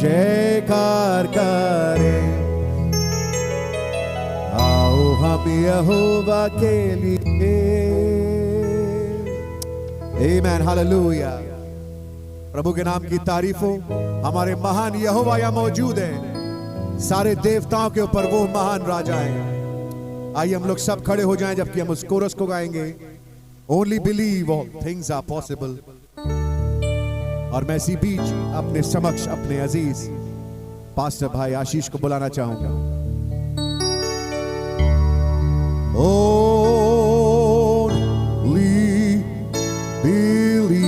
जयकार करें। आओ हम यहोवा के लिए। आमेन, हालेलुया। प्रभु के नाम की तारीफ हो। हमारे महान यहोवा यहाँ मौजूद है। सारे देवताओं के ऊपर वो महान राजा है। आइए हम लोग सब खड़े हो जाएं जबकि हम उस कोरस को गाएंगे। Only believe all things are possible. और मैं इसी बीच अपने समक्ष अपने अजीज पास्टर भाई आशीष को बुलाना चाहूंगा। Only believe.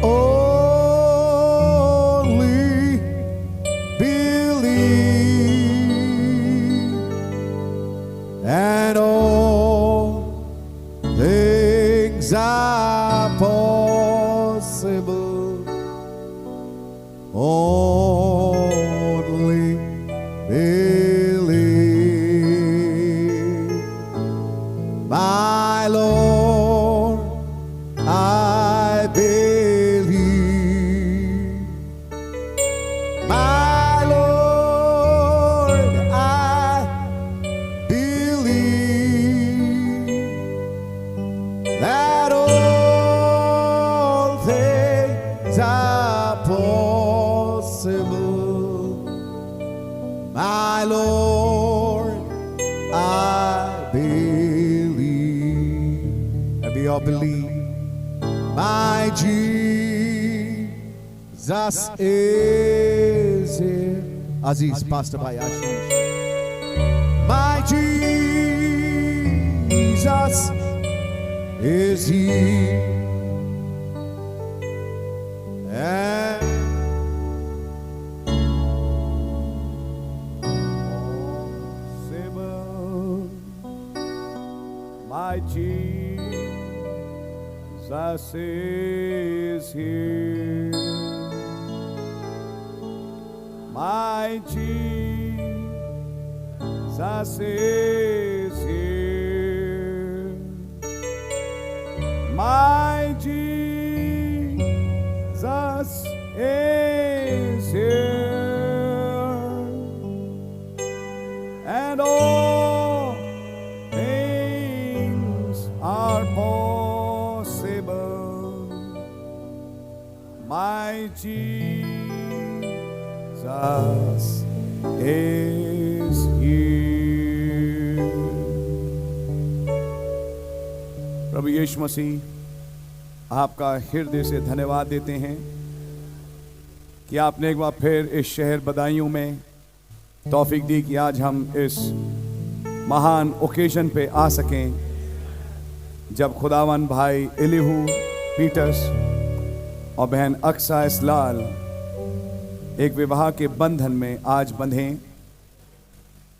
Only believe. And all things are possible. Only believe. My Lord, I believe. My Lord, I believe that all things are possible. My Lord, I believe. And we all believe. My Jesus is here. Aziz, Pastor Bhai Ashish. My Jesus is here. And my Jesus is here. My Jesus is here. My Jesus is here. And all things are possible. My Jesus is here. प्रभु यीशु मसीह, आपका हृदय से धन्यवाद देते हैं कि आपने एक बार फिर इस शहर बदायूं में तौफीक दी कि आज हम इस महान ओकेजन पे आ सकें, जब खुदावन भाई एलिहू पीटर्स और बहन अक्सा इस्लाल एक विवाह के बंधन में आज बंधे।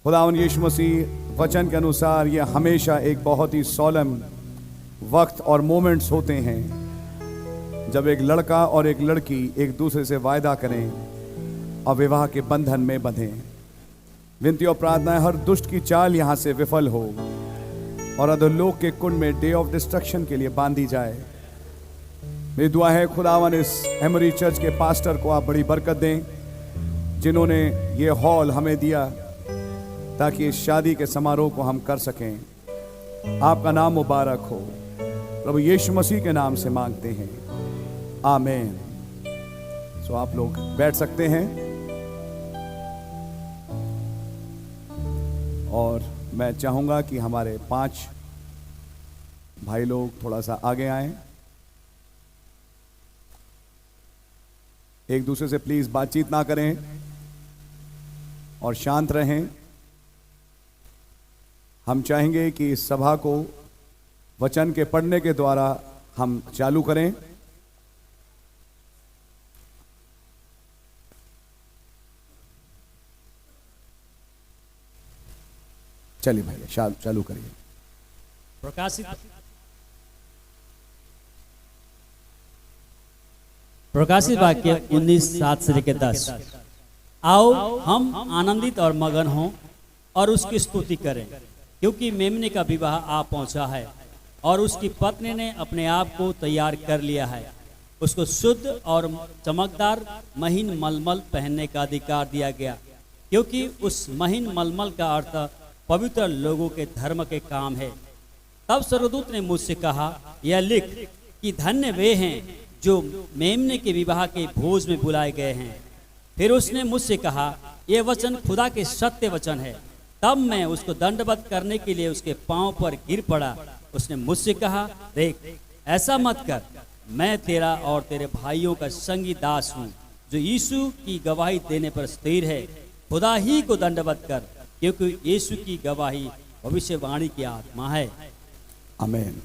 खुदावन यीशु मसीह, वचन के अनुसार ये हमेशा एक बहुत ही सोलम वक्त और मोमेंट्स होते हैं जब एक लड़का और एक लड़की एक दूसरे से वायदा करें और विवाह के बंधन में बंधें। विनती और प्रार्थना है हर दुष्ट की चाल यहाँ से विफल हो और अधोलोक के कुंड में डे ऑफ डिस्ट्रक्शन के लिए बांधी जाए। मेरी दुआ है खुदावन इस एमरी चर्च के पास्टर को आप बड़ी बरकत दें, जिन्होंने ये हॉल हमें दिया ताकि इस शादी के समारोह को हम कर सकें। आपका नाम मुबारक हो। प्रभु यीशु मसीह के नाम से मांगते हैं, आमीन। सो आप लोग बैठ सकते हैं और मैं चाहूंगा कि हमारे 5 भाई लोग थोड़ा सा आगे आएं। एक दूसरे से प्लीज बातचीत ना करें और शांत रहें। हम चाहेंगे कि इस सभा को वचन के पढ़ने के द्वारा हम चालू करें। चलिए भाई चालू करिए। प्रकाशित वाक्य 19:7 से लेकर 10। आओ हम आनंदित और मगन हों और उसकी स्तुति करें, क्योंकि मेमने का विवाह आ पहुंचा है और उसकी पत्नी ने अपने आप को तैयार कर लिया है। उसको शुद्ध और चमकदार महीन मलमल पहनने का अधिकार दिया गया, क्योंकि उस महीन मलमल का अर्थ पवित्र लोगों के धर्म के काम है। तब स्वर्गदूत ने मुझसे कहा, यह लिख कि धन्य वे हैं जो मेमने के विवाह के भोज में बुलाए गए हैं। फिर उसने मुझसे कहा, यह वचन खुदा के सत्य वचन है। तब मैं उसको दंडवत करने के लिए उसके पांव पर गिर पड़ा। उसने मुझसे कहा, देख, ऐसा मत कर, मैं तेरा और तेरे भाइयों का संगी दास हूँ जो यीशु की गवाही देने पर स्थिर है। खुदा ही को दंडवत कर, क्योंकि यीशु की गवाही भविष्यवाणी की आत्मा है। आमीन।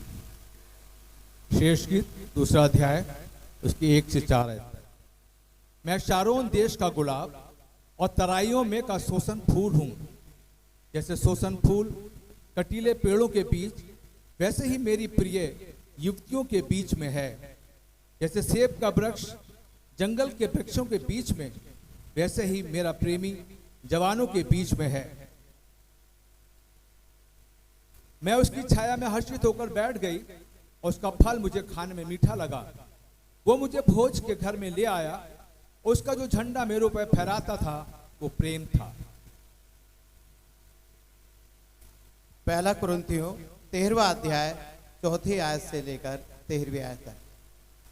शेष गीत 2 अध्याय उसकी 1 से 4 आयत। मैं शारोन देश का गुलाब और तराइयों में का सोसन फूल हूँ। जैसे सोसन फूल कटीले पेड़ों के बीच, वैसे ही मेरी प्रिय युवतियों के बीच में है। जैसे सेब का वृक्ष जंगल के वृक्षों के बीच में, वैसे ही मेरा प्रेमी जवानों के बीच में है। मैं उसकी छाया में हर्षित होकर बैठ गई और उसका फल मुझे खाने में मीठा लगा। वो मुझे भोज के घर में ले आया। उसका जो झंडा मेरे ऊपर फहराता था वो प्रेम था। पहला कुरिन्थियों 13वां अध्याय 4 आयत से लेकर 13वीं आयत तक।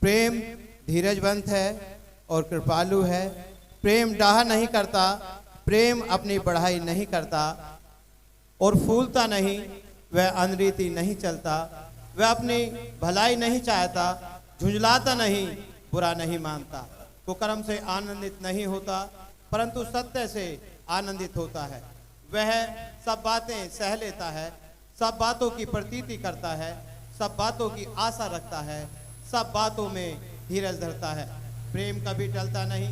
प्रेम धीरजवंत है और कृपालु है। प्रेम डाह नहीं करता, प्रेम अपनी बढ़ाई नहीं करता और फूलता नहीं, वह अनरीति नहीं चलता, वह अपनी भलाई नहीं चाहता, झुंझलाता नहीं, बुरा नहीं मानता, कुकर्म से आनंदित नहीं होता, परंतु सत्य से आनंदित होता है। वह सब बातें सह लेता है, सब बातों की प्रतीति करता है, सब बातों की आशा रखता है, सब बातों में धीरज धरता है। प्रेम कभी टलता नहीं।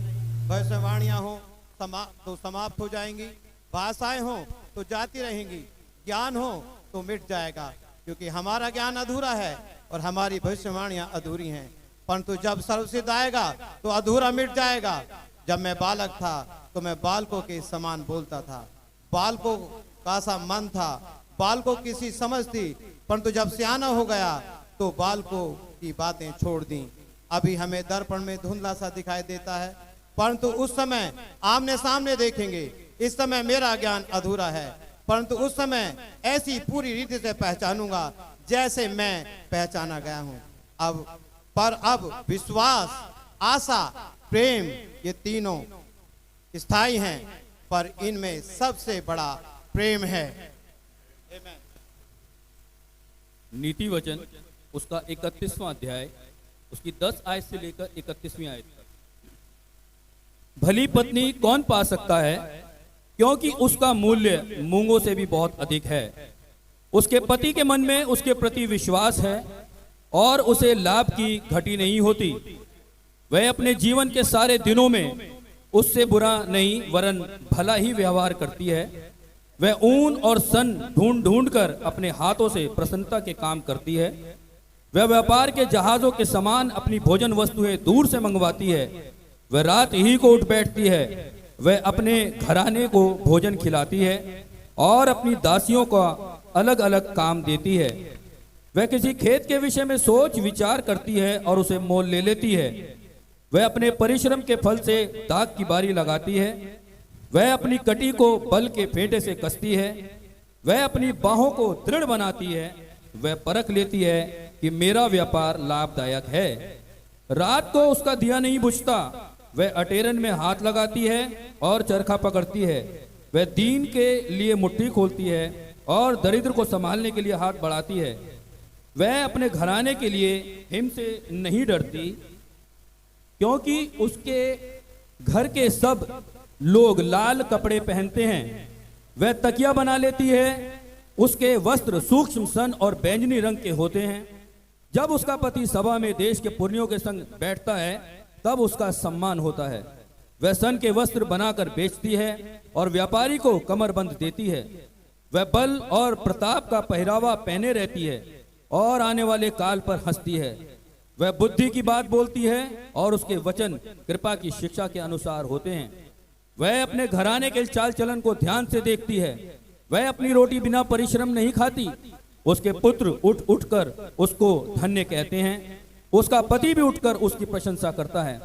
भविष्यवाणियाँ हो तो समाप्त हो जाएंगी, भाषाएं हो तो जाती रहेंगी, ज्ञान हो तो मिट जाएगा, क्योंकि हमारा ज्ञान अधूरा है और हमारी भविष्यवाणियाँ अधूरी हैं। परंतु जब सर्वसिद्ध आएगा तो अधूरा मिट जाएगा। जब मैं बालक था तो मैं बालकों के समान बोलता था, बालकों का सा मन था, बालकों की सी समझ थी, परंतु जब सियाना हो गया तो बालकों की बातें छोड़ दी। अभी हमें दर्पण में धुंधला सा दिखाई देता है, परंतु उस समय आमने सामने देखेंगे। इस समय मेरा ज्ञान अधूरा है, परंतु उस समय ऐसी पूरी रीति से पहचानूंगा जैसे मैं पहचाना गया हूं। अब विश्वास, आशा, प्रेम, ये तीनों स्थायी हैं, पर इनमें सबसे बड़ा प्रेम है। नीति वचन उसका 31वां अध्याय उसकी 10 आयत से लेकर 31वीं आयत तक। भली पत्नी कौन पा सकता है, क्योंकि उसका मूल्य मूंगों से भी बहुत अधिक है। उसके पति के मन में उसके प्रति विश्वास है और उसे लाभ की घटी नहीं होती। वह अपने जीवन के सारे दिनों में उससे बुरा नहीं वरन भला ही व्यवहार करती है। वह ऊन और सन ढूंढ ढूंढ कर अपने हाथों से प्रसन्नता के काम करती है। वह व्यापार के जहाजों के समान अपनी भोजन वस्तुएं दूर से मंगवाती है। वह रात ही को उठ बैठती है। वह अपने घराने को भोजन खिलाती है और अपनी दासियों का अलग अलग काम देती है। वह किसी खेत के विषय में सोच विचार करती है और उसे मोल ले लेती है। वह अपने परिश्रम के फल से दाख की बारी लगाती है। वह अपनी कटी को बल के फेंटे से कसती है। वह अपनी बाहों को दृढ़ बनाती है। वह परख लेती है कि मेरा व्यापार लाभदायक है। रात को उसका दिया नहीं बुझता। वह अटेरन में हाथ लगाती है और चरखा पकड़ती है। वह दीन के लिए मुट्ठी खोलती है और दरिद्र को संभालने के लिए हाथ बढ़ाती है। वह अपने घराने के लिए हिम से नहीं डरती, क्योंकि उसके घर के सब लोग लाल कपड़े पहनते हैं। वह तकिया बना लेती है। उसके वस्त्र सूक्ष्म सन और बैंगनी रंग के होते हैं। जब उसका पति सभा में देश के पुरनियों के संग बैठता है तब उसका सम्मान होता है। वह सन के वस्त्र बनाकर बेचती है और व्यापारी को कमरबंद देती है। वह बल और प्रताप का पहरावा पहने रहती है और आने वाले काल पर हंसती है। वह बुद्धि की बात बोलती है और उसके वचन कृपा की शिक्षा के अनुसार होते हैं। वह अपने घराने के चाल चलन को ध्यान से देखती है। वह अपनी रोटी बिना परिश्रम नहीं खाती। उसके पुत्र उठ उठ कर उसको धन्य कहते हैं। उसका पति भी उठकर उसकी प्रशंसा करता है।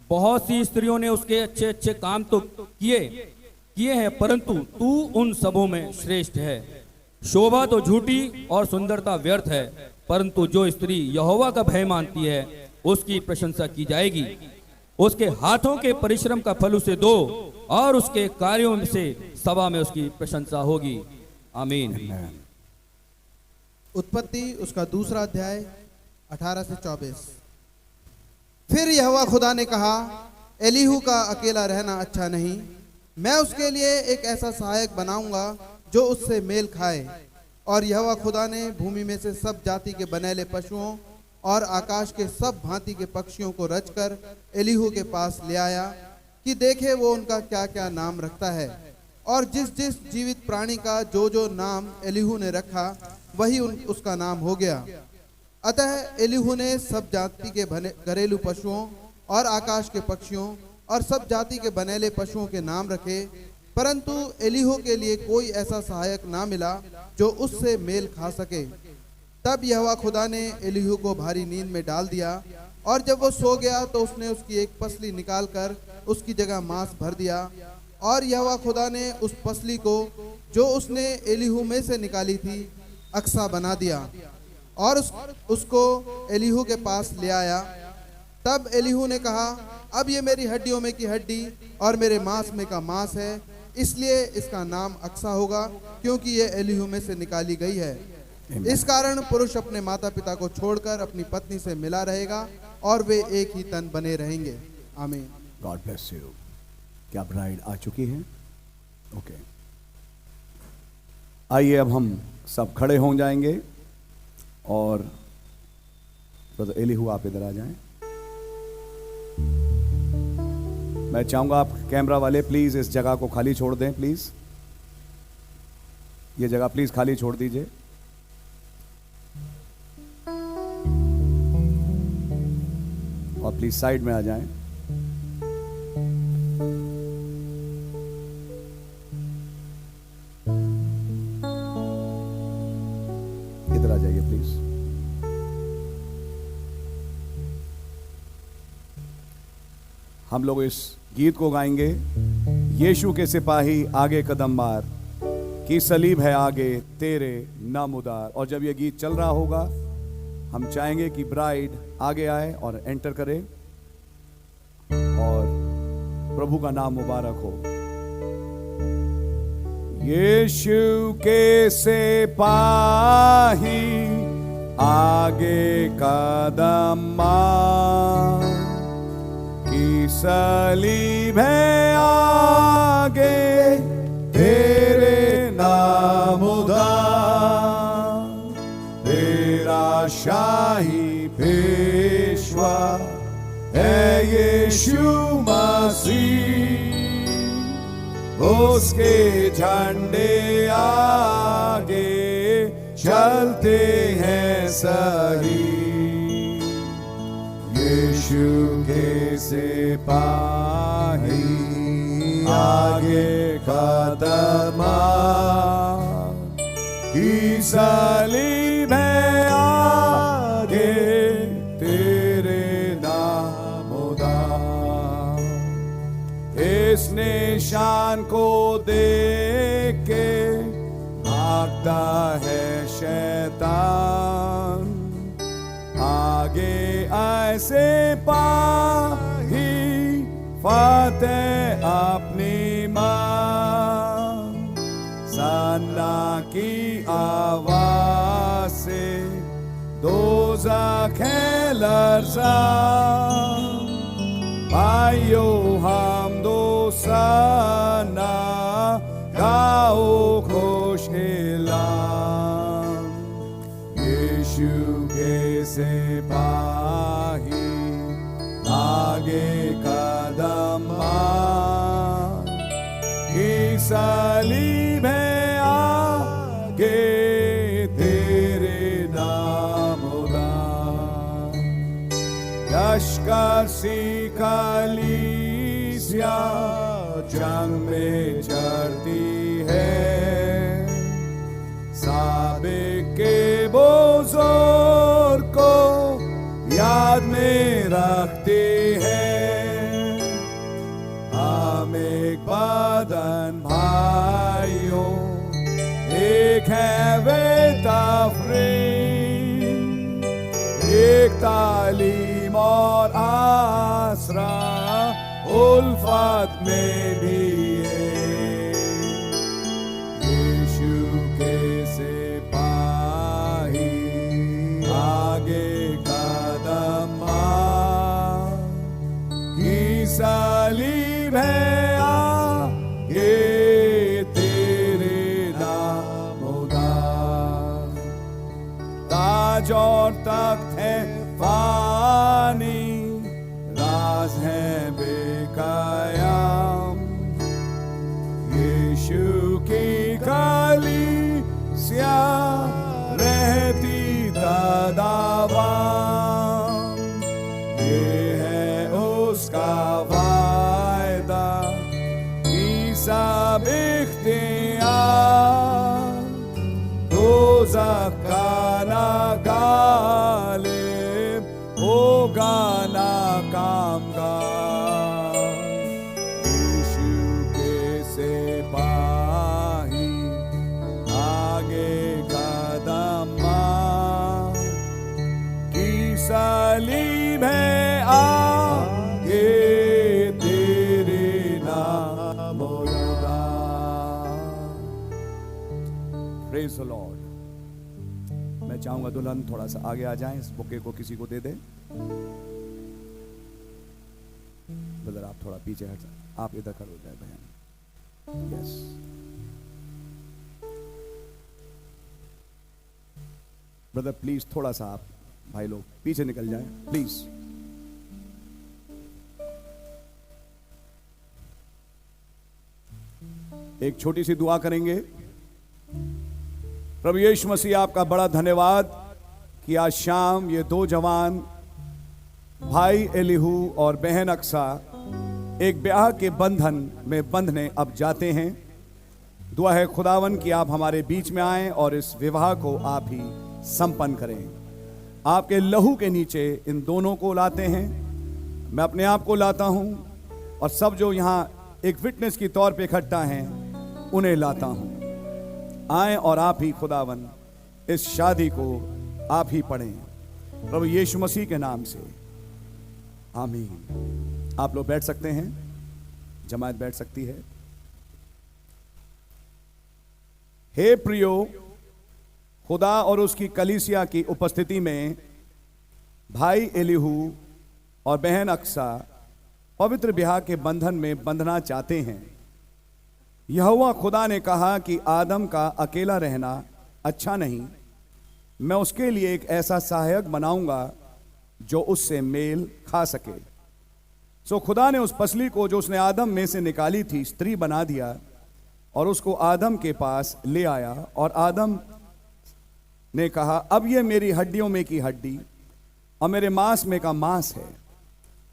बहुत सी स्त्रियों ने उसके अच्छे अच्छे काम तो किए हैं, परंतु तू उन सबों में श्रेष्ठ है। शोभा तो झूठी और सुंदरता व्यर्थ है, परंतु जो स्त्री यहोवा का भय मानती है उसकी प्रशंसा की जाएगी। उसके हाथों के परिश्रम का फल उसे दो और उसके कार्यों में से सभा में उसकी प्रशंसा होगी। आमीन। उत्पत्ति उसका दूसरा अध्याय 18 से 24। फिर यहोवा खुदा ने कहा, एलीहू का अकेला रहना अच्छा नहीं, मैं उसके लिए एक ऐसा सहायक बनाऊंगा जो उससे मेल खाए। और यहोवा खुदा ने भूमि में से सब जाति के बनेले पशुओं और आकाश के सब भांति के पक्षियों को रचकर एलीहू के पास ले आया कि देखे वो उनका क्या क्या नाम रखता है। और जिस जिस जीवित प्राणी का जो जो नाम एलीहू ने रखा वही उसका नाम हो गया। अतः एलीहू ने सब जाति के घरेलू पशुओं और आकाश के पक्षियों और सब जाति के बनेले पशुओं के नाम रखे, परंतु एलीहू के लिए कोई ऐसा सहायक ना मिला जो उससे मेल खा सके। तब यहोवा खुदा ने एलीहू को भारी नींद में डाल दिया, और जब वो सो गया तो उसने उसकी एक पसली निकालकर उसकी जगह मांस भर दिया। और यहोवा खुदा ने उस पसली को जो उसने एलीहू में से निकाली थी अक्सा बना दिया और उसको एलीहू के पास ले आया। तब एलीहू ने कहा, अब ये मेरी हड्डियों में की हड्डी और मेरे मांस में का मांस है, इसलिए इसका नाम अक्सा होगा, क्योंकि ये एलीहू में से निकाली गई है। इस कारण पुरुष अपने माता पिता को छोड़कर अपनी पत्नी से मिला रहेगा और वे एक ही तन बने रहेंगे। आमीन। God bless you. क्या ब्राइड आ चुकी है? ओके, आइए अब हम सब खड़े हो जाएंगे और ब्रदर एलीहू आप इधर आ जाएं। मैं चाहूंगा आप कैमरा वाले प्लीज इस जगह को खाली छोड़ दें। प्लीज ये जगह प्लीज खाली छोड़ दीजिए। और प्लीज साइड में आ जाएं। इधर आ जाइए प्लीज। हम लोग इस गीत को गाएंगे, यीशु के सिपाही आगे कदम मार, की सलीब है आगे तेरे नाम उदार। और जब ये गीत चल रहा होगा हम चाहेंगे कि ब्राइड आगे आए और एंटर करे और प्रभु का नाम मुबारक हो। यीशु के सिपाही आगे कदम मार, की सलीब है आगे तेरे नाम उदार, तेरा शाही पेशवा है यीशु मसीह। उसके झंडे आगे चलते हैं सही। यीशु के सिपाही आगे कदम मार, की सलीब है आगे तेरे नाम उदार। इस निशान को देख के भागता है शैतान, आगे ऐसे पाही फतेह अपनी मां। सन्ना की आवाज से दोज़ख लर्ज़ा, भाइयों हम दो सना गाओ खुश ऐलान। यीशु के सिपाही आगे कदम मार, की सलीब है आगे तेरे नाम उदार। लश्कर सी कलीसिया जंग में चढ़ती है, साबिक के बुजुर्ग को याद देते हैं हम एक बदन भाइयों, एक है वे तफरीक, एक तालीम और आसरा उल्फत में भी यीशु के सिपाही आगे कदम की सलीब है आगे तेरे नामोदार, ताज और तख्त है फानी, राज है बेकयाम, यीशु की कलीसिया रहती सदाबहार, ये है उसका वायदा की सब इख्तियार, दोज़ख का ना गालिब होगा ना कामगार, यीशु के सिपाही आगे कदम की सलीब है आगे तेरे नामोदार। Praise the Lord. मैं चाहूंगा दुल्हन थोड़ा सा आगे आ जाएं, इस बुके को किसी को दे दे। ब्रदर आप थोड़ा पीछे हट जाए, आप इधर खड़े हो जाए बहन। यस, ब्रदर प्लीज थोड़ा सा आप भाई लोग पीछे निकल जाए प्लीज। एक छोटी सी दुआ करेंगे। प्रभु यीशु मसीह आपका बड़ा धन्यवाद कि आज शाम ये दो जवान भाई एलीहू और बहन अक्सा एक ब्याह के बंधन में बंधने अब जाते हैं। दुआ है खुदावन कि आप हमारे बीच में आएं और इस विवाह को आप ही संपन्न करें। आपके लहू के नीचे इन दोनों को लाते हैं, मैं अपने आप को लाता हूं और सब जो यहां एक विटनेस की तौर पे इकट्ठा हैं उन्हें लाता हूं। आएं और आप ही खुदावन इस शादी को आप ही पढ़ें, प्रभु यीशु मसीह के नाम से, आमीन। आप लोग बैठ सकते हैं, जमात बैठ सकती है। हे प्रियो, खुदा और उसकी कलीसिया की उपस्थिति में भाई एलीहू और बहन अक्सा पवित्र ब्याह के बंधन में बंधना चाहते हैं। यहोवा खुदा ने कहा कि आदम का अकेला रहना अच्छा नहीं, मैं उसके लिए एक ऐसा सहायक बनाऊंगा जो उससे मेल खा सके। सो खुदा ने उस पसली को जो उसने आदम में से निकाली थी स्त्री बना दिया और उसको आदम के पास ले आया। और आदम ने कहा, अब ये मेरी हड्डियों में की हड्डी और मेरे मांस में का मांस है।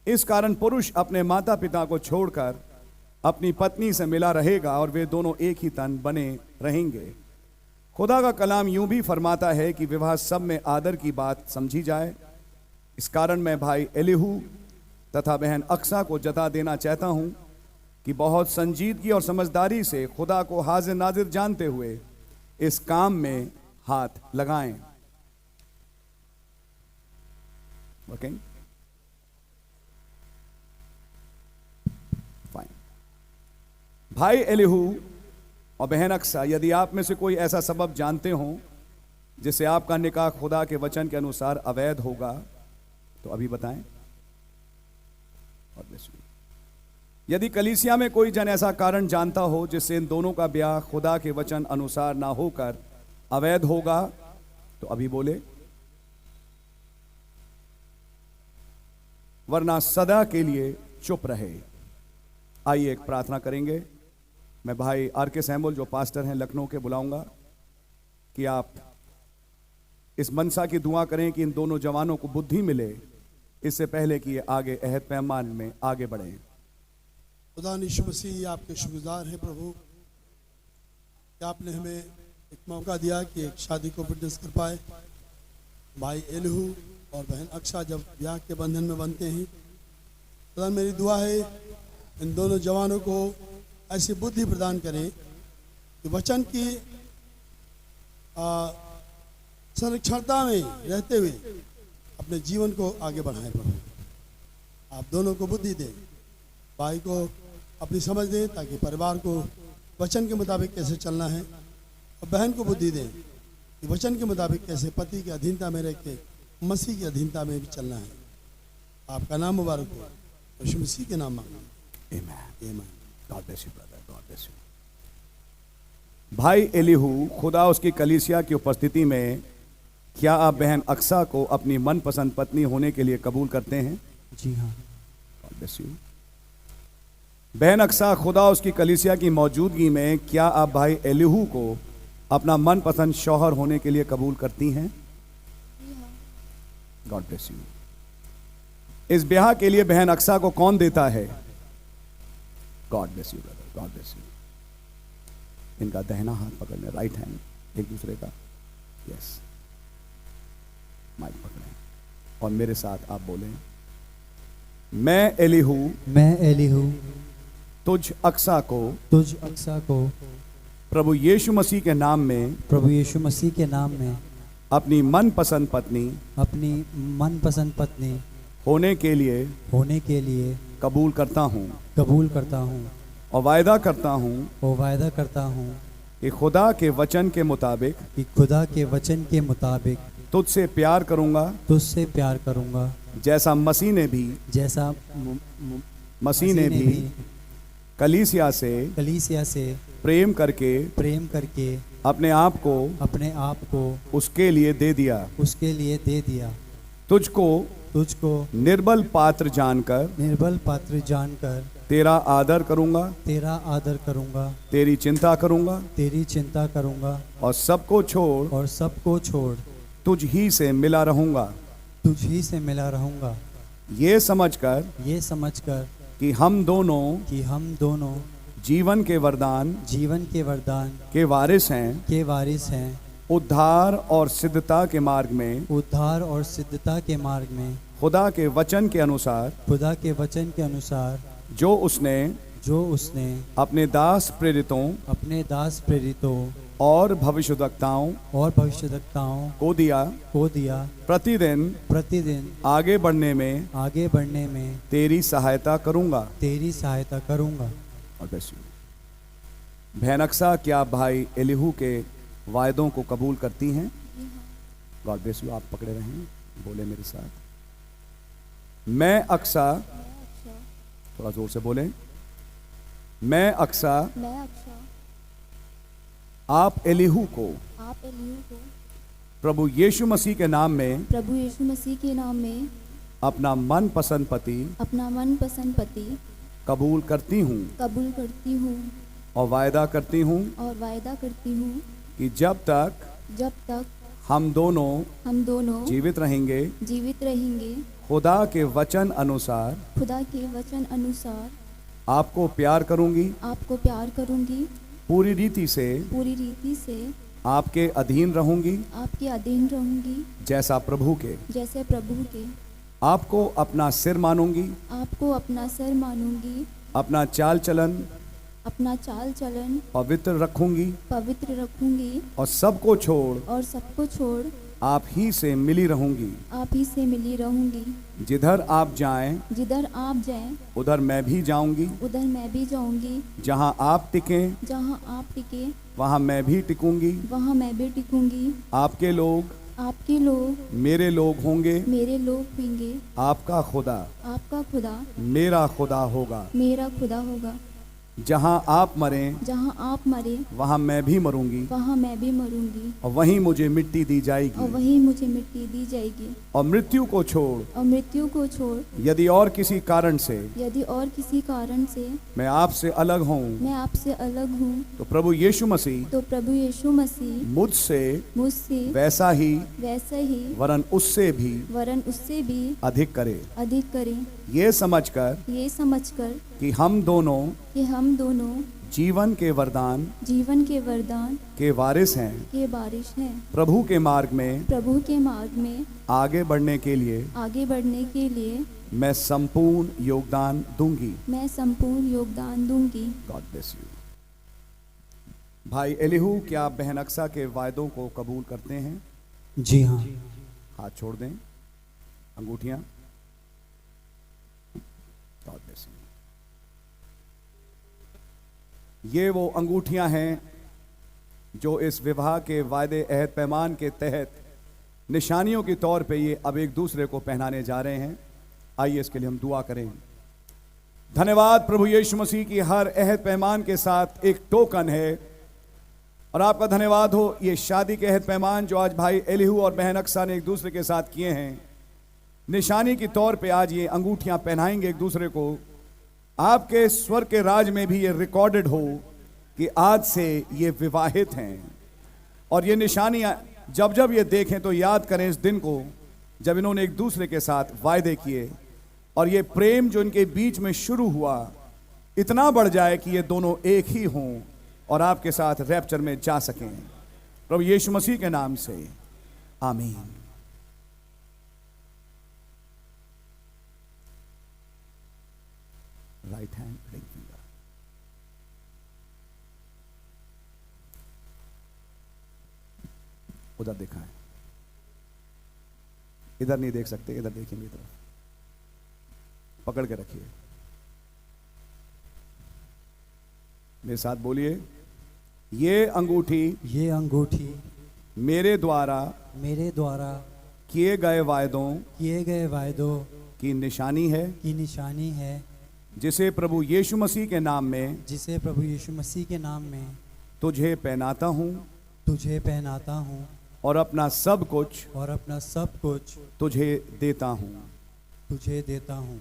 इस कारण पुरुष अपने माता पिता को छोड़कर अपनी पत्नी से मिला रहेगा और वे दोनों एक ही तन बने रहेंगे। खुदा का कलाम यूं भी फरमाता है कि विवाह सब में आदर की बात समझी जाए। इस कारण मैं भाई एलीहू तथा बहन अक्सा को जता देना चाहता हूं कि बहुत संजीदगी और समझदारी से खुदा को हाजिर नाजिर जानते हुए इस काम में हाथ लगाएं। Okay, fine. भाई एलीहू और बहन अक्सा, यदि आप में से कोई ऐसा सबब जानते हो जिससे आपका निकाह खुदा के वचन के अनुसार अवैध होगा तो अभी बताएं। और यदि कलीसिया में कोई जन ऐसा कारण जानता हो जिससे इन दोनों का ब्याह खुदा के वचन अनुसार ना होकर अवैध होगा तो अभी बोले, वरना सदा के लिए चुप रहे। आइए एक प्रार्थना करेंगे। मैं भाई आर के सैमुअल जो पास्टर हैं लखनऊ के बुलाऊंगा कि आप इस मनसा की दुआ करें कि इन दोनों जवानों को बुद्धि मिले इससे पहले कि ये आगे अहद पैमान में आगे बढ़े। खुदा यीशु मसीह आपके शुक्रगुजार हैं प्रभु कि आपने हमें एक मौका दिया कि एक शादी को विटनेस कर पाए। भाई एलीहू और बहन अक्सा जब ब्याह के बंधन में बनते हैं खुदा मेरी दुआ है इन दोनों जवानों को ऐसी बुद्धि प्रदान करें कि वचन की संरक्षणता में रहते हुए अपने जीवन को आगे बढ़ाएं। प्रभु आप दोनों को बुद्धि दें, भाई को अपनी समझ दें ताकि परिवार को वचन के मुताबिक कैसे चलना है, और बहन को बुद्धि दें कि वचन के मुताबिक कैसे पति की अधीनता में रह के मसीह की अधीनता में भी चलना है। आपका नाम मुबारक हो, यीशु मसीह के नाम मांगता हूं। आमीन। God bless you brother, God bless you. भाई एलीहू, खुदा उसकी कलीसिया की उपस्थिति में क्या आप बहन अक्सा को अपनी मनपसंद पत्नी होने के लिए कबूल करते हैं? जी हाँ। God bless you. बहन अक्सा, खुदा उसकी कलीसिया की मौजूदगी में क्या आप भाई एलीहू को अपना मनपसंद शौहर होने के लिए कबूल करती हैं? God bless you. इस ब्याह के लिए बहन अक्सा को कौन देता है? God bless you brother, God bless you. इनका दाहिना हाथ पकड़ने, राइट हैंड एक दूसरे का, यस, माइक पकड़ें और मेरे साथ आप बोलें, मैं एलीहू तुझ अक्सा को प्रभु यीशु मसीह के नाम में अपनी मनपसंद पत्नी होने के लिए कबूल करता हूँ और वायदा करता हूँ कि खुदा के वचन के मुताबिक तुझसे प्यार करूंगा जैसा मसीह ने भी कलीसिया से प्रेम करके अपने आप को उसके लिए दे दिया। तुझको निर्बल पात्र जानकर तेरा आदर करूंगा, तेरी चिंता करूंगा और सबको छोड़ तुझ ही से मिला रहूंगा। ये समझकर कि हम दोनों जीवन के वरदान के वारिस हैं, उद्धार और सिद्धता के मार्ग में खुदा के वचन के अनुसार जो उसने अपने दास प्रेरितों और भविष्यद्वक्ताओं को दिया प्रतिदिन आगे बढ़ने में तेरी सहायता करूंगा। और बहन अक्सा, क्या भाई एलीहू के वायदों को कबूल करती हैं? God bless you. आप पकड़े रहें, बोले मेरे साथ, मैं अक्सा, थोड़ा जोर से बोले, मैं अक्सा आप एलीहू को प्रभु यीशु मसीह के नाम में अपना मनपसंद पति कबूल करती हूँ और वायदा करती हूँ कि जब तक हम दोनों जीवित रहेंगे खुदा के वचन अनुसार आपको प्यार करूंगी, पूरी रीति से आपके अधीन रहूंगी जैसा प्रभु के। आपको अपना सिर मानूंगी, अपना चाल चलन पवित्र रखूंगी और सबको छोड़ आप ही से मिली रहूंगी। जिधर आप जाएं उधर मैं भी जाऊंगी, जहां आप टिकें वहां मैं भी टिकूंगी। आपके लोग मेरे लोग होंगे, आपका खुदा मेरा खुदा होगा। जहां आप मरें वहां मैं भी मरूंगी और वहीं मुझे मिट्टी दी जाएगी। और मृत्यु को छोड़ यदि और किसी कारण से मैं आपसे अलग हूँ तो प्रभु यीशु मसीह मुझसे वैसा ही वरन उससे भी अधिक करे। ये समझकर कि हम दोनों जीवन के वरदान जीवन के वरदान के वारिस हैं, के बारिश हैं। प्रभु के मार्ग में प्रभु के मार्ग में आगे बढ़ने के लिए आगे बढ़ने के लिए मैं संपूर्ण योगदान दूंगी। मैं संपूर्ण योगदान दूंगी। God bless you. भाई एलिहू, क्या आप बहन अक्सा के वायदों को कबूल करते हैं? जी हाँ। हाथ छोड़ दें, अंगूठियां। God bless you. ये वो अंगूठियां हैं जो इस विवाह के वायदे अहद पैमान के तहत निशानियों के तौर पे ये अब एक दूसरे को पहनाने जा रहे हैं। आइए इसके लिए हम दुआ करें। धन्यवाद प्रभु यीशु मसीह की हर अहद पैमान के साथ एक टोकन है, और आपका धन्यवाद हो ये शादी के अहद पैमान जो आज भाई एलिहू और बहन अक्सा ने एक दूसरे के साथ किए हैं, निशानी के तौर पे आज ये अंगूठियां पहनाएंगे एक दूसरे को। आपके स्वर्ग के राज में भी ये रिकॉर्डेड हो कि आज से ये विवाहित हैं, और ये निशानियां जब जब ये देखें तो याद करें इस दिन को जब इन्होंने एक दूसरे के साथ वायदे किए, और ये प्रेम जो इनके बीच में शुरू हुआ इतना बढ़ जाए कि ये दोनों एक ही हों और आपके साथ रैप्चर में जा सकें। प्रभु यीशु मसीह के नाम से आमीन। Right hand ring finger. उधर दिखाएं, इधर नहीं देख सकते, इधर देखिए मेरी तरफ, पकड़ के रखिए। मेरे साथ बोलिए, ये अंगूठी मेरे द्वारा किए गए वायदों की निशानी है, जिसे प्रभु यीशु मसीह के नाम में तुझे पहनाता हूँ और अपना सब कुछ तुझे देता हूँ।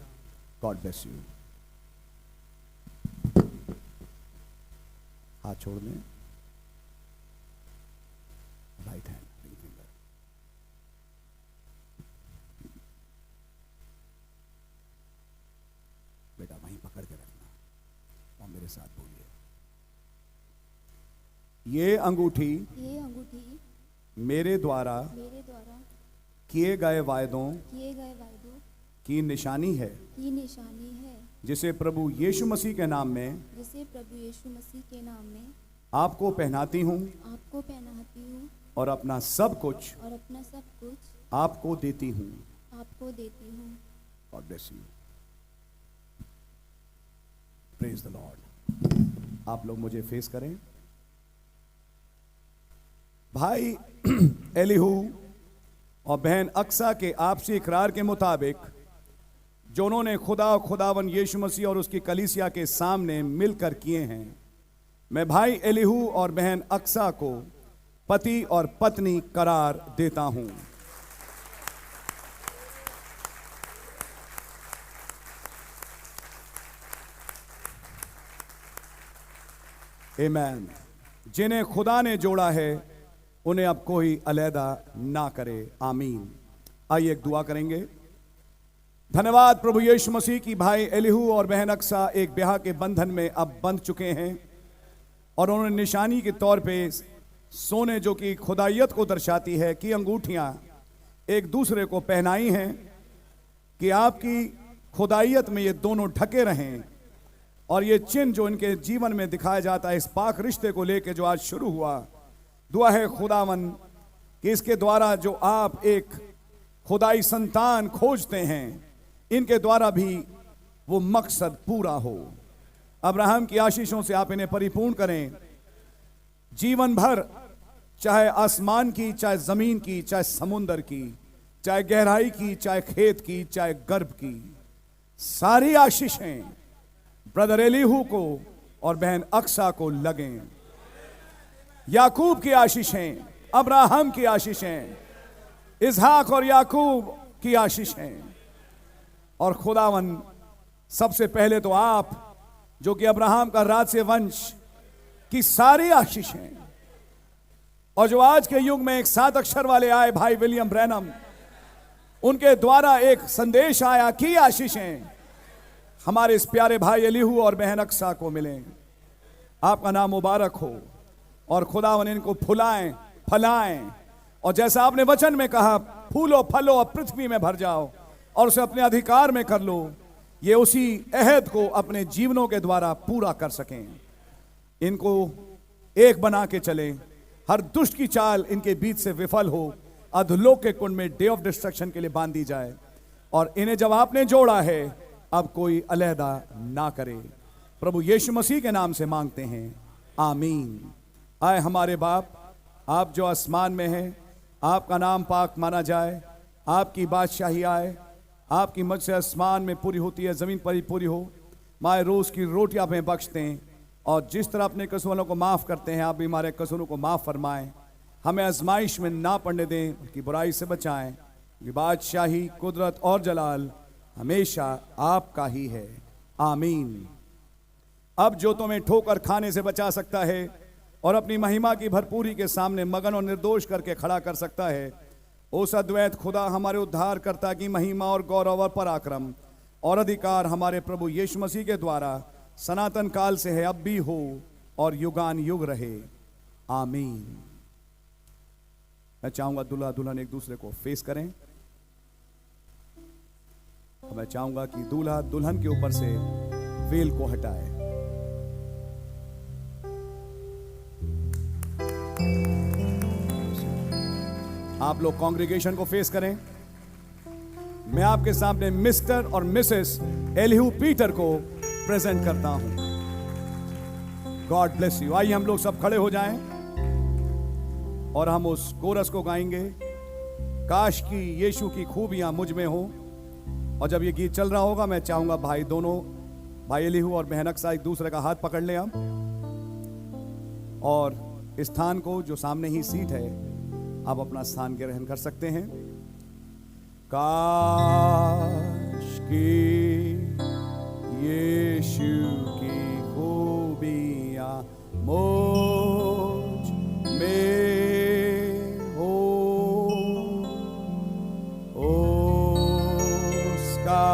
God bless you. हाथ छोड़ दें, राइट हैंड रिंग फिंगर। बेटा वहीं पकड़ के रखना और मेरे साथ बोलिए, ये अंगूठी मेरे द्वारा किए गए वायदों की निशानी है, जिसे प्रभु यीशु मसीह के नाम में आपको पहनाती हूँ और अपना सब कुछ आपको देती हूँ। God bless you. Praise the Lord. आप लोग मुझे फेस करें। भाई एलिहू और बहन अक्सा के आपसी इकरार के मुताबिक जो उन्होंने खुदा और खुदावन यीशु मसीह और उसकी कलीसिया के सामने मिलकर किए हैं, मैं भाई एलिहू और बहन अक्सा को पति और पत्नी करार देता हूं। आमीन। जिन्हें खुदा ने जोड़ा है उन्हें अब कोई अलहदा ना करे। आमीन। आइए एक दुआ करेंगे। धन्यवाद प्रभु यीशु मसीह की भाई एलिहू और बहन अक्सा एक ब्याह के बंधन में अब बंध चुके हैं, और उन्होंने निशानी के तौर पे सोने जो कि खुदाइयत को दर्शाती है की अंगूठियां एक दूसरे को पहनाई हैं कि आपकी खुदाइयत में ये दोनों ढके रहें, और ये चिन्ह जो इनके जीवन में दिखाया जाता है इस पाक रिश्ते को लेकर जो आज शुरू हुआ, दुआ है खुदावन कि इसके द्वारा जो आप एक खुदाई संतान खोजते हैं इनके द्वारा भी वो मकसद पूरा हो। अब्राहम की आशीषों से आप इन्हें परिपूर्ण करें जीवन भर, चाहे आसमान की, चाहे जमीन की, चाहे समुंदर की, चाहे गहराई की, चाहे खेत की, चाहे गर्भ की, सारी आशीषें ब्रदर एलिहू को और बहन अक्सा को लगें। याकूब की आशीषें, अब्राहम की आशीषें, इसहाक और याकूब की आशीषें, और खुदावन सबसे पहले तो आप जो कि अब्राहम का राज से वंश की सारी आशीषें, और जो आज के युग में एक 7 अक्षर वाले आए भाई विलियम ब्रैनम, उनके द्वारा एक संदेश आया की आशीषें हमारे इस प्यारे भाई एलिहू और बहन अक्सा को मिलें। आपका नाम मुबारक हो। और खुदावन इनको फुलाएं, फलाएं, और जैसा आपने वचन में कहा, फूलो फलो और पृथ्वी में भर जाओ और उसे अपने अधिकार में कर लो। ये उसी अहद को अपने जीवनों के द्वारा पूरा कर सकें। इनको एक बना के चले, हर दुष्ट की चाल इनके बीच से विफल हो, अधोलोक के कुंड में डे ऑफ डिस्ट्रक्शन के लिए बांध दी जाए, और इन्हें जब आपने जोड़ा है अब कोई अलहदा ना करे। प्रभु यीशु मसीह के नाम से मांगते हैं, आमीन। आए हमारे बाप, आप जो आसमान में हैं, आपका नाम पाक माना जाए, आपकी बादशाही आए, आपकी मर्जी से आसमान में पूरी होती है, जमीन पर ही पूरी हो। माए रोज की रोटी आप हमें बख्श दें, और जिस तरह अपने कसूरों को माफ करते हैं, आप भी हमारे कसूरों को माफ फरमाएं। हमें आजमाइश में ना पड़ने दें, बल्कि बुराई से बचाएं। कि बादशाही, कुदरत और जलाल हमेशा आपका ही है, आमीन। अब जो तुम्हें ठोकर खाने से बचा सकता है और अपनी महिमा की भरपूरी के सामने मगन और निर्दोष करके खड़ा कर सकता है, उस अद्वैत खुदा हमारे उद्धारकर्ता की महिमा और गौरव और पराक्रम और अधिकार हमारे प्रभु यीशु मसीह के द्वारा सनातन काल से है, अब भी हो और युगान युग रहे, आमीन। मैं चाहूंगा दूल्हा दुल्हन एक दूसरे को फेस करें। मैं चाहूंगा कि दूल्हा दुल्हन के ऊपर से वेल को हटाए। आप लोग कांग्रेगेशन को फेस करें। मैं आपके सामने मिस्टर और मिसेस एलिहू पीटर को प्रेजेंट करता हूं। God bless you. आइए हम लोग सब खड़े हो जाएं और हम उस कोरस को गाएंगे, काश की यीशु की खूबियां मुझ में हो। और जब ये गीत चल रहा होगा, मैं चाहूंगा भाई दोनों, भाई एलिहू और बहन अक्सा एक दूसरे का हाथ पकड़ लें हम, और स्थान को जो सामने ही सीट है, आप अपना स्थान ग्रहण कर सकते हैं। काश की यीशु की खूबियां मुझ में हो, उसका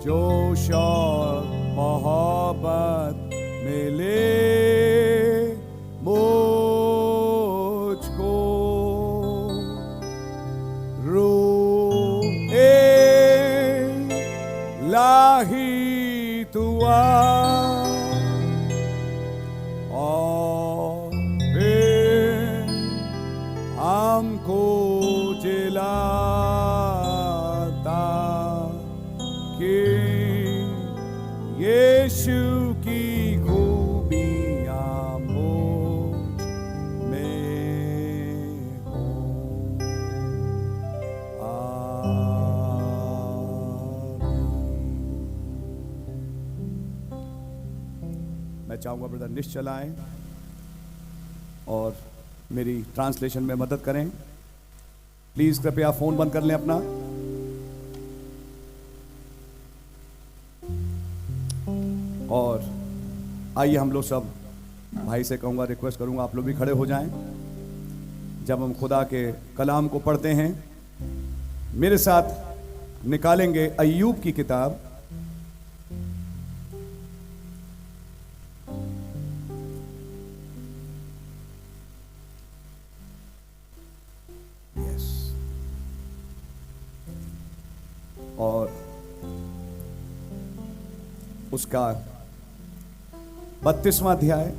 जोश और मोहब्बत मिले मुझको, रूह इलाही तुआ और फिर हमको जिलाता कि यीशु की खूबियां मुझ में हो, आमीन। मैं चाहूंगा ब्रदर निश्चल आए और मेरी ट्रांसलेशन में मदद करें। प्लीज कृपया फोन बंद कर लें अपना। और आइए हम लोग सब, भाई से कहूंगा, रिक्वेस्ट करूंगा आप लोग भी खड़े हो जाएं। जब हम खुदा के कलाम को पढ़ते हैं, मेरे साथ निकालेंगे अय्यूब की किताब, और उसका 32वां अध्याय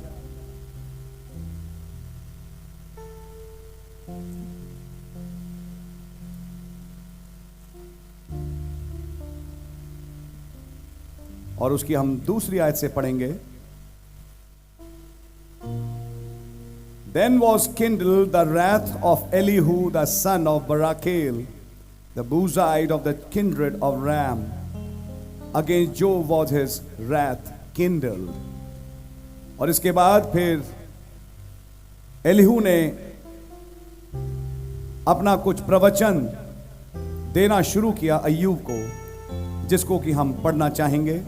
और उसकी हम दूसरी आयत से पढ़ेंगे। Then was kindled the wrath of Elihu the son of Barachel, the Buzite of the kindred of Ram. Against Job was his wrath kindled. और इसके बाद फिर एलिहू ने अपना कुछ प्रवचन देना शुरू किया अय्यूब को, जिसको कि हम पढ़ना चाहेंगे।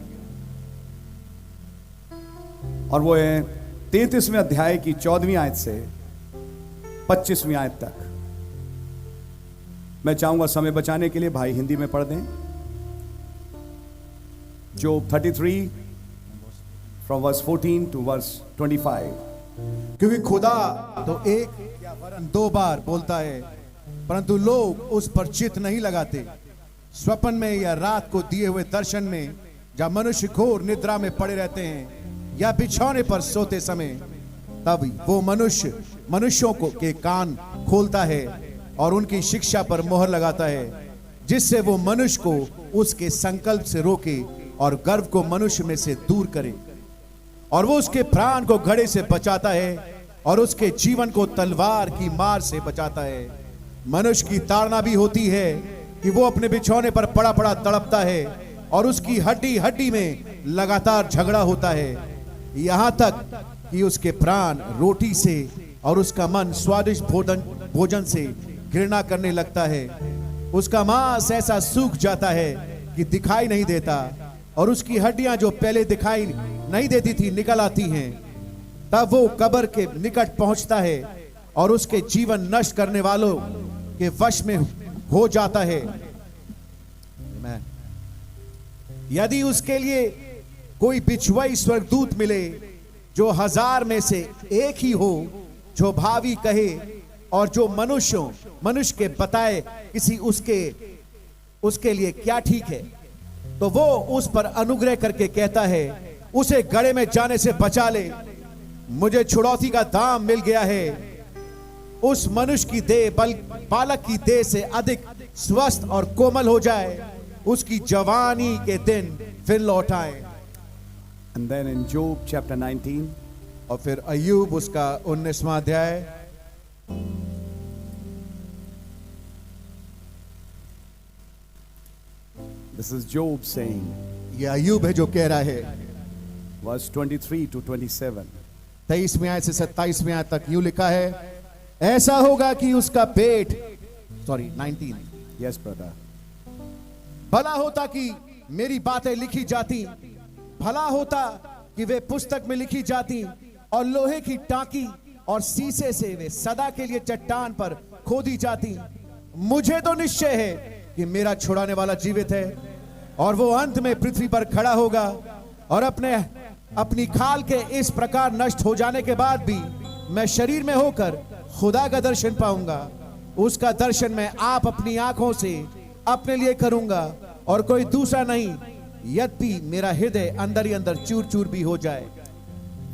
और वो है 33वें अध्याय की 14वीं आयत से 25वीं आयत तक। मैं चाहूंगा समय बचाने के लिए भाई हिंदी में पढ़ दें। जोब 33 from verse 14 to verse 25. क्योंकि खुदा तो एक या वरन दो बार बोलता है, परंतु लोग उस पर चित्त नहीं लगाते। स्वप्न में या रात को दिए हुए दर्शन में, जब मनुष्य घोर निद्रा में पड़े रहते हैं या बिछौने पर सोते समय, तब वो मनुष्यों को के कान खोलता है और उनकी शिक्षा पर मोहर लगाता है, जिससे वो मनुष्य को उसके संकल्प से रोके और गर्व को मनुष्य में से दूर करे, और वो उसके प्राण को घड़े से बचाता है और उसके जीवन को तलवार की मार से बचाता है। मनुष्य की ताड़ना भी होती है कि वो अपने बिछौने पर पड़ा पड़ा तड़पता है और उसकी हड्डी हड्डी में लगातार झगड़ा होता है, यहाँ तक कि उसके प्राण रोटी से और उसका मन स्वादिष्ट भोजन से घृणा करने लगता है। उसका मांस ऐसा सूख जाता है कि दिखाई नहीं देता, और उसकी हड्डियां जो पहले दिखाई नहीं देती थी निकल आती हैं। तब वो कब्र के निकट पहुंचता है और उसके जीवन नष्ट करने वालों के वश में हो जाता है। यदि उसके लिए कोई बिछुआई स्वर्गदूत मिले जो 1000 में से एक ही हो, जो भावी कहे और जो मनुष्य के बताए किसी उसके लिए क्या ठीक है, तो वो उस पर अनुग्रह करके कहता है, उसे गड़े में जाने से बचा ले, मुझे छुड़ौती का दाम मिल गया है। उस मनुष्य की देह बालक की देह से अधिक स्वस्थ और कोमल हो जाए, उसकी जवानी के दिन फिर लौट आए। And then in Job chapter 19, और फिर अय्यूब उसका 19वां अध्याय, this is Job saying, ये अय्यूब है जो कह रहा है, verse 23 to 27. 23वें आयत से 27वें आयत तक यूं लिखा है, ऐसा होगा कि उसका पेट 19, Yes, brother. भला होता कि मेरी बातें लिखी जाती, भला होता कि वे पुस्तक में लिखी जाती और लोहे की टांकी और शीशे से वे सदा के लिए चट्टान पर खोदी जाती। मुझे तो निश्चय है कि मेरा छुड़ाने वाला जीवित है, और वो अंत में पृथ्वी पर खड़ा होगा, और अपनी खाल के इस प्रकार नष्ट हो जाने के बाद भी मैं शरीर में होकर खुदा का दर्शन पाऊंगा। उसका दर्शन मैं आप अपनी आंखों से अपने लिए करूंगा और कोई दूसरा नहीं, यद्यपि मेरा हृदय अंदर ही अंदर चूर चूर भी हो जाए।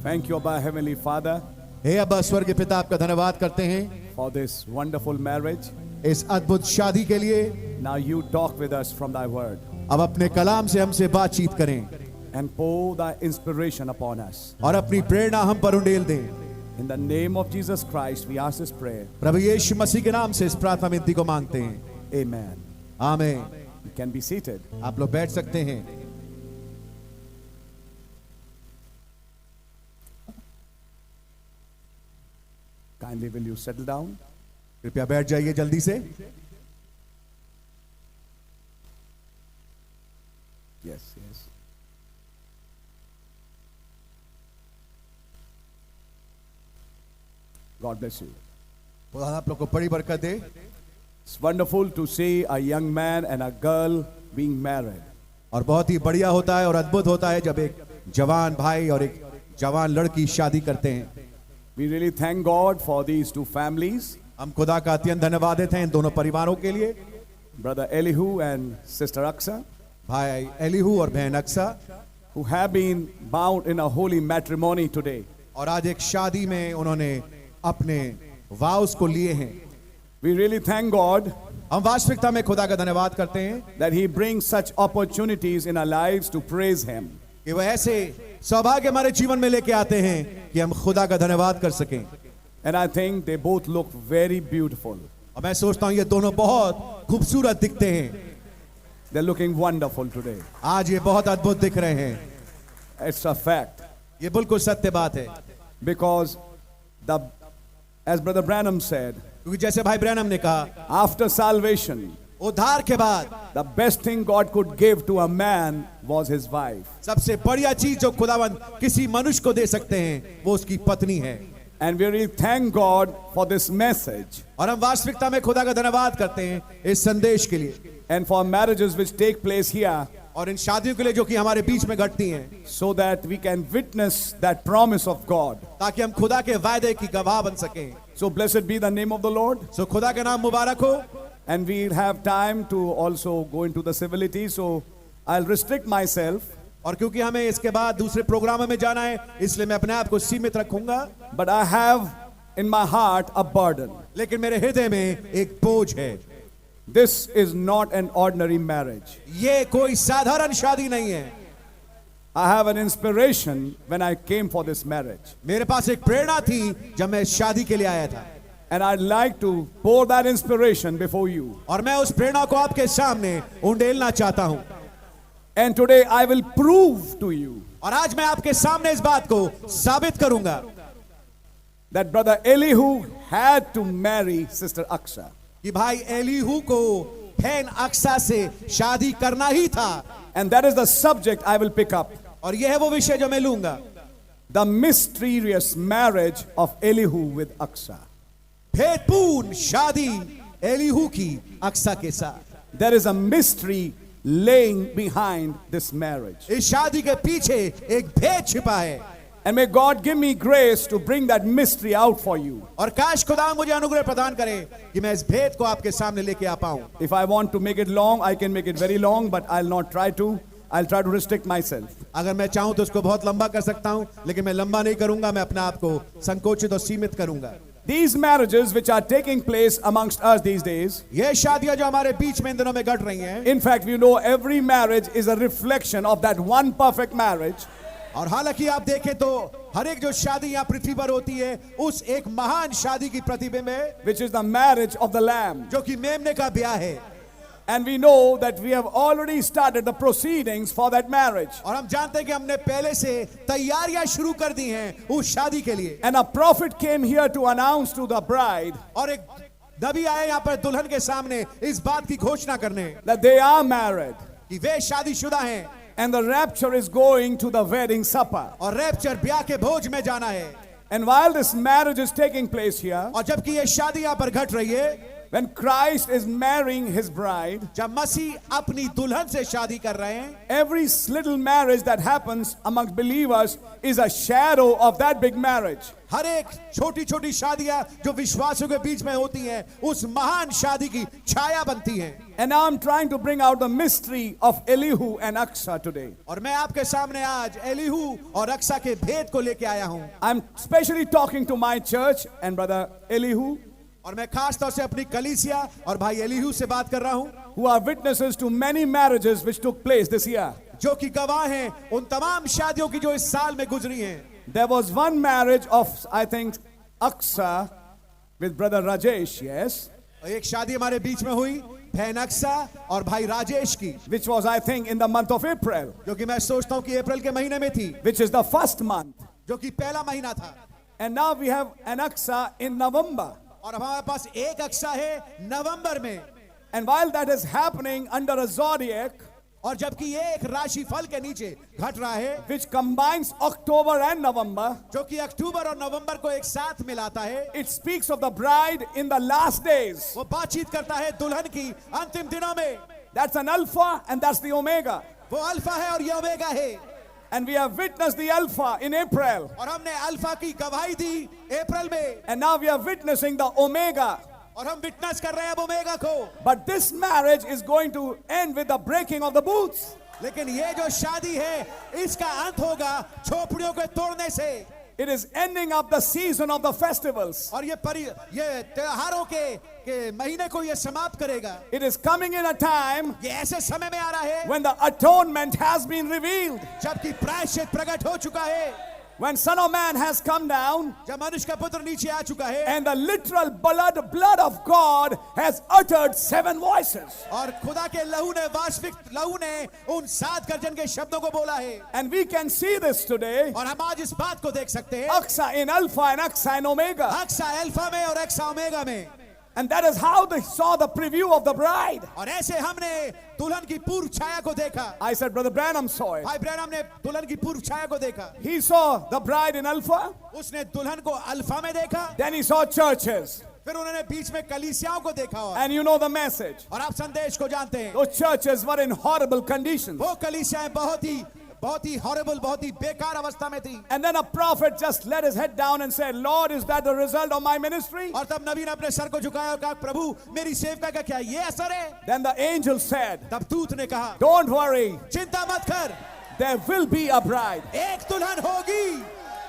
Thank you, Abba, Heavenly Father, हे अब्बा स्वर्गीय पिता, आपका धन्यवाद करते हैं for this wonderful marriage. इस अद्भुत शादी के लिए। Now you talk with us from thy word अब अपने कलाम से हमसे बातचीत करें and pour thy inspiration upon us. और अपनी प्रेरणा हम पर उंडेल दें। In the name of Jesus Christ, we ask this prayer. प्रभु यीशु मसीह के नाम से इस प्रार्थना विनती को मांगते हैं, Amen. आमीन। You can be seated. आप लोग बैठ सकते हैं। Kindly will you settle down? कृपया बैठ जाइए जल्दी से। Yes, yes. God bless you. खुदा आप लोग को बड़ी बरकत दे। It's wonderful to see a young man and a girl being married. और बहुत ही बढ़िया होता है और अद्भुत होता है जब एक जवान भाई और एक जवान लड़की शादी करते हैं। We really thank God for these two families, हम खुदा का अत्यंत धन्यवादित हैं इन दोनों परिवारों के लिए, Brother Elihu and Sister Aksa, भाई एलिहू और बहन Aqsa, who have been bound in a holy matrimony today. और आज एक शादी में उन्होंने अपने वाउस को लिए हैं। We really thank God हम वास्तविकता में खुदा का धन्यवाद करते हैं that He brings such opportunities in our lives to praise Him. कि वह ऐसे सौभाग्य हमारे जीवन में लेके आते हैं कि हम खुदा का धन्यवाद कर सकें। And I think they both look very beautiful. और मैं सोचता हूँ ये दोनों बहुत खूबसूरत दिखते हैं। They're looking wonderful today. आज ये बहुत अद्भुत दिख रहे हैं। It's a fact. ये बिल्कुल सत्य बात है, Because as Brother Branham said, क्योंकि जैसे भाई ब्रैनम ने कहा, after salvation, उद्धार के बाद the best thing God could give to a man was his wife. सबसे बढ़िया चीज जो खुदावंद किसी मनुष्य को दे सकते हैं वो उसकी पत्नी है। And we really thank God for this message और हम वास्तविकता में खुदा का धन्यवाद करते हैं इस संदेश के लिए। and for marriages which take place here. और इन शादियों के लिए जो कि हमारे बीच में घटती हैं, so that we can witness that promise of God. ताकि हम खुदा के वायदे की गवाह बन सकें। So blessed be the name of the Lord. सो खुदा के नाम मुबारक हो। And we'll have time to also go into the civility, so I'll restrict myself. और क्योंकि हमें इसके बाद दूसरे प्रोग्राम में जाना है, इसलिए मैं अपने आप को सीमित रखूंगा। But I have in my heart a burden. लेकिन मेरे हृदय में एक बोझ है। This is not an ordinary marriage. ये कोई साधारण शादी नहीं है। I have an inspiration when I came for this marriage. मेरे पास एक प्रेरणा थी जब मैं शादी के लिए आया था, And I'd like to pour that inspiration before you. और मैं उस प्रेरणा को आपके सामने उंडेलना चाहता हूं। And today I will prove to you और आज मैं आपके सामने इस बात को साबित करूंगा that brother Elihu had to marry sister Aksha. कि भाई एलीहू को बहन अक्सा से शादी करना ही था। And that is the subject I will pick up. और यह है वो विषय जो मैं लूंगा, The mysterious marriage of Elihu with Aksha. भेदपूर्ण शादी एलीहू की अक्सा के साथ। There is a mystery laying behind this marriage. इस शादी के पीछे एक भेद छिपा है। And may God give me grace to bring that mystery out for you. और काश खुदा मुझे अनुग्रह प्रदान करे कि मैं इस भेद को आपके सामने लेके आ पाऊं। If I want to make it long, I can make it very long, but I'll not try to. I'll try to restrict myself. अगर मैं चाहूं तो उसको बहुत लंबा कर सकता हूं, लेकिन मैं लंबा नहीं करूंगा, मैं अपने आप को संकोचित और सीमित करूंगा। These marriages which are taking place amongst us these days, ये शादियां जो हमारे बीच में इन दिनों में घट रही हैं, in fact, you know, every marriage is a reflection of that one perfect marriage. और हालांकि आप देखें तो हर एक जो शादी यहाँ पृथ्वी पर होती है, उस एक महान शादी की प्रतिबिंब है, Which is the marriage of the Lamb. जो कि मेमने का ब्याह है। And we know that we have already started the proceedings for that marriage. और हम जानते हैं कि हमने पहले से तैयारियां शुरू कर दी हैं उस शादी के लिए। And a prophet came here to announce to the bride और एक नबी आए यहाँ पर दुल्हन के सामने इस बात की घोषणा करने that they are married. कि वे शादीशुदा हैं And the rapture is going to the wedding supper. और रैप्चर ब्याह के भोज में जाना है। And while this marriage is taking place here, और जबकि ये शादी यहाँ पर घट रही है, when Christ is marrying his bride, जब मसीह अपनी दुल्हन से शादी कर रहे हैं, every little marriage that happens amongst believers is a shadow of that big marriage. हर एक छोटी छोटी शादियां जो विश्वासियों के बीच में होती हैं, उस महान शादी की छाया बनती हैं। And now I'm trying to bring out the mystery of Elihu and Aksha today. और मैं आपके सामने आज एलीहू और अक्सा के भेद को लेके आया हूं। I'm specially talking to my church and brother Elihu, और मैं खास तौर से अपनी कलीसिया और भाई एलीहू से बात कर रहा हूं, who are witnesses to many marriages which took place this year. जो कि गवाह हैं उन तमाम शादियों की जो इस साल में गुजरी हैं। There was one marriage of, I think, Aksha with brother Rajesh, yes, एक शादी हमारे बीच में हुई बहन अक्सा और भाई राजेश की, which was, I think, in the month of April, जो कि मैं सोचता हूं कि अप्रैल के महीने में थी, which is the first month. जो कि पहला महीना था। And now we have an Aksha in November. और हमारे पास एक अक्सा है नवंबर में। And while that is happening under a zodiac, और जबकि ये एक राशि फल के नीचे घट रहा है, which combines October and November, जो कि अक्टूबर और नवंबर को एक साथ मिलाता है, it speaks of the bride in the last days. वो बातचीत करता है दुल्हन की अंतिम दिनों में। That's an alpha and that's the omega. वो अल्फा है और ये ओमेगा है। And we have witnessed the alpha in April. और हमने अल्फा की गवाही दी अप्रैल में, And now we are witnessing the omega. और हम विटनेस कर रहे हैं अब ओमेगा को। But this marriage is going to end with the breaking of the booths. लेकिन ये जो शादी है, इसका अंत होगा झोपड़ियों के तोड़ने से। It is ending up the season of the festivals. और ये त्योहारों के महीने को ये समाप्त करेगा। It is coming in a time ये ऐसे समय में आ रहा है when the atonement has been revealed. जबकि प्रायश्चित प्रकट हो चुका है, When Son of Man has come down जब मनुष्य का पुत्र नीचे आ चुका है, and the literal blood of God has uttered 7 voices. और खुदा के लहू ने वास्तविक लहू ने उन 7 गर्जन के शब्दों को बोला है। And we can see this today. और हम आज इस बात को देख सकते हैं, Aksha in Alpha and Aksha in Omega. अक्सा अल्फा में और अक्सा ओमेगा में। And that is how they saw the preview of the bride. और ऐसे हमने दुल्हन की पूर्व छाया को देखा। I said, Brother Branham saw it. भाई ब्रैनम ने दुल्हन की पूर्व छाया को देखा। He saw the bride in Alpha. उसने दुल्हन को अल्फा में देखा, Then he saw churches. फिर उन्होंने बीच में कलीसियाओं को देखा और And you know the message. आप संदेश को जानते हैं। Those churches were in horrible conditions. वो कलीसियाएं बहुत ही हॉरिबल, बहुत ही बेकार अवस्था में थी। And then a prophet just let his head down and said, Lord, is that the result of my ministry? और तब नबी ने अपने सर को झुकाया और कहा, प्रभु मेरी सेवका का क्या ये असर है? Then the angel said, तब दूत ने कहा, don't worry, चिंता मत कर, there will be a bride. एक दुल्हन होगी।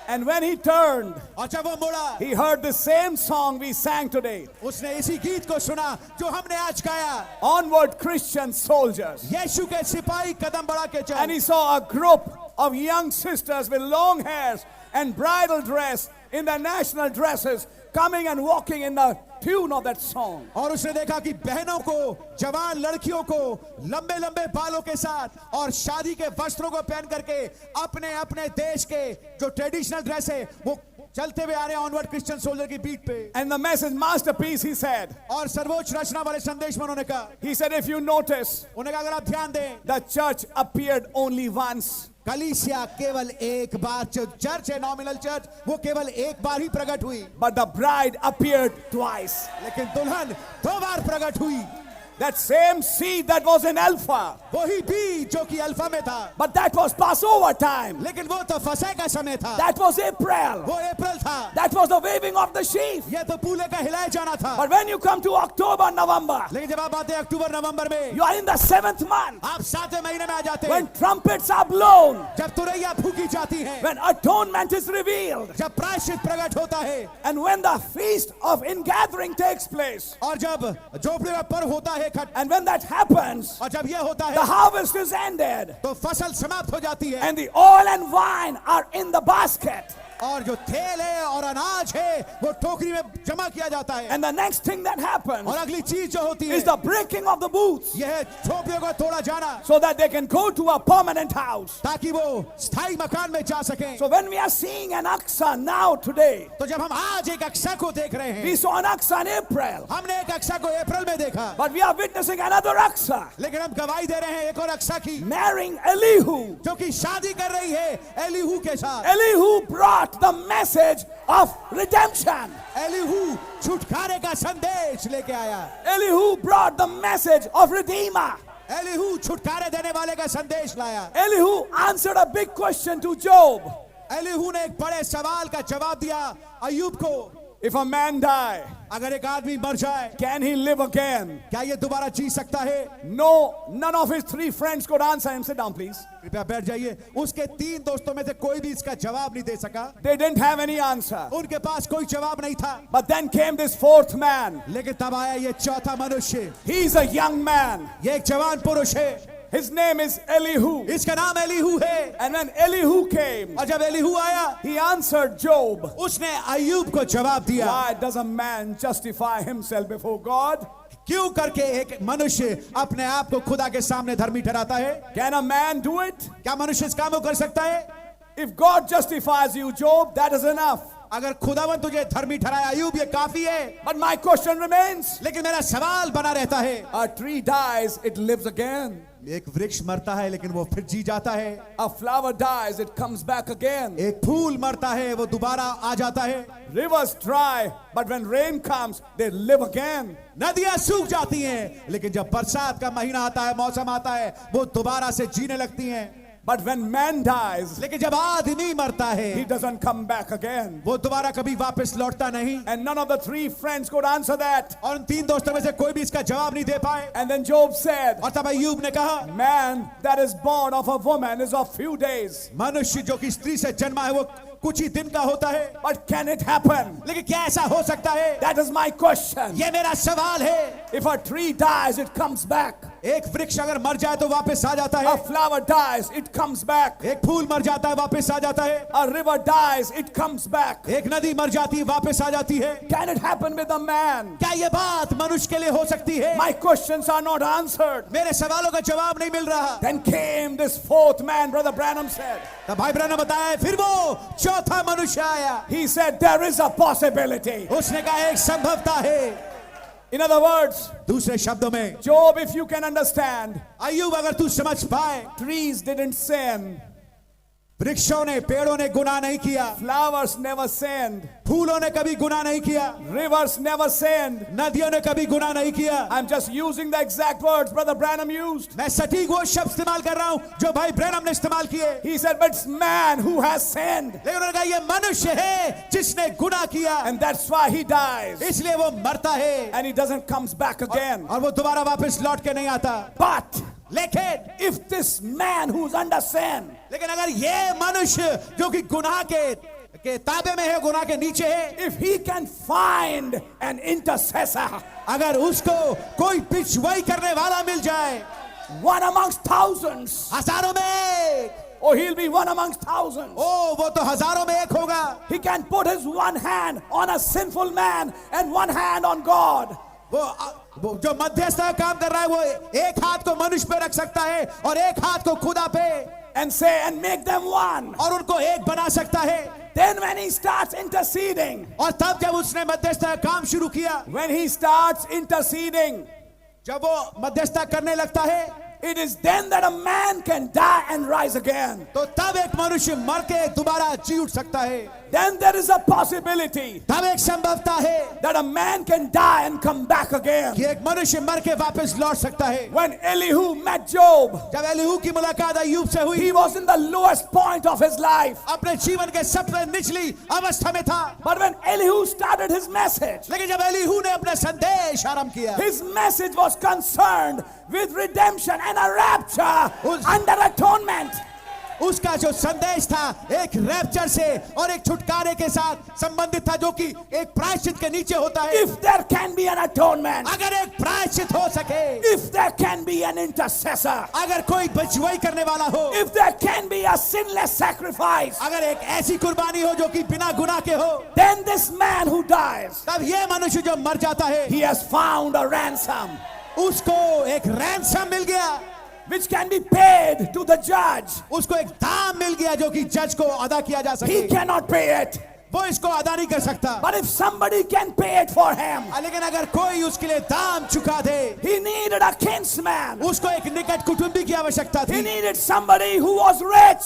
And when he turned, और जब वो मुड़ा, he heard the same song we sang today. उसने इसी गीत को सुना जो हमने आज गाया, Onward Christian soldiers. यीशु के सिपाही कदम बढ़ा के चल। And he saw a group of young sisters with long hairs and bridal dress in their national dresses coming and walking in the tune of that song. और उसने देखा कि बहनों को, जवान लड़कियों को लंबे लंबे बालों के साथ और शादी के वस्त्रों को पहन करके अपने अपने देश के जो ट्रेडिशनल ड्रेस है वो चलते हुए आ रहे हैं ऑनवर्ड क्रिश्चियन सोल्जर की बीट पे। And the message masterpiece, he said. और सर्वोच्च रचना वाले संदेश में उन्होंने कहा, He said, if you notice, उन्होंने कहा अगर आप ध्यान दें, the church appeared only once. कलीसिया केवल एक बार, जो चर्च है नॉमिनल चर्च, वो केवल एक बार ही प्रकट हुई, But the bride appeared twice. लेकिन दुल्हन दो बार प्रकट हुई। That same seed that was in Alpha, वही बीज जो कि अल्फा में था, but that was Passover time. लेकिन वो तो फसह का समय था, That was April. वो अप्रैल था, That was the waving of the sheaf. ये तो पूले का हिलाया जाना था। But when you come to October, November, लेकिन जब आप आते हैं अक्टूबर नवंबर में, you are in the 7th month. आप 7वें महीने में आ जाते हैं, When trumpets are blown, जब तुरैया फूकी जाती है, when atonement is revealed, जब प्रायश्चित प्रकट होता है, and when the feast of ingathering takes place. और जब झोपड़ी का पर्व होता है, And when that happens, और जब यह होता the है, harvest is ended, तो फसल समाप्त हो जाती है, and the oil and wine are in the basket. और जो तेल है और अनाज है वो टोकरी में जमा किया जाता है। And the next thing that happens और अगली चीज जो होती है, is the breaking of the booths, यह है झोपड़ियों को तोड़ा जाना, so that they can go to a permanent house. ताकि वो स्थायी मकान में जा सकें। So when we are seeing an aksa now today, तो जब हम आज एक अक्सा को देख रहे हैं, we saw an aksa in April, हमने एक अक्सा को अप्रैल में देखा, but we are witnessing another aksa लेकिन हम गवाही दे रहे हैं एक और अक्सा की, marrying Elihu. जो कि शादी कर रही है एलीहू के साथ। Elihu brought the message of redemption. Elihu छुटकारे का संदेश लेके आया, Elihu brought the message of Redeemer. Elihu छुटकारे देने वाले का संदेश लाया। Elihu answered a big question to Job. Elihu ने एक बड़े सवाल का जवाब दिया अय्यूब को, If a man die, अगर एक आदमी मर जाए, can he live again? क्या ये दोबारा जी सकता है? No, none of his three friends could answer him. Sit down, please. कृपया बैठ जाइए। उसके 3 दोस्तों में से कोई भी इसका जवाब नहीं दे सका, They didn't have any answer. उनके पास कोई जवाब नहीं था। But then came this fourth man. लेकिन तब आया ये चौथा मनुष्य, He's a young man. ये एक जवान पुरुष है, His name is Elihu. इसका नाम एलीहू है। And when Elihu came, और जब एलीहू आया, he answered Job. उसने अय्यूब को जवाब दिया, Why does a man justify himself before God? क्यों करके एक मनुष्य अपने आप को खुदा के सामने धर्मी ठहराता है? Can a man do it? क्या मनुष्य इस काम को कर सकता है? If God justifies you, Job, that is enough. अगर खुदावन तुझे धर्मी ठहराए अय्यूब, ये काफी है। But my question remains. लेकिन मेरा सवाल बना रहता है, A tree dies, it lives again. एक वृक्ष मरता है लेकिन वो फिर जी जाता है, A flower dies, it comes back again. एक फूल मरता है वो दोबारा आ जाता है, Rivers dry, but when rain comes, they live again. नदियां सूख जाती हैं लेकिन जब बरसात का महीना आता है, मौसम आता है, वो दोबारा से जीने लगती हैं। But when man dies, लेकिन जब आदमी मरता है, he doesn't come back again. वो दोबारा कभी वापस लौटता नहीं। And none of the three friends could answer that. और उन 3 दोस्तों में से कोई भी इसका जवाब नहीं दे पाए। And then Job said, और तब अय्यूब ने कहा, man that is born of a woman is of few days. मनुष्य जो कि स्त्री से जन्मा है वो कुछ ही दिन का होता है। But can it happen? लेकिन क्या ऐसा हो सकता है? That is my question. ये मेरा सवाल है। If a tree dies, it comes back. एक वृक्ष अगर मर जाए तो वापस आ जाता A है, flower dies, it comes back. एक फूल मर जाता है वापस आ जाता है, A river dies, it comes back. एक नदी मर जाती है वापस आ जाती है। Can it happen with a man? क्या ये बात मनुष्य के लिए हो सकती है? My questions are not answered. मेरे सवालों का जवाब नहीं मिल रहा। Then came this fourth man, Brother Branham said. तब भाई ब्रैनम ने बताया, फिर वो चौथा मनुष्य आया। He said, there is a possibility. उसने कहा एक संभवता है। In other words, दूसरे शब्दों में, Job, if you can understand, अय्यूब अगर तू समझ पाए, trees didn't sin. वृक्षों ने, पेड़ों ने गुनाह नहीं किया, Flowers never sinned. फूलों ने कभी गुनाह नहीं किया, Rivers never sinned. नदियों ने कभी गुनाह नहीं किया। I'm just using the exact words Brother Branham used. मैं सटीक वो शब्द इस्तेमाल कर रहा हूं जो भाई ब्रैनम ने इस्तेमाल किए। He said, but it's man who has sinned. लेकिन उन्होंने कहा ये मनुष्य है जिसने गुनाह किया, And that's why he dies. इसलिए वो मरता है And he doesn't comes back again. और वो दोबारा वापस लौट के नहीं आता। But लेकिन if this man who's under sin, लेकिन अगर ये मनुष्य जो कि गुनाह के ताबे में है, गुनाह के नीचे है, if he can find an intercessor, अगर उसको कोई पिछवाई करने वाला मिल जाए, one amongst thousands, हजारों में एक, or he'll be one amongst thousands. ओ वो तो हजारों में एक होगा। He can put his one hand on a sinful man and one hand on God. वो जो मध्यस्थ का काम कर रहा है, वो एक हाथ को मनुष्य पे रख सकता है और एक हाथ को खुदा पे, And say and make them one. और उनको एक बना सकता है। Then when he starts interceding, और तब जब उसने मध्यस्थ का काम शुरू किया, when he starts interceding, जब वो मध्यस्थता करने लगता है, it is then that a man can die and rise again. तो तब एक मनुष्य मर के दोबारा जी उठ सकता है। Then there is a possibility तब एक संभवता है that a man can die and come back again. कि एक मनुष्य मर के वापस लौट सकता है। When Elihu met Job, जब एलीहू की मुलाकात अय्यूब से हुई, he was in the lowest point of his life. अपने जीवन के सबसे निचली अवस्था में था। But when Elihu started his message, लेकिन जब एलीहू ने अपना संदेश आरंभ किया, his message was concerned with redemption and a rapture under atonement. उसका जो संदेश था एक रैप्चर से और एक छुटकारे के साथ संबंधित था, जो कि एक प्रायश्चित के नीचे होता है। If there can be an atonement, अगर एक प्रायश्चित हो सके, if there can be an intercessor, अगर कोई बचवाई करने वाला हो, if there can be a sinless sacrifice, अगर एक ऐसी कुर्बानी हो जो कि बिना गुनाह के हो, then this man who dies, तब ये मनुष्य जो मर जाता है, he has found a ransom उसको एक रैंसम मिल गया, which can be paid to the judge. उसको एक दाम मिल गया जो कि जज को अदा किया जा He सके। cannot pay it. वो इसको अदा नहीं कर सकता, But if somebody can pay it for him, लेकिन अगर कोई उसके लिए दाम चुका दे, he needed a kinsman. उसको एक निकट कुटुंबी की आवश्यकता He थी। needed somebody who was rich.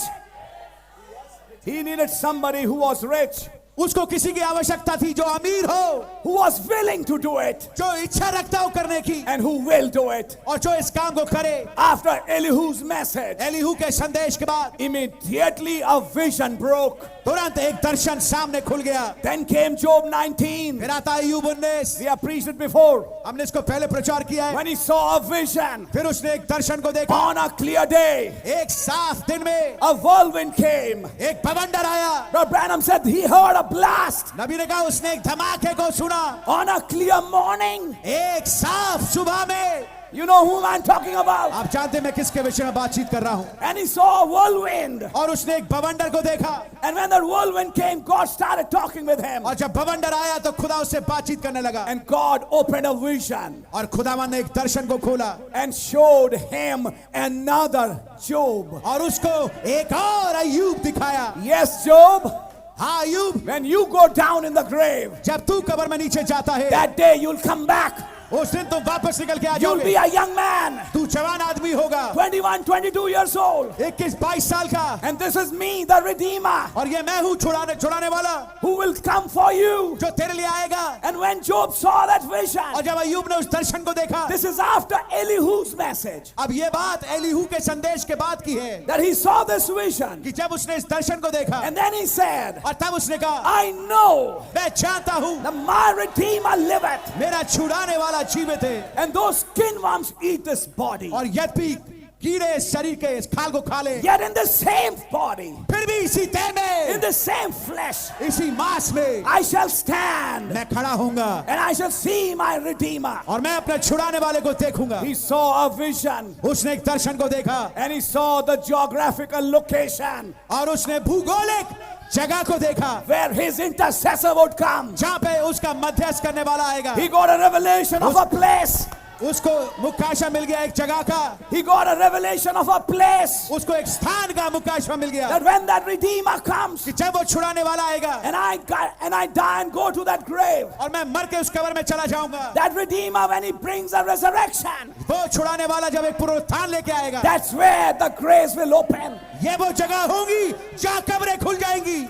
He needed somebody who was rich, उसको किसी की आवश्यकता थी जो अमीर हो, who was willing to do it, जो इच्छा रखता हो करने की, and who will do it. और जो इस काम को करे। After Elihu's message, एलीहू के संदेश के बाद immediately a vision broke. तुरंत एक दर्शन सामने खुल गया। Then came Job 19. फिर आता अय्यूब 19, We have preached it before. हमने इसको पहले प्रचार किया है। When he saw a vision फिर उसने एक दर्शन को देखा, on a clear day, एक साफ दिन में a whirlwind came. एक बवंडर आया। Brother Branham said he heard a blast नबी ने कहा उसने एक धमाके को सुना। on a clear morning. एक साफ सुबह में, You know whom I'm talking about. आप जानते हैं मैं किसके विषय में बातचीत कर रहा हूं। And he saw a whirlwind. और उसने एक बवंडर को देखा, And when that whirlwind came, God started talking with him. और जब बवंडर आया तो खुदा उससे बातचीत करने लगा, And God opened a vision और खुदावन ने एक दर्शन को खोला and showed him another Job. और उसको एक और अय्यूब दिखाया। Yes, Job, हाँ अय्यूब, when you go down in the grave, जब तू कब्र में नीचे जाता है, that day you'll come back. उस दिन तुम वापस निकल के आ You'll be जाओगे। a young man, तू जवान आदमी होगा, 21, 22 years old. 21-22 साल का, And this is me, the Redeemer, और ये मैं हूँ छुड़ाने वाला, who will come for you. जो तेरे लिए आएगा। And when Job saw that और vision, जब अय्यूब ने उस दर्शन को देखा, this is after Elihu's message, अब ये बात एलीहू के संदेश के बाद की है that he saw this vision. कि जब उसने इस दर्शन को देखा, And then he said, और तब उसने कहा, I know मैं जानता हूँ that my Redeemer liveth, मेरा छुड़ाने वाला जीवित है, and those skin worms eat this body. और यद्यपि कीड़े शरीर के इस खाल को खा ले, Yet in the same body, फिर भी इसी देह in में, the same flesh, इसी मांस में I shall stand मैं खड़ा होऊंगा and I shall see my Redeemer. और मैं अपने छुड़ाने वाले को देखूंगा। He saw a vision उसने एक दर्शन को देखा and he saw the geographical location और उसने भूगोलिक जगह को देखा where his intercessor would come. जहाँ पे उसका मध्यस्थ करने वाला आएगा। He got a revelation of a place उसको मुकाशा मिल गया एक जगह का, He got a revelation of a place. उसको एक स्थान का मुकाशा मिल गया That when that Redeemer comes, कि जब वो छुड़ाने वाला आएगा and I die and go to that grave, और मैं मर के उस कब्र में चला जाऊंगा, that Redeemer, when he brings a resurrection, वो छुड़ाने वाला जब एक पुनरुत्थान लेके आएगा, that's where the graves will open. ये वो जगह होगी जहाँ कब्रें खुल जाएंगी।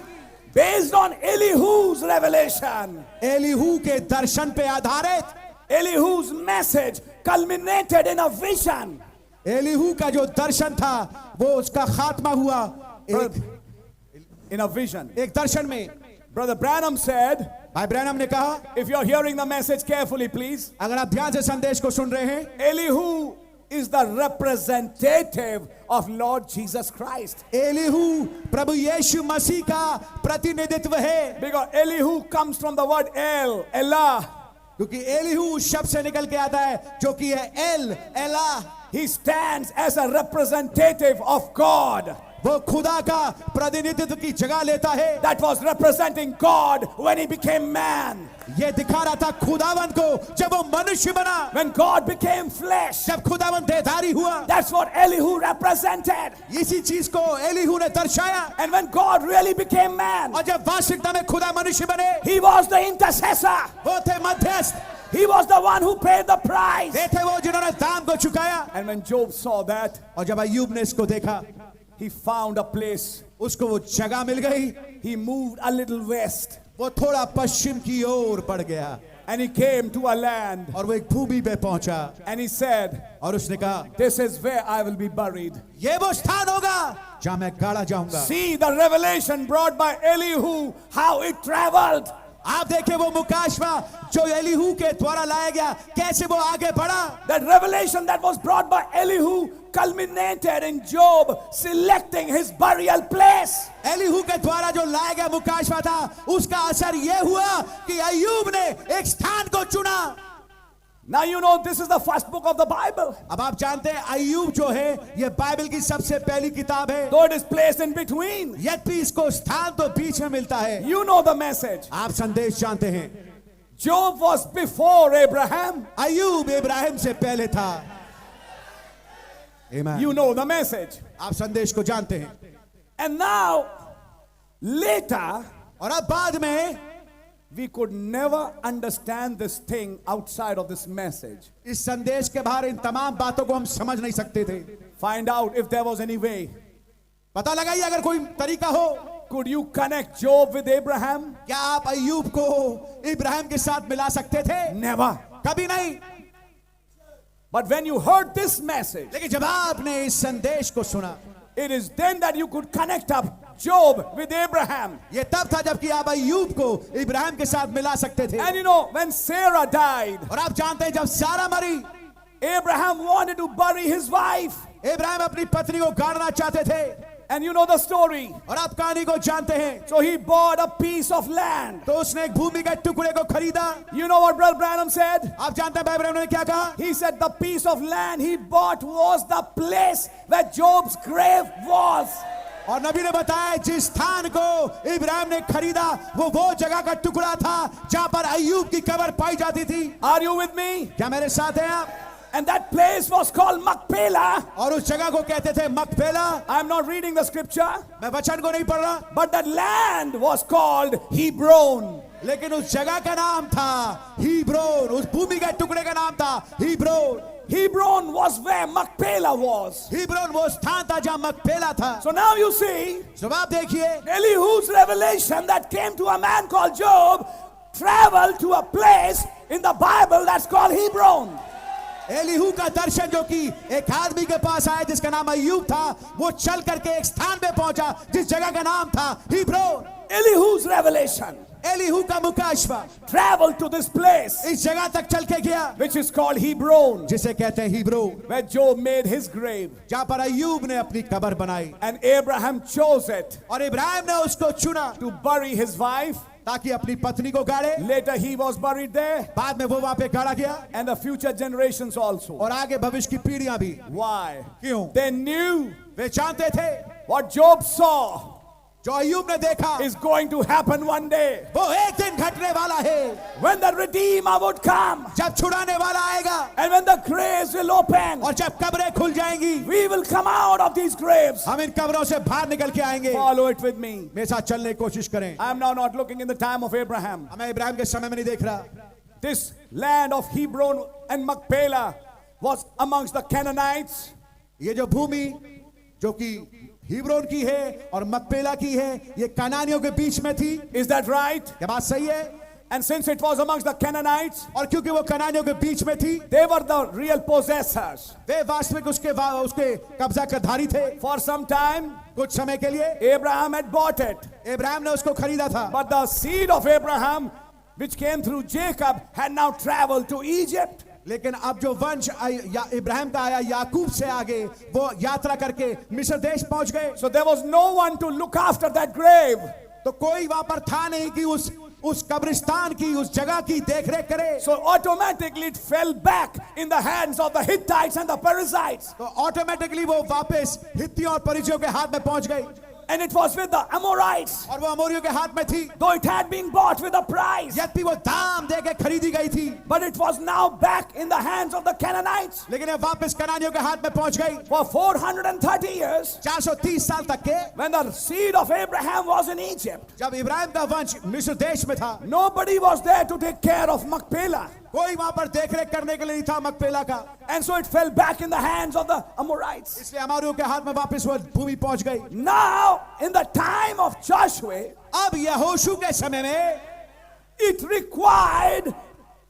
Based on Elihu's revelation, Elihu के दर्शन पे आधारित, Elihu's message culminated in a vision. Elihu का जो दर्शन था वो उसका खात्मा हुआ In a vision. एक दर्शन में। Brother Branham said, भाई ब्रैनम ने कहा, if you're hearing the message carefully, please, अगर आप ध्यान से संदेश को सुन रहे हैं, Elihu is the representative of Lord Jesus Christ. Elihu प्रभु यीशु मसीह का प्रतिनिधित्व है, Because Elihu comes from the word El, Elah. क्योंकि एलीहू उस शब्द से निकल के आता है जो कि है एल, एला। He stands as a representative of God. वो खुदा का प्रतिनिधित्व की जगह लेता है। That was representing God when he became man. ये दिखा रहा था खुदावन को जब वो मनुष्य बना, When God became flesh. जब खुदावन देहधारी हुआ। That's what Elihu represented. इसी चीज को एलीहू ने दर्शाया। And when God really became man, और जब वास्तविकता में खुदा मनुष्य बने, he was the intercessor. वो थे मध्यस्थ, He was the one who paid the price. वे थे वो जिन्होंने दाम को चुकाया। And when Job saw that, और जब अय्यूब ने इसको देखा, he found a place. उसको वो जगह मिल गई। He moved a little west. वो थोड़ा पश्चिम की ओर बढ़ गया And he came to a land. और वो एक भूमि पे पहुंचा And he said, और उसने कहा, this is where I will be buried. ये वो स्थान होगा जहां मैं गाड़ा जाऊंगा। See the revelation brought by Elihu, how it traveled. आप देखें वो मुकाशवा जो एलीहू के द्वारा लाया गया, कैसे वो आगे बढ़ा। That revelation that was brought by Elihu culminated in Job selecting his burial place. Elihu के द्वारा जो लाया गया मुकाशवा था, उसका असर ये हुआ कि अय्यूब ने एक स्थान को चुना। Now you know this is the first book of the Bible. अब आप जानते हैं अय्यूब जो है ये बाइबल की सबसे पहली किताब है, Though it is placed in between. यद्यपि इसको स्थान तो बीच में मिलता है। You know the message. आप संदेश जानते हैं, Job was before Abraham. अय्यूब इब्राहिम से पहले था। Amen. You know the message. आप संदेश को जानते हैं। And now, later, और अब बाद में we could never understand this thing outside of this message. इस संदेश के बाहर इन तमाम बातों को हम समझ नहीं सकते थे। Find out if there was any way. पता लगाइए अगर कोई तरीका हो। Could you connect Job with Abraham? क्या आप अय्यूब को इब्राहिम के साथ मिला सकते थे? Never. कभी नहीं। But when you heard this message, लेकिन जब आपने इस संदेश को सुना, it is then that you could connect up Job with Abraham. ये तब था जबकि आप अय्यूब को इब्राहिम के साथ मिला सकते थे। And you know, when Sarah died, और आप जानते हैं जब सारा मरी, Abraham wanted to bury his wife. Ibrahim अपनी पत्नी को गाड़ना चाहते थे। And you know the story. और आप कहानी को जानते हैं। So he bought a piece of land. तो उसने एक भूमि के टुकड़े को खरीदा। You know what Brother Branham said? आप जानते हैं भाई ब्रैनम ने क्या कहा? He said the piece of land he bought was the place where Job's grave was. और नबी ने बताया जिस स्थान को इब्राहिम ने खरीदा वो जगह का टुकड़ा था जहां पर अय्यूब की कब्र पाई जाती थी। Are you with me? क्या मेरे साथ हैं आप? And that place was called Machpelah. और उस जगह को कहते थे Machpelah. I'm not reading the scripture. मैं वचन को नहीं पढ़ रहा। But that land was called Hebron. लेकिन उस जगह का नाम था हिब्रोन, उस भूमि के टुकड़े का नाम था Hebron. Hebron was where Machpelah was. Hebron वो स्थान था जहां मकपेला था। So now you see, जब आप देखिए Elihu's revelation that came to a man called Job traveled to a place in the Bible that's called Hebron. Elihu का दर्शन जो कि एक आदमी के पास आया जिसका नाम अय्यूब था, वो चल करके एक स्थान पे पहुंचा जिस जगह का नाम था हिब्रोन। Elihu's revelation एलीहू का मुकाशवा traveled to this place इस जगह तक चल के गया which is called Hebron, जिसे कहते हैं Hebron, where Job made his grave. जहां पर अय्यूब ने अपनी कब्र बनाई And Abraham chose it और इब्राहिम ने उसको चुना to bury his wife. ताकि अपनी पत्नी को गाड़े। Later he was buried there, बाद में वो वहां पे गाड़ा गया and the future generations also. और आगे भविष्य की पीढ़ियां भी। Why? क्यों? They knew वे जानते थे what Job saw. जो अय्यूब ने देखा is going to happen one day. वो एक दिन घटने वाला है, When the Redeemer would come, जब छुड़ाने वाला आएगा and when the graves will open, और जब कब्रें खुल जाएंगी, we will come out of these graves. हम इन कब्रों से बाहर निकल के आएंगे। Follow it with me. मेरे साथ चलने की कोशिश करें। I am now not looking in the time of Abraham. मैं इब्राहिम के समय में नहीं देख रहा। This land of Hebron and Machpelah was amongst the Canaanites. ये जो भूमि जो कि हिब्रोन की है और मकपेला की है, ये कनानियों के बीच में थी। Is that right? क्या बात सही है? And since it was amongst the Canaanites, और क्योंकि वो कनानियों के बीच में थी, they were the real possessors. वे वास्तविक उसके कब्जा के धारी थे। For some time, कुछ समय के लिए Abraham had bought it. Ibrahim ने उसको खरीदा था, But the seed of Abraham, which came through Jacob, had now traveled to Egypt. लेकिन अब जो वंश इब्राहिम का आया याकूब से आगे, वो यात्रा करके मिस्र देश पहुंच गए। So there was no one to look after that grave. तो कोई वहां पर था नहीं कि उस कब्रिस्तान की, उस जगह की देखरेख करे। So automatically it fell back in the hands of the Hittites and the Perizzites. तो ऑटोमेटिकली वो वापस हित्तियों और परिज्जियों के हाथ में पहुंच गई, And it was with the Amorites, और वो अमोरियों के हाथ में थी। though it had been bought with a price. यद्यपि वो दाम दे के खरीदी गई थी, But it was now back in the hands of the Canaanites. लेकिन ये वापस कनानियों के हाथ में पहुंच गई। For 430 years, 430 साल तक के, when the seed of Abraham was in Egypt, जब इब्राहिम का वंश मिस्र देश में था, nobody was there to take care of Machpelah. कोई वहां पर देखरेख करने के लिए नहीं था मकपेला का। And so it fell back in the hands of the Amorites. इसलिए अमोरियों के हाथ में वापस वो भूमि पहुंच गई। Now, in the time of Joshua, अब यहोशू के समय में it required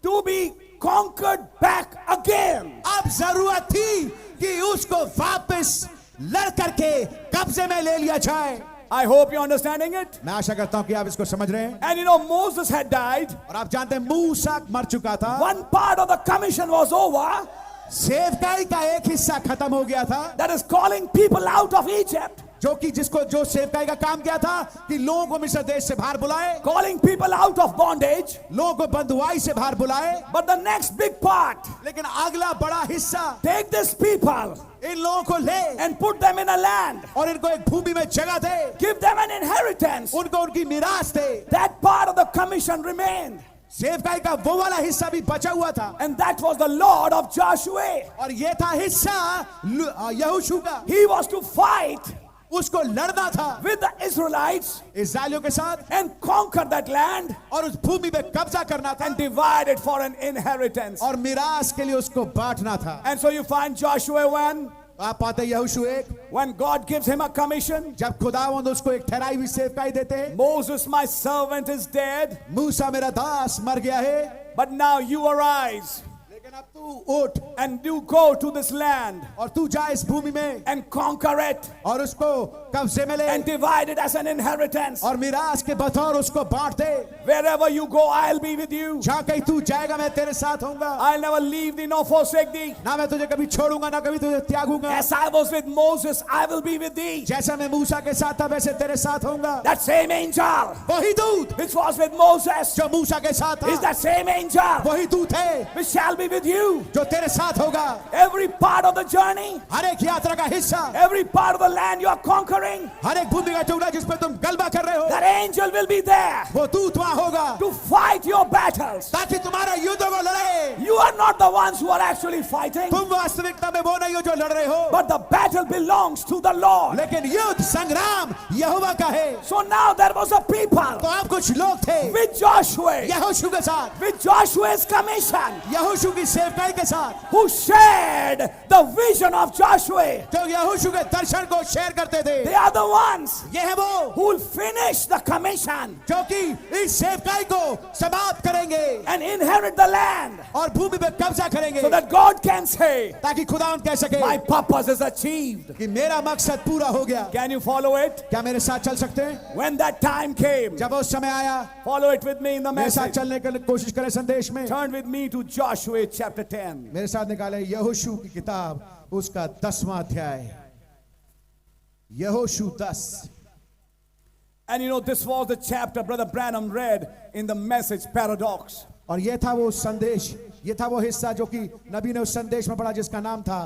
to be conquered back again. अब जरूरत थी कि उसको वापस लड़ करके कब्जे में ले लिया जाए। I hope you're understanding it. मैं आशा करता हूं कि आप इसको समझ रहे हैं। And you know, Moses had died. और आप जानते हैं मूसा मर चुका था, One part of the commission was over. सेवकाई का एक हिस्सा खत्म हो गया था, That is calling people out of Egypt. जो सेवकाई का काम किया था कि लोगों को मिस्र देश से बाहर बुलाए, Calling people out of bondage. लोगों को बंधुआई से बाहर बुलाए। But the next big part, लेकिन अगला बड़ा हिस्सा, take these people इन लोगों को ले and put them in a land. और इनको एक भूमि में जगह दे, Give them an inheritance. उनको उनकी मिरास दे। That part of the commission remained. सेवकाई का वो वाला हिस्सा भी बचा हुआ था, And that was the Lord of Joshua. और ये था हिस्सा यहोशू का। He was to fight उसको लड़ना था with the Israelites इस्राएलियों के साथ and conquer that land और उस भूमि पे कब्जा करना था and divide it for an inheritance. और मिरास के लिए उसको बांटना था। And so you find Joshua 1, आप पाते हैं यहोशू एक, when God gives him a commission. जब खुदावंद उसको एक ठहराई हुई सेवकाई देते हैं, Moses, my servant, is dead, मूसा मेरा दास मर गया है, but now you arise लेकिन अब तू उठ and you go to this land और तू जा इस भूमि में and conquer it और उसको कब्जे में ले and divide it as an inheritance. और मिरास के बतौर उसको बांट दे। Wherever you go, I'll be with you. जहाँ कहीं तू जाएगा मैं तेरे साथ होऊंगा, I'll never leave thee nor forsake thee. ना मैं तुझे कभी छोड़ूंगा ना कभी तुझे त्यागूंगा। As I was with Moses, I will be with thee. जैसा मैं मूसा के साथ था वैसे तेरे साथ होऊंगा। That same angel वही दूत which was with Moses जो मूसा के साथ is था, that same angel वही दूत है which shall be with you. जो तेरे साथ होगा। Every part of the journey, हर एक यात्रा का हिस्सा, every part of the land you are conquering, हर एक भूमि का टुकड़ा जिस पर तुम गलबा कर रहे हो, that angel will be there वो दूत वहां होगा to fight your battles. ताकि तुम्हारा युद्धों को लड़े। You are not the ones who are actually fighting, तुम वास्तविकता में वो नहीं हो जो लड़ रहे हो, but the battle belongs to the Lord. लेकिन युद्ध संग्राम यहोवा का है। So now there was a people तो आप कुछ लोग थे with Joshua, यहोशू के साथ, with Joshua's commission, यहोशू की सेवकाई के साथ, who shared the vision of Joshua. जो यहोशू के दर्शन को शेयर करते थे। They are the ones ये है वो who will finish the commission जो कि इस सेवकाई को समाप्त करेंगे and inherit the land और भूमि पे कब्जा करेंगे, so that God can say, ताकि खुदावंद कह सके my purpose is achieved. कि मेरा मकसद पूरा हो गया। Can you follow it? क्या मेरे साथ चल सकते हैं? When that time came, जब उस समय आया, follow it with me in the मेरे साथ message. चलने की कोशिश करें संदेश में। Turn with me to Joshua chapter 10. मेरे साथ निकाले यहोशू की किताब उसका 10वां अध्याय, यहोशू 10। And you know, this was the chapter Brother Branham read in the message Paradox. और ये था वो संदेश, ये था वो हिस्सा जो कि नबी ने उस संदेश में पढ़ा जिसका नाम था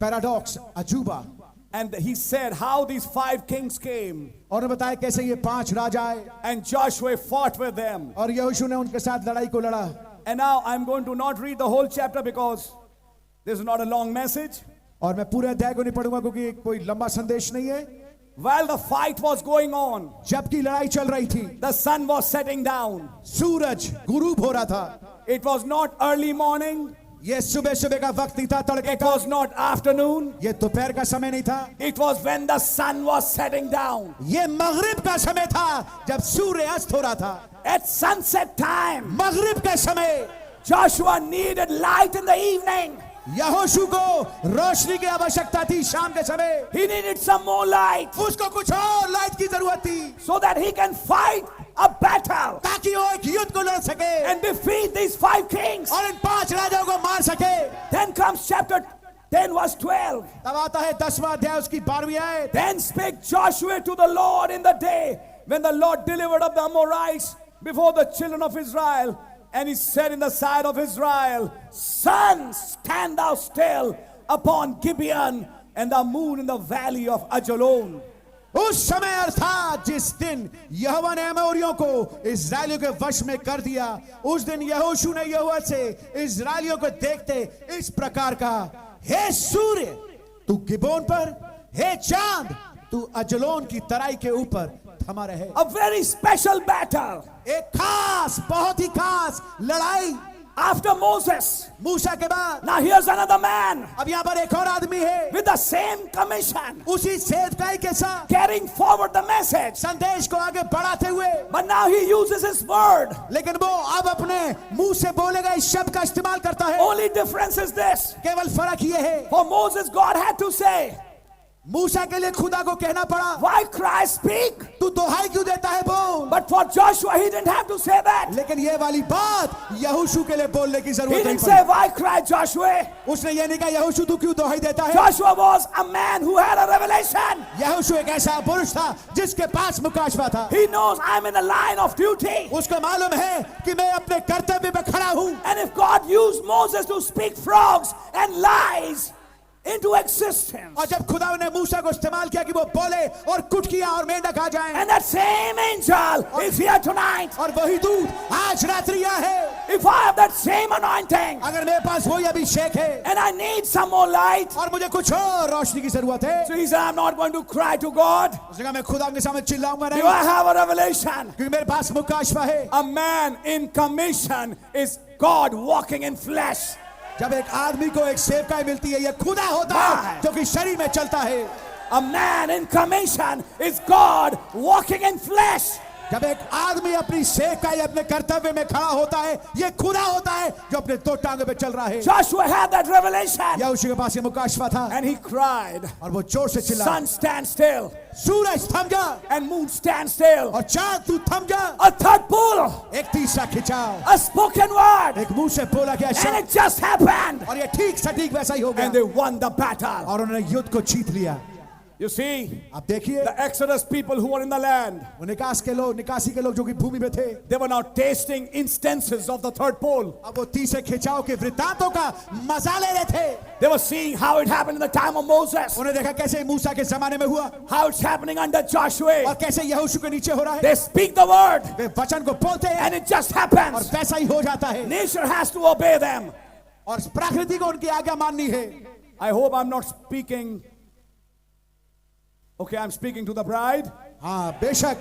पैराडॉक्स, अजूबा। And he said how these 5 kings came. और उन्होंने बताया कैसे ये 5 राजा आए And Joshua fought with them. और यहोशू ने उनके साथ लड़ाई को लड़ा। And now I'm going to not read the whole chapter because this is not a long message. और मैं पूरे अध्याय को नहीं पढ़ूंगा क्योंकि कोई लंबा संदेश नहीं है। While the fight was going on, जबकि लड़ाई चल रही थी, the sun was setting down. सूरज गुरूब हो रहा था। It was not early morning. ये सुबह सुबह का वक्त नहीं था, तड़के It का। was not afternoon. ये दोपहर का समय नहीं था। It was when the sun was setting down. ये मगरिब का समय था, जब सूर्य अस्त हो रहा था। At sunset time, मगरिब के समय Joshua needed light in the evening. यहोशू को रोशनी की आवश्यकता थी शाम के समय। He needed some more light उसको कुछ और लाइट की जरूरत थी so that he can fight a battle ताकि वो एक युद्ध को लड़ सके and defeat these 5 kings. और इन 5 राजाओं को मार सके। Then comes chapter 10 verse 12. तब आता है 10वां अध्याय उसकी 12वीं आयत। Then spake Joshua to the Lord in the day when the Lord delivered up the Amorites before the children of Israel. And he said in the sight of Israel, Sun, stand thou still upon Gibeon, and the moon in the valley of Ajalon. उस समय अर्थात जिस दिन यहोवा ने अमोरियों को इस्राएलियों के वश में कर दिया, उस दिन यहोशू ने यहोवा से इस्राएलियों को देखते इस प्रकार कहा, हे सूर्य तू गिबोन पर, हे चांद तू अजलोन की तराई के ऊपर थमा रहे। A very special battle. एक खास, बहुत ही खास लड़ाई After Moses. मूसा के बाद। Now here's another man अब यहाँ पर एक और आदमी है with the same commission, उसी सेवकाई के साथ carrying forward the message. संदेश को आगे बढ़ाते हुए, But now he uses his word. लेकिन वो अब अपने मुंह से बोलेगा इस शब्द का इस्तेमाल करता है। Only difference is this. केवल फर्क ये है, For Moses, God had to say, मूसा के लिए खुदा को कहना पड़ा, why cry, speak? तू दोहाई क्यों देता है, बोल। But for Joshua, he didn't have to say that. लेकिन ये वाली बात यहोशू के लिए बोलने की He जरूरत नहीं didn't पड़ी। say, why cry, Joshua? उसने ये नहीं कहा यहोशू तू क्यों दोहाई देता है। Joshua was a man who had a revelation. यहोशू एक ऐसा पुरुष था जिसके पास मुकाशवा था। He knows I'm in the line of duty. उसको मालूम है कि मैं अपने कर्तव्य में खड़ा हूँ। And if God used Moses to speak frogs and lies into existence, और जब खुदा ने मूसा को इस्तेमाल किया कि वो बोले और कुटकियां और मेंढक आ जाएं, and that same angel is here tonight. और वही दूत आज रात्रि यहाँ है। If I have that same anointing अगर मेरे पास वही अभिषेक है and I need some more light, और मुझे कुछ और रोशनी की जरूरत है, so he said, I'm not going to cry to God. उसने कहा मैं खुदा के सामने चिल्लाऊंगा Do नहीं, I have a revelation? क्योंकि मेरे पास मुकाशवा है। A man in commission is God walking in flesh. जब एक आदमी को एक सेवकाई मिलती है, ये खुदा होता है जो कि शरीर में चलता है। A man in commission is God walking in flesh. जब एक आदमी अपनी सेवकाई अपने कर्तव्य में खड़ा होता है, ये खुदा होता है जो अपने 2 टांगों पे चल रहा है। Joshua had that revelation यहोशू के पास ये मुकाशवा था and he cried, और वो जोर से चिल्लाया, Sun, stand still, सूरज थम जा and moon, stand still. और चांद तू थम जा। A third pull, एक तीसरा खिंचाव, a spoken word, एक मुंह से बोला गया and शब्द, it just happened. और ये ठीक सटीक वैसा ही हो And गया they won the battle. और उन्होंने युद्ध को जीत लिया। You see, आप देखिए the Exodus people who were in the land, वो निकासी के लोग जो कि भूमि में थे, they were now tasting instances of the third pull. अब वो तीसरे खिंचाव के वृत्तांतों का मजा ले रहे थे। They were seeing how it happened in the time of Moses, उन्हें देखा कैसे मूसा के जमाने में हुआ how it's happening under Joshua. और कैसे यहोशू के नीचे हो रहा है। They speak the word, वे वचन को बोलते हैं and it just और happens. वैसा ही हो जाता है Nature has to obey them. और प्रकृति को उनकी आज्ञा माननी है। I hope I'm not speaking. Okay, I'm speaking to the bride, हाँ बेशक,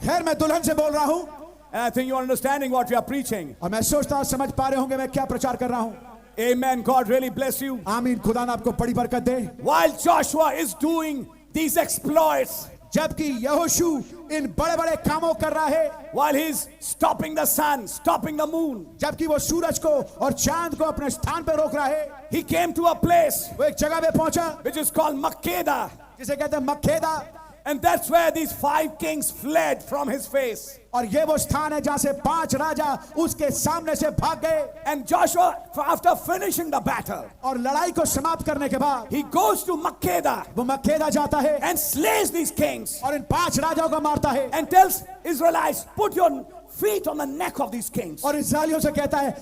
खैर मैं दुल्हन से बोल रहा हूँ and I think you're understanding what we are preaching. और मैं सोचता हूँ समझ पा रहे होंगे मैं क्या प्रचार कर रहा हूँ। Amen. God really bless you. आमीन, खुदा ने आपको बड़ी बरकत दे। While Joshua is doing these exploits, जबकि यहोशू इन बड़े बड़े कामों कर रहा है, while he's stopping the sun, stopping the moon, जबकि वो सूरज को और चांद को अपने स्थान पर रोक रहा है, he came to a place वो एक जगह पे पहुंचा which is called Makkedah. जिसे कहते हैं मक्खेदा, And that's where these 5 kings fled from his face. और ये वो स्थान है जहां से 5 राजा उसके सामने से भाग गए। And Joshua, after finishing the battle, और लड़ाई को समाप्त करने के बाद he goes to Makkedah वो मक्खेदा जाता है and slays these kings और इन 5 राजाओं को मारता है and tells Israelites, put your feet on the neck of these kings. और इस्राएलियों से कहता है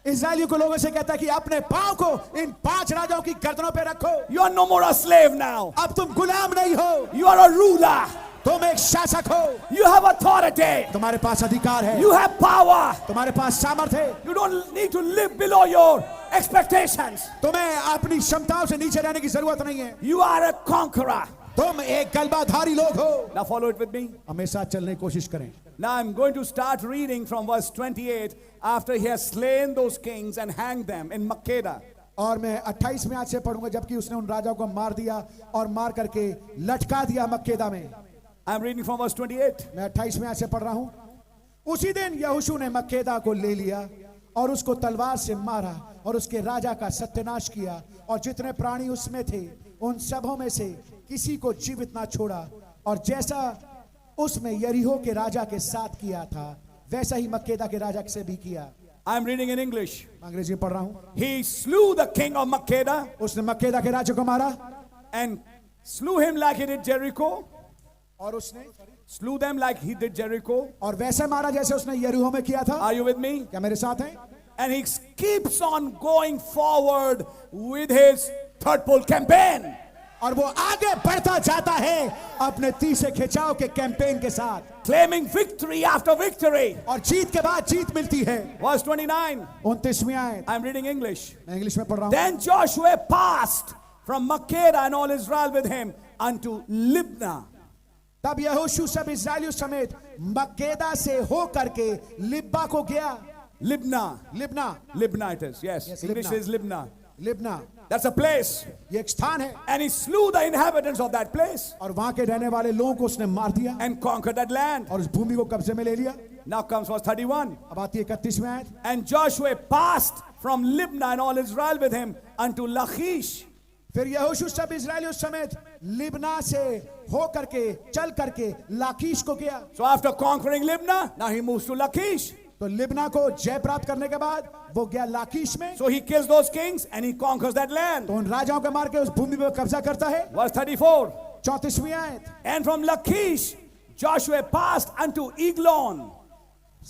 इस्राएलियों को लोगों से कहता है कि अपने पांव को इन 5 राजाओं की गर्दनों पे रखो। You are no more a slave now. अब तुम गुलाम नहीं हो, You are a ruler. तुम एक शासक हो। You have authority. तुम्हारे पास अधिकार है, You have power. तुम्हारे पास सामर्थ्य है। You don't need to live below your expectations. तुम्हें अपनी क्षमताओं से नीचे रहने की जरूरत नहीं है। You are a conqueror. तुम एक गलबाधारी लोग हो। Now follow it with me. हमेशा चलने की कोशिश करें। Now I'm going to start reading from verse 28 after he has slain those kings and hanged them in Makkedah. और मैं 28 में आज से पढ़ूंगा, जबकि उसने उन राजाओं को मार दिया और मार करके लटका दिया मक्केदा में। I'm reading from verse 28. मैं 28 में आज से पढ़ रहा हूं। उसी दिन यहोशू ने मक्केदा को ले लिया और उसको तलवार से मारा और उसके राजा का सत्यानाश किया, और जितने प्राणी उसमें थे उन सबों में से किसी को जीवित ना छोड़ा, और जैसा उसमें यरीहो के राजा के साथ किया था वैसा ही मक्केदा के राजा से भी किया। I'm reading in English. अंग्रेजी में पढ़ रहा हूं। He slew the king of Makkedah उसने मक्केदा के राजा को मारा and slew him like he did Jericho. और उसने Slew them like he did Jericho. और वैसे मारा जैसे उसने यरीहो में किया था। Are you with me? क्या मेरे साथ हैं? And he keeps on going forward with his third pole campaign. और वो आगे बढ़ता जाता है अपने तीसरे खिंचाव के कैंपेन के साथ, Claiming victory after victory. और जीत के बाद जीत मिलती है। Verse 29. 29वीं आयत, I'm reading English. मैं इंग्लिश में पढ़ रहा हूं। Then Joshua passed from Makkedah and all Israel with him unto Libnah. तब यहोशू सब इस्राएलियों समेत मक्केदा से हो करके लिब्बा को गया। Libnah. Libnah, Libnah it is. Yes. Yes, English Libnah. says Libnah. Libnah That's a place. ये एक स्थान है, And he slew the inhabitants of that place और वहां के रहने वाले लोगों को उसने मार दिया and conquered that land. और उस भूमि को कब्जे में ले लिया। Now comes verse 31. अब आती है 31वीं आयत। And Joshua passed from Libnah and all Israel with him unto Lachish. फिर यहोशू सब इस्राएलियों समेत लिब्ना से हो करके चल करके लाकीश को गया। So after conquering Libnah, now he moves to Lachish. तो लिब्ना को जय प्राप्त करने के बाद वो गया लाकीश में। So he kills those kings and he conquers that land. तो उन राजाओं को मार के उस भूमि पर कब्जा करता है। Verse 34. 34वीं आयत, And from Lachish, Joshua passed unto Eglon.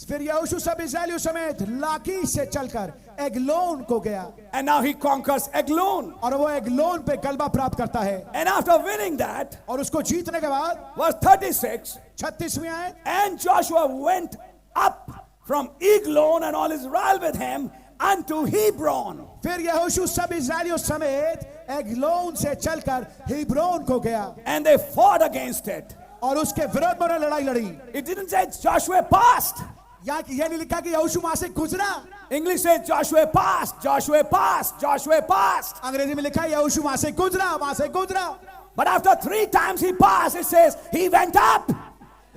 फिर यहोशू सब इस्राएलियों समेत लाकीश से चलकर एग्लोन को गया, And now he conquers Eglon. और वो एग्लोन पे गलबा प्राप्त करता है। And after winning that, और उसको जीतने के बाद verse 36. 36वीं आयत, And Joshua went up from Eglon and all Israel with him unto Hebron. फिर यहोशू सब इस्राएलियों समेत एग्लोन से चलकर हिब्रोन को गया, And they fought against it. और उसके विरोध में उन्होंने लड़ाई लड़ी। It didn't say Joshua passed. यहाँ ये नहीं लिखा कि यहोशू वहां से गुजरा। English says Joshua passed, Joshua passed, Joshua passed. अंग्रेजी में लिखा है यहोशू वहां से गुजरा, वहां से गुजरा। But after 3 times he passed, it says he went up.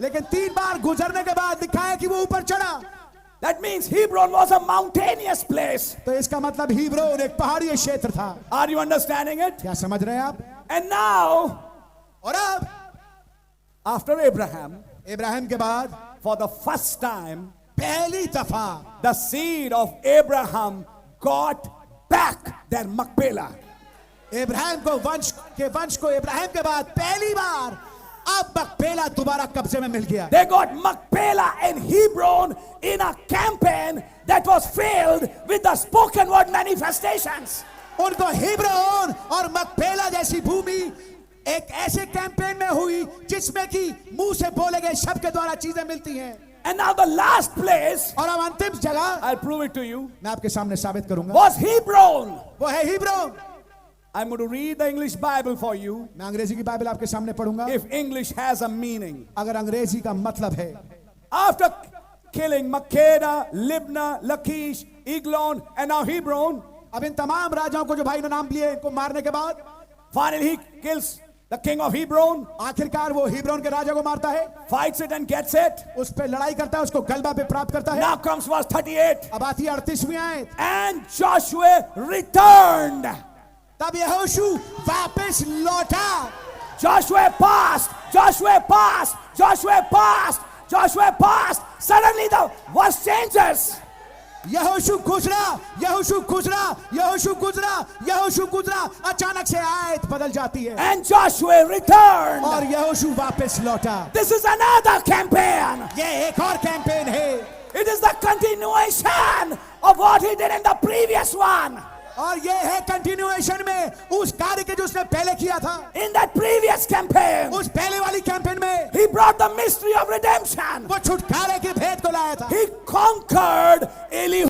लेकिन 3 बार गुजरने के बाद लिखा है कि वो ऊपर चढ़ा। That means Hebron was a mountainous place. तो इसका मतलब हिब्रोन एक पहाड़ी क्षेत्र था। Are you understanding it? क्या समझ रहे हैं आप? And now, और अब after Abraham, इब्राहिम के बाद for the first time, पहली दफा the seed of Abraham got back their Machpelah. Ibrahim को वंश को इब्राहिम के बाद पहली बार अब मकपेला दोबारा कब्जे में मिल गया। They got Machpelah and Hebron in a campaign that was filled with the spoken word manifestations. उनको हिब्रोन और मकपेला जैसी भूमि एक ऐसे कैंपेन में हुई जिसमें कि मुंह से बोले गए शब्द के द्वारा चीजें मिलती हैं। And now the last place, और अब अंतिम जगह I'll prove it to you, मैं आपके सामने साबित करूंगा, was Hebron. वो है Hebron. I'm going to read the English Bible for you मैं अंग्रेजी की बाइबल आपके सामने पढ़ूंगा if English has a meaning. अगर अंग्रेजी का मतलब है। After killing Makkedah, Libnah, Lachish, Eglon, and now Hebron, अब इन तमाम राजाओं को जो भाई ने नाम लिए इनको मारने के बाद finally he kills the king of Hebron, आखिरकार वो हिब्रोन के राजा को मारता है, fights it and gets it. उस पे लड़ाई करता है, उसको गलबा पे प्राप्त करता है। Now comes verse 38. अब आती है 38वीं आयत, And Joshua returned. तब यहोशू वापस लौटा। Joshua passed, Joshua passed, Joshua passed, Joshua passed. Suddenly the verse changes. यहोशू गुजरा, यहोशू गुजरा, यहोशू गुजरा, यहोशू गुजरा, अचानक से आयत बदल जाती है And Joshua returned. और यहोशू वापस लौटा। This is another campaign. ये एक और कैंपेन है, It is the continuation of what he did in the previous one. और ये है कंटिन्यूएशन में उस कार्य के जो उसने पहले किया था। In that previous campaign, उस पहले वाली कैंपेन में he brought the mystery of redemption. वो छुटकारे के भेद को लाया था। He conquered Elihu.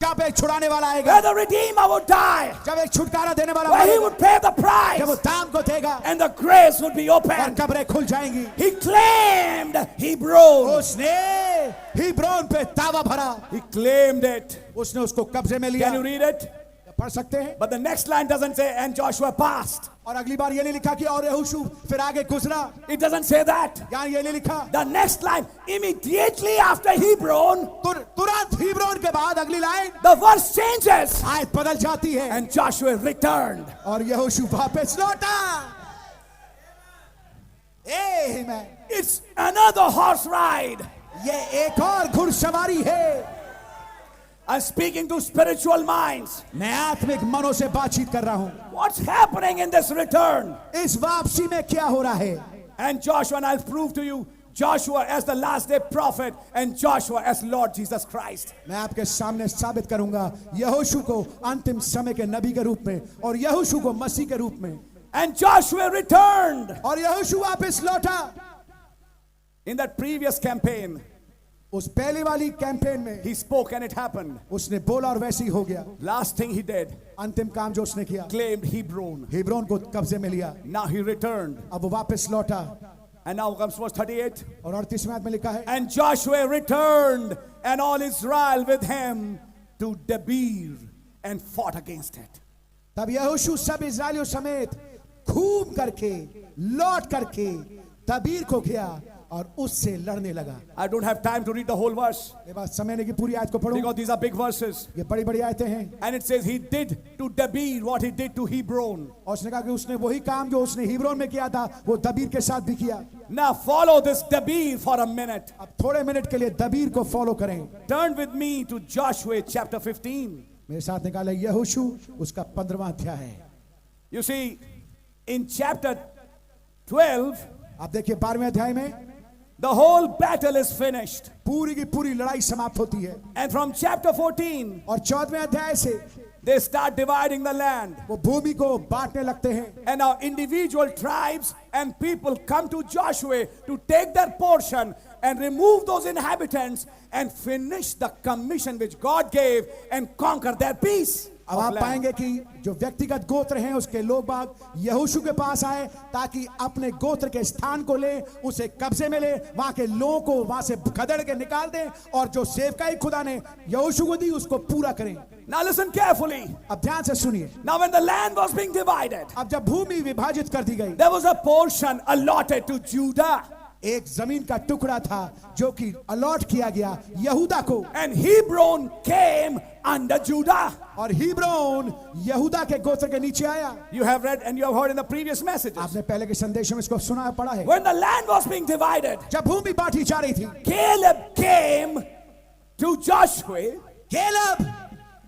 जब एक छुड़ाने वाला आएगा, Where the Redeemer would die, जब एक छुटकारा देने वाला where he आएगा, would pay the price, जब वो दाम को देगा and the graves would be और opened. कब्रें खुल जाएंगी। He claimed Hebron. उसने हिब्रोन पे दावा भरा, He claimed it. उसने उसको कब्जे में लिया। Can you read it? पढ़ सकते हैं। But the next line doesn't say, and Joshua passed. और अगली बार ये नहीं लिखा कि और यहोशू फिर आगे गुजरा, It doesn't say that. यहाँ ये नहीं लिखा। The next line, immediately after Hebron, तुरंत हिब्रोन के बाद अगली लाइन the verse changes. आयत बदल जाती है And Joshua returned. और यहोशू वापस लौटा। आमेन। It's another horse ride. ये एक और घुड़सवारी है। I'm speaking to spiritual minds. मैं आत्मिक मनों से बातचीत कर रहा हूँ। What's happening in this return? इस वापसी में क्या हो रहा है? And Joshua, and I'll prove to you, Joshua as the last day prophet and Joshua as Lord Jesus Christ. मैं आपके सामने साबित करूंगा यहोशू को अंतिम समय के नबी के रूप में और यहोशू को मसीह के रूप में। And Joshua returned. और यहोशू वापस लौटा। In that previous campaign, उस पहली वाली कैंपेन में he spoke and it happened. उसने बोला और वैसे ही हो गया। Last thing he did, अंतिम काम जो उसने किया, claimed Hebron. हिब्रोन को कब्जे में लिया। Now he returned. अब वो वापस लौटा। And now comes verse 38. और 38वें आयत में लिखा है, And Joshua returned and all Israel with him to Debir and fought against it. तब यहोशू सब इस्राएलियों समेत घूम करके लौट करके दबीर को गया और उससे लड़ने लगा। I don't have time to read the whole verse मेरे पास समय नहीं कि पूरी आयत को पढ़ूं, because these are big verses. ये बड़ी बड़ी आयतें हैं। And it says he did to Debir what he did to Hebron. और उसने कहा कि उसने वही काम जो उसने हिब्रोन में किया था वो दबीर के साथ भी किया। Now follow this Debir for a minute. अब थोड़े मिनट के लिए दबीर को फॉलो करें। Turn with me to Joshua chapter 15. मेरे साथ निकाले यहोशू उसका 15वां अध्याय है। You see, in chapter 12, आप देखिए 12वें अध्याय में the whole battle is finished. पूरी की पूरी लड़ाई समाप्त होती है। And from chapter 14, और 14वें अध्याय से they start dividing the land. वो भूमि को बांटने लगते हैं। And now individual tribes and people come to Joshua to take their portion and remove those inhabitants and finish the commission which God gave and conquer their peace. अब आप पाएंगे कि जो व्यक्तिगत गोत्र हैं उसके लोग बाग यहोशू के पास आए ताकि अपने गोत्र के स्थान को ले, उसे कब्जे में ले, वहां के लोगों को वहां से खदेड़ के निकाल दें और जो सेवकाई खुदा ने यहोशू को दी उसको पूरा करें। Now listen carefully. अब ध्यान से सुनिए। Now when the land was being divided, अब जब भूमि विभाजित कर दी गई, there was a portion allotted to Judah. एक जमीन का टुकड़ा था जो कि अलॉट किया गया यहूदा को। And Hebron came under Judah. और हिब्रोन यहूदा के गोत्र के नीचे आया। You have read and you have heard in the previous messages. आपने पहले के संदेशों में इसको सुना पढ़ा है। When the land was being divided, जब भूमि बांटी जा रही थी, Caleb came to Joshua Caleb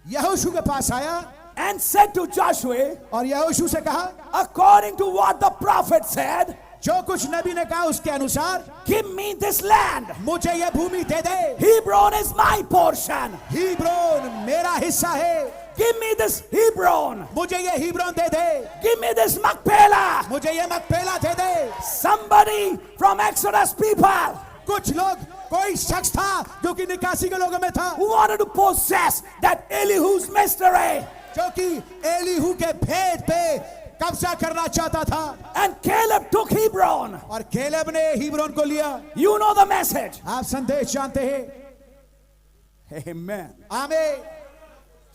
यहोशू के पास आया and said to Joshua, और यहोशू से कहा, according to what the prophet said, जो कुछ नबी ने कहा उसके अनुसार give me this land. मुझे ये भूमि दे दे। Hebron is my portion. Hebron मेरा हिस्सा है। Give me this Hebron. मुझे ये Hebron they they. Give me this Machpelah. मुझे ये Machpelah they they. Somebody from Exodus people कुछ लोग, कोई शख्स था जो कि निकासी के लोगों में था, who wanted to possess that Elihu's mystery. जो कि एलीहू के भेद पे कब्जा करना चाहता था। And Caleb took Hebron. और केलेब ने हिब्रोन को लिया। You know the message. आप संदेश जानते हैं। Amen. आमीन।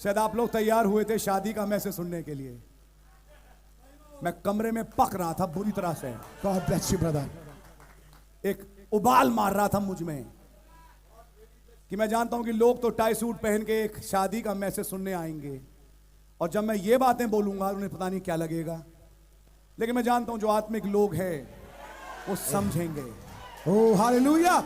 शायद आप लोग तैयार हुए थे शादी का मैसेज सुनने के लिए। मैं कमरे में पक रहा था बुरी तरह से। God bless you brother। एक उबाल मार रहा था मुझ में कि मैं जानता हूं कि लोग तो टाई सूट पहन के एक शादी का मैसेज सुनने आएंगे और जब मैं ये बातें बोलूंगा उन्हें पता नहीं क्या लगेगा, लेकिन मैं जानता हूं जो आत्मिक लोग हैं वो समझेंगे। Oh hallelujah.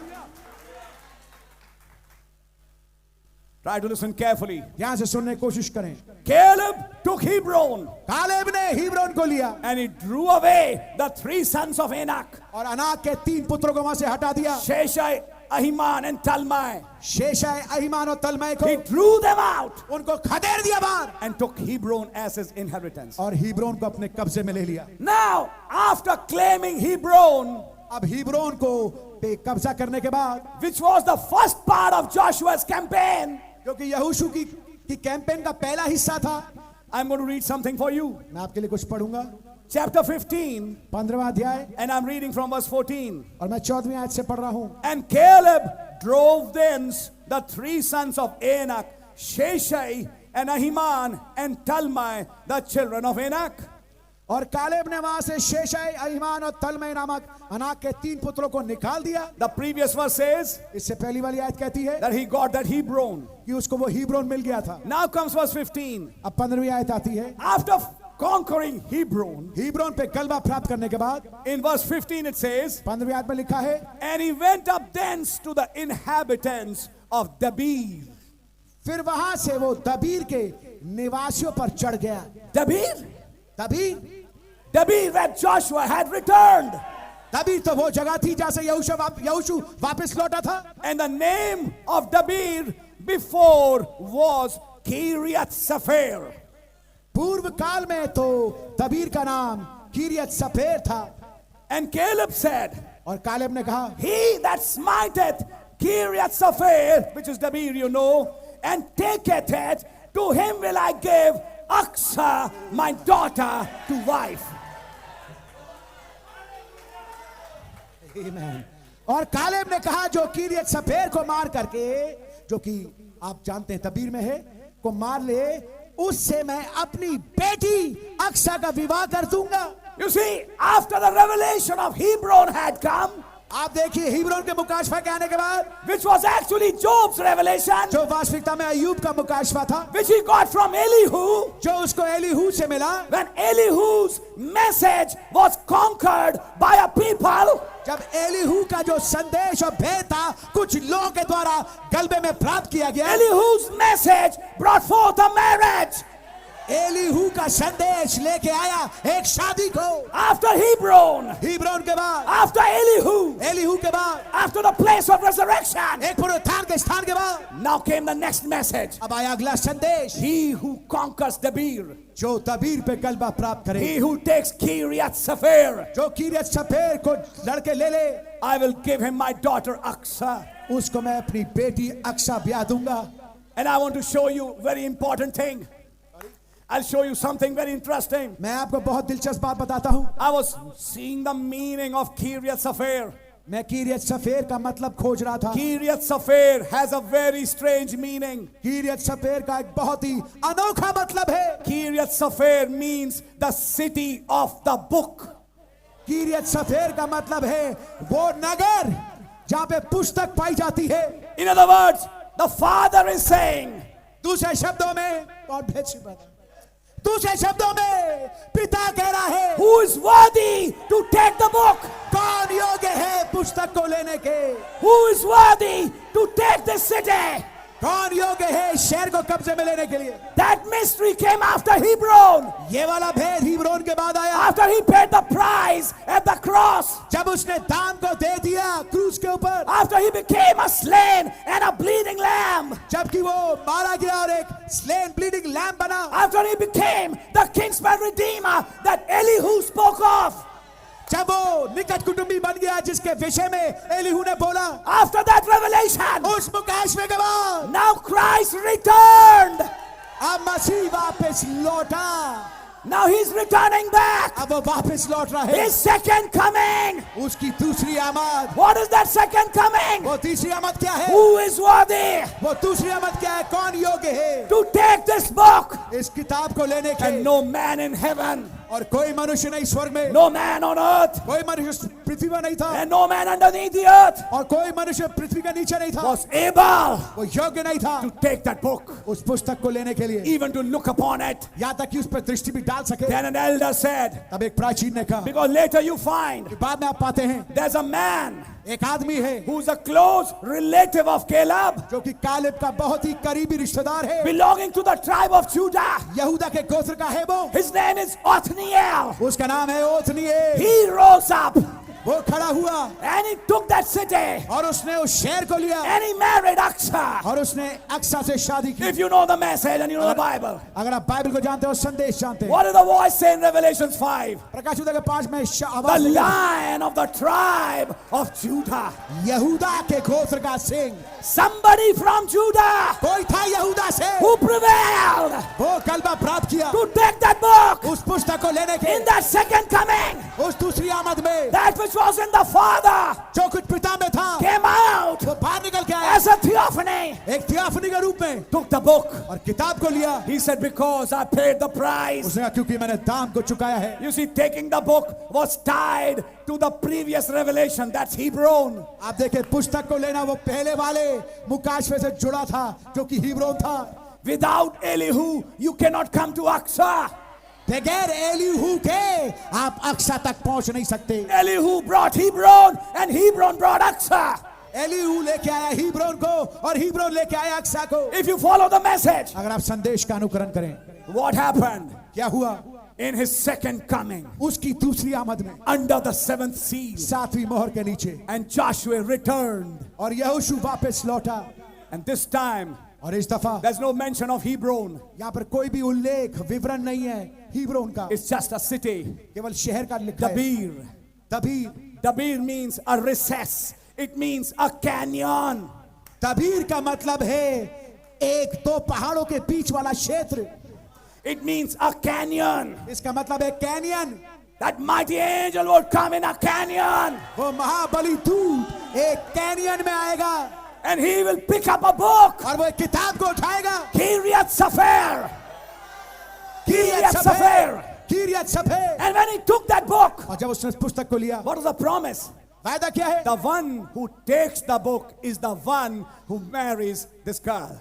Try to listen carefully. ध्यान से सुनने की कोशिश करें। Caleb took Hebron कालेब ने हिब्रोन को लिया and he drew away the 3 sons of Anak, और अनाक के 3 पुत्रों को वहां से हटा दिया। Sheshai, Ahiman and Talmai. शेशाय, अहीमान और तलमय को He drew them out उनको खदेड़ दिया बाहर and took Hebron as his inheritance. और हिब्रोन को अपने कब्जे में ले लिया। Now, after claiming Hebron, अब हिब्रोन को पे कब्जा करने के बाद, which was the first part of Joshua's campaign, जो कि यहोशू की कैंपेन का पहला हिस्सा था, I'm going to read something for you. मैं आपके लिए कुछ पढ़ूंगा। Chapter 15, 15वां अध्याय and I'm reading from verse 14. और मैं 14वीं आयत से पढ़ रहा हूं। And Caleb drove thence the three sons of Anak, Sheshai and Ahiman and Talmai, the children of Anak. और कालेब ने वहां से शेशाय, अहीमान और तलमय नामक अनाक के 3 पुत्रों को निकाल दिया। The previous verse says इससे पहली वाली आयत कहती है that he got that Hebron. कि उसको वो हिब्रोन मिल गया था। Now comes verse 15. अब 15वीं आयत आती है। After conquering Hebron, हिब्रोन पे गलबा प्राप्त करने के बाद in verse 15 it says, 15वीं आयत में लिखा है, and he went up thence to the inhabitants of Debir. फिर वहां से वो दबीर के निवासियों पर चढ़ गया। Debir? Debir, Debir, where Joshua had returned. दबीर तो वो जगह थी जहां से यहोशू वापस लौटा था। And the name of Debir before was Kiriath Sepher. पूर्व काल में तो दबीर का नाम किरियत सफेर था। And Caleb said, और कालेब ने कहा, he that smiteth Kiriath Sepher, which is Debir, you know, and taketh it, to him will I give Aksa, my daughter, to wife. Amen. और कालेब ने कहा, जो किरियत सफेर को मार करके, जो कि आप जानते हैं दबीर में है, को मार ले, उससे मैं अपनी बेटी अक्सा का विवाह कर दूंगा। You see, after the revelation of Hebron had come, आप देखिए हिब्रोन के मुकाशफा के आने के बाद, which was actually Job's revelation, जो वास्तविकता में अय्यूब का मुकाशफा था, which he got from Elihu, जो उसको एलीहू से मिला। when Elihu's message was conquered by a people, जब एलीहू का जो संदेश और भेद था कुछ लोगों के द्वारा गलबे में प्राप्त किया गया, Elihu's message brought forth a marriage. Elihu का संदेश लेके आया एक शादी को। After Hebron, हिब्रोन के बाद, after Elihu, एलीहू के बाद, after the place of resurrection, एक पुनरुत्थान के स्थान के बाद, now came the next message. अब आया अगला संदेश। He who conquers Debir, जो दबीर पे गलबा प्राप्त करे, he who takes Kiriath Sepher, जो किरियत सफेर को लड़के ले ले, I will give him my daughter Aksa. उसको मैं अपनी बेटी अक्सा ब्याह दूंगा। And I want to show you very important thing. I'll show you something very interesting. मैं आपको बहुत दिलचस्प बात बताता हूँ। I was seeing the meaning of Kiriath Sepher. मैं किरियत सफेर का मतलब खोज रहा था। Kiriath Sepher has a very strange meaning. किरियत सफेर का एक बहुत ही अनोखा मतलब है। Kiriath Sepher means the city of the book. किरियत सफेर का मतलब है वो नगर जहाँ पे पुस्तक पाई जाती है। In other words, the father is saying, दूसरे शब्दों में, God bless you brother, दूसरे शब्दों में पिता कह रहा है, who is worthy to take the book? कौन योग्य है पुस्तक को लेने के? Who is worthy to take this city? कौन योग्य है शहर को कब्जे में लेने के लिए? That mystery came after Hebron. ये वाला भेद हिब्रोन के बाद आया, After he paid the price at the cross. जब उसने दाम को दे दिया क्रूस के ऊपर, After he became a slain and a bleeding lamb. जबकि वो मारा गया और एक स्लेन ब्लीडिंग लैम्ब बना, After he became the kinsman redeemer that Elihu spoke of. जब वो निकट कुटुंबी बन गया जिसके विषय में एलीहू ने बोला, After that revelation, उस मुकाशफे के बाद now Christ returned. अब मसीह वापस लौटा, Now he's returning back. अब वो वापस लौट रहा है। His second coming. उसकी दूसरी आमद, What is that second coming? वो तीसरी आमद क्या है? Who is worthy वो दूसरी आमद क्या है? कौन योग्य है to take this book? इस किताब को लेने के? And no man in heaven, और कोई मनुष्य नहीं स्वर्ग में, no man on earth, कोई मनुष्य पृथ्वी में नहीं था, and no man underneath the earth और कोई मनुष्य पृथ्वी के नीचे नहीं था, was able वो योग्य नहीं था to take that book, उस पुस्तक को लेने के लिए, even to look upon it. यहाँ तक कि उस पर दृष्टि भी डाल सके। Then an elder said, तब एक प्राचीन ने कहा, because later you find बाद में आप पाते हैं there's a man एक आदमी है who's a close relative of Caleb, जो कि कालेब का बहुत ही करीबी रिश्तेदार है, belonging to the tribe of Judah. यहूदा के गोत्र का है वो, His name is Othniel. उसका नाम है ओथनीएल। He rose up वो वो खड़ा हुआ and he took that city और उसने उस शहर को लिया and he married Aksa. और उसने अक्सा से शादी की। If you know the message and you know the Bible, अगर आप बाइबल को जानते हो, संदेश जानते हैं, what does the voice say in Revelations 5? प्रकाशित के 5 में The आवाज मिली, Lion of the tribe of Judah. यहूदा के गोत्र का सिंह। Somebody from Judah कोई था यहूदा से, who prevailed वो गलबा प्राप्त किया to take that book उस पुस्तक को लेने के, in that second coming. उस दूसरी आमद में That which was in the Father जो कुछ पिता में था came out वो बाहर निकल के आया as a theophany. एक थियोफनी के रूप में, Took the book. और किताब को लिया। He said, because I paid the price. उसने कहा क्योंकि मैंने दाम को चुकाया है। You see, taking the book was tied to the previous revelation. That's Hebron. आप देखें, पुस्तक को लेना वो पहले वाले मुकाशफे से जुड़ा था जो कि हिब्रोन था। Without Elihu, you cannot come to Aksa. बगैर एलीहू के आप अक्सा तक पहुंच नहीं सकते। Elihu brought Hebron and Hebron brought Aksa. Elihu लेके आया हिब्रोन को और हिब्रोन लेके आया अक्सा को। If you follow the message, अगर आप संदेश का अनुकरण करें, what happened? क्या हुआ? In his second coming, उसकी दूसरी आमद में, under the seventh seal, 7वीं मोहर के नीचे, and Joshua returned. और यहोशू वापस लौटा, And this time, और इस दफा there's no mention of Hebron. यहाँ पर कोई भी उल्लेख विवरण नहीं है हिब्रोन का, It's just a city. केवल शहर का लिखा है। Dabir. Debir, Dabir means a recess. It means a canyon. दबीर का मतलब है एक दो पहाड़ों के बीच वाला क्षेत्र। It means a canyon. इसका मतलब है canyon. That mighty angel would come in a canyon वो महाबली दूत एक कैनियन में आएगा and he will pick up a book. और वो एक किताब को उठाएगा। Kiryat Sefer. किरियत Sefer. किरियत सफेर। And when he took that book, और जब उसने उस पुस्तक को लिया, what is the promise? वायदा क्या है? The one who takes the book is the one who marries this girl.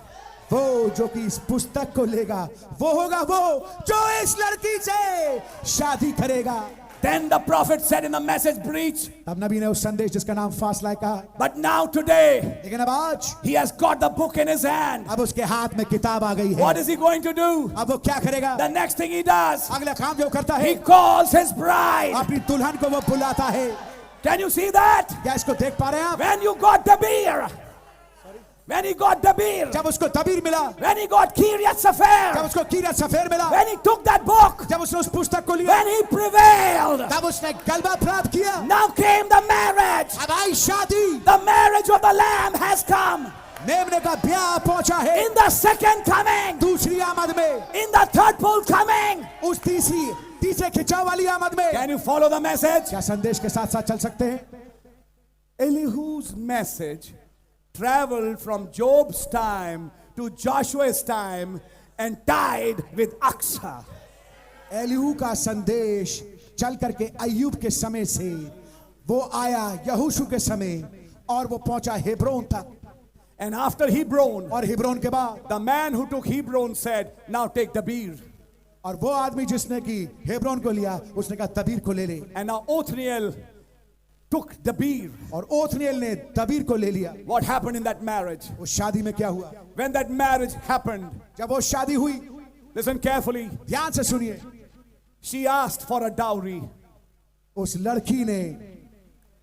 वो जो कि इस पुस्तक को लेगा वो होगा वो जो इस लड़की से शादी करेगा। Then the prophet said in the message preach, तब नबी ने उस संदेश जिसका नाम फासला है कहा, but now today लेकिन अब आज he has got the book in his hand. अब उसके हाथ में किताब आ गई What है। is he going to do? अब वो क्या करेगा? The next thing he does, अगला काम जो करता है, he calls his bride. अपनी दुल्हन को वो बुलाता है। Can you see that? क्या इसको देख पा रहे हैं आप? When you got the beer, when he got the beer, जब उसको तबीर मिला, when he got Kiryat जब Sefer, उसको किरियत सफेर मिला, when he took that book, जब उसने उस पुस्तक को लिया, when he prevailed, तब उसने गलबा प्राप्त किया। now came the marriage. अब आई शादी, The marriage of the Lamb has come. मेमने का ब्याह पहुंचा है। In the second coming, दूसरी आमद में, in the third full coming. उस तीसरे खिंचाव वाली आमद में, Can you follow the message? क्या संदेश के साथ साथ चल सकते हैं? Elihu's message traveled from Job's time to Joshua's time and tied with Aksa. Elihu का संदेश चल करके अय्यूब के समय से वो आया यहोशू के समय और वो पहुंचा हेब्रोन तक। And after Hebron, और हिब्रोन के बाद the man who took Hebron said, now take the beer. और वो आदमी जिसने की हेब्रोन को लिया उसने कहा तबीर को ले ले। And now Othniel took the beer. और ओथनिएल ने तबीर को ले लिया। What happened in that marriage? उस शादी में क्या हुआ? When that marriage happened, जब वो शादी हुई, listen carefully, ध्यान से सुनिए, she asked for a dowry. उस लड़की ने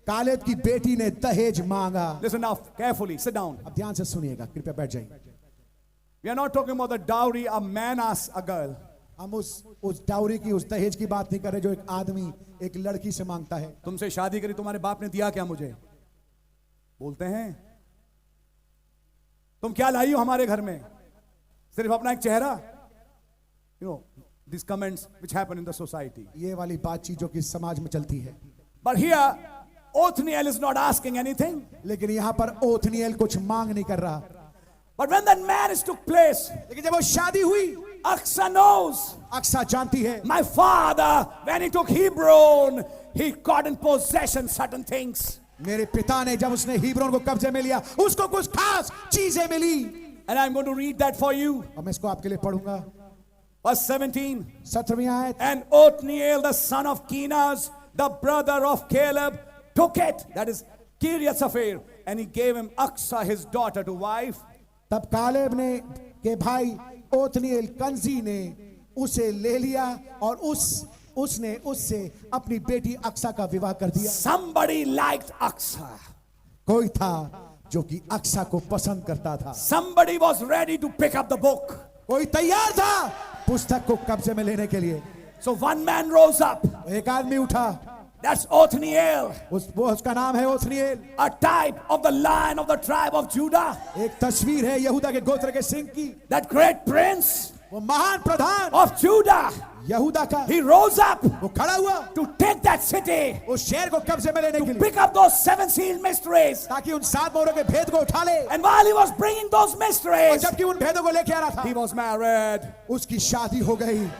कालेब की बेटी ने दहेज मांगा। Listen now carefully, sit down. अब ध्यान से सुनिएगा, कृपया बैठ जाइए। We are not talking about the dowry a man asks a girl. हम उस डाउरी की, उस दहेज की बात नहीं कर रहे जो एक आदमी एक लड़की से मांगता है। तुमसे शादी करी, तुम्हारे बाप ने दिया क्या मुझे? बोलते हैं तुम क्या लाई हो हमारे घर में? सिर्फ अपना एक चेहरा? You know, these comments which happen in the society. ये वाली बातचीत जो कि समाज में चलती है। But here, Othniel is not asking anything. लेकिन यहाँ पर ओथनिएल कुछ मांग नहीं कर रहा। But when that marriage took place, लेकिन जब वो शादी हुई, Aksa knows. अक्सा जानती है, My father, when he took Hebron, he got in possession certain things. मेरे पिता ने जब उसने हिब्रोन को कब्जे में लिया उसको कुछ खास चीजें मिली। And I'm going to read that for you. और मैं इसको आपके लिए पढ़ूंगा। Verse 17. 17वीं आयत। And Othniel, the son of Kenaz, the brother of Caleb, took it, that is Kiryat Sefer, and he gave him Aksa, his daughter, to wife. तब Caleb ने के भाई ओथनिएल कंजी ने उसे ले लिया और उसने उससे अपनी बेटी अक्सा का विवाह कर दिया। Somebody liked Aksa. कोई था जो कि अक्सा को पसंद करता था। Somebody was ready to pick up the book. कोई तैयार था पुस्तक को कब्जे में लेने के लिए। So one man rose up. एक आदमी उठा, That's Othniel, उसका नाम है ओथनिएल। a type of the lion of the tribe of Judah. एक तस्वीर है यहूदा के गोत्र के सिंह की। That great prince वो महान प्रधान of Judah. यहूदा का, He rose up वो खड़ा हुआ to take that city, उस शहर को कब्जे में लेने के लिए, pick up those seven seal mysteries. ताकि उन 7 मोहरों के भेद को उठा ले। And while he was bringing those और mysteries, जबकि उन भेदों को लेके आ रहा he था, was married. उसकी शादी हो गई।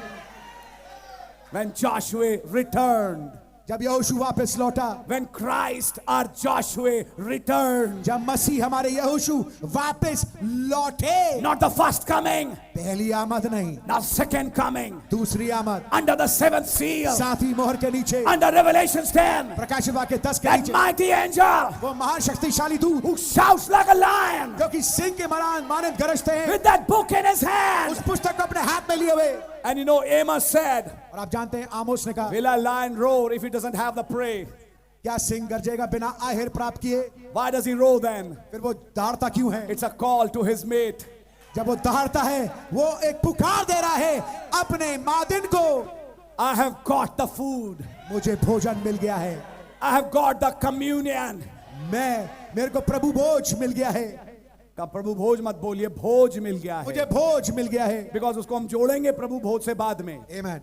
When Joshua returned, जब यहोशू वापस लौटा, when Christ our Joshua returned, जब मसीह हमारे यहोशू वापस लौटे, not the first coming, पहली आमद नहीं, now second coming, दूसरी आमद, under the seventh seal, 7वीं मोहर के नीचे, under Revelations 10, प्रकाशित वाक्य 10 के that नीचे, mighty angel वो महान शक्तिशाली दूत who shouts like a lion जो कि सिंह के मानद गरजते हैं, with that book in his hand. उस पुस्तक को अपने हाथ में लिए हुए। And you know, Amos said, और आप जानते हैं आमोस ने कहा, will a lion roar if he doesn't have the prey? क्या सिंह गरजेगा बिना आहेर प्राप्त किए? Why does he roar then? फिर वो दहाड़ता क्यों है? It's a call to his mate. जब वो दहाड़ता है, वो एक पुकार दे रहा है अपने मादिन को, I have got the food. मुझे भोजन मिल गया है, I have got the communion. मेरे को प्रभु भोज मिल गया है। का प्रभु भोज मत बोलिए, भोज मिल गया मुझे है, भोज मिल गया है। because उसको हम जोड़ेंगे प्रभु भोज से बाद में। आमीन।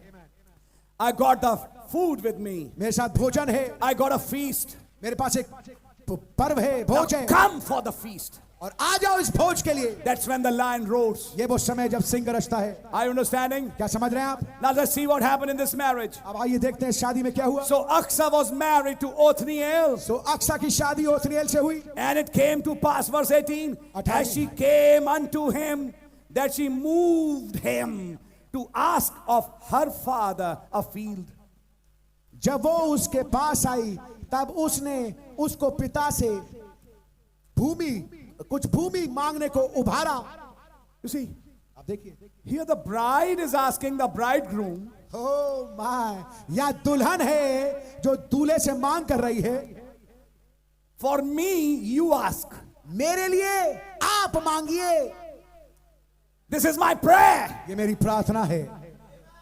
I got the food with me. मेरे साथ भोजन है, I got a feast. मेरे पास एक पर्व है, Now भोज है, come for the feast. और आ जाओ इस भोज के लिए। That's when the lion roars. ये वो समय जब सिंह गरजता है। Are you understanding? क्या समझ रहे हैं आप? Now let's see what happened in this marriage. अब आइए देखते हैं शादी में क्या हुआ। So Aksa was married to Othniel. सो अक्सा की शादी ओथनिएल से हुई। And it came to pass, verse 18, as she came unto him, that she moved him to ask of her father a field. जब वो उसके पास आई, तब उसने उसको पिता से कुछ भूमि मांगने को उभारा। You see, आप देखिए, here the bride is asking the bridegroom, oh my, या दुल्हन है जो दूल्हे से मांग कर रही है, for me you ask. मेरे लिए आप मांगिए, This is my prayer. ये मेरी प्रार्थना है।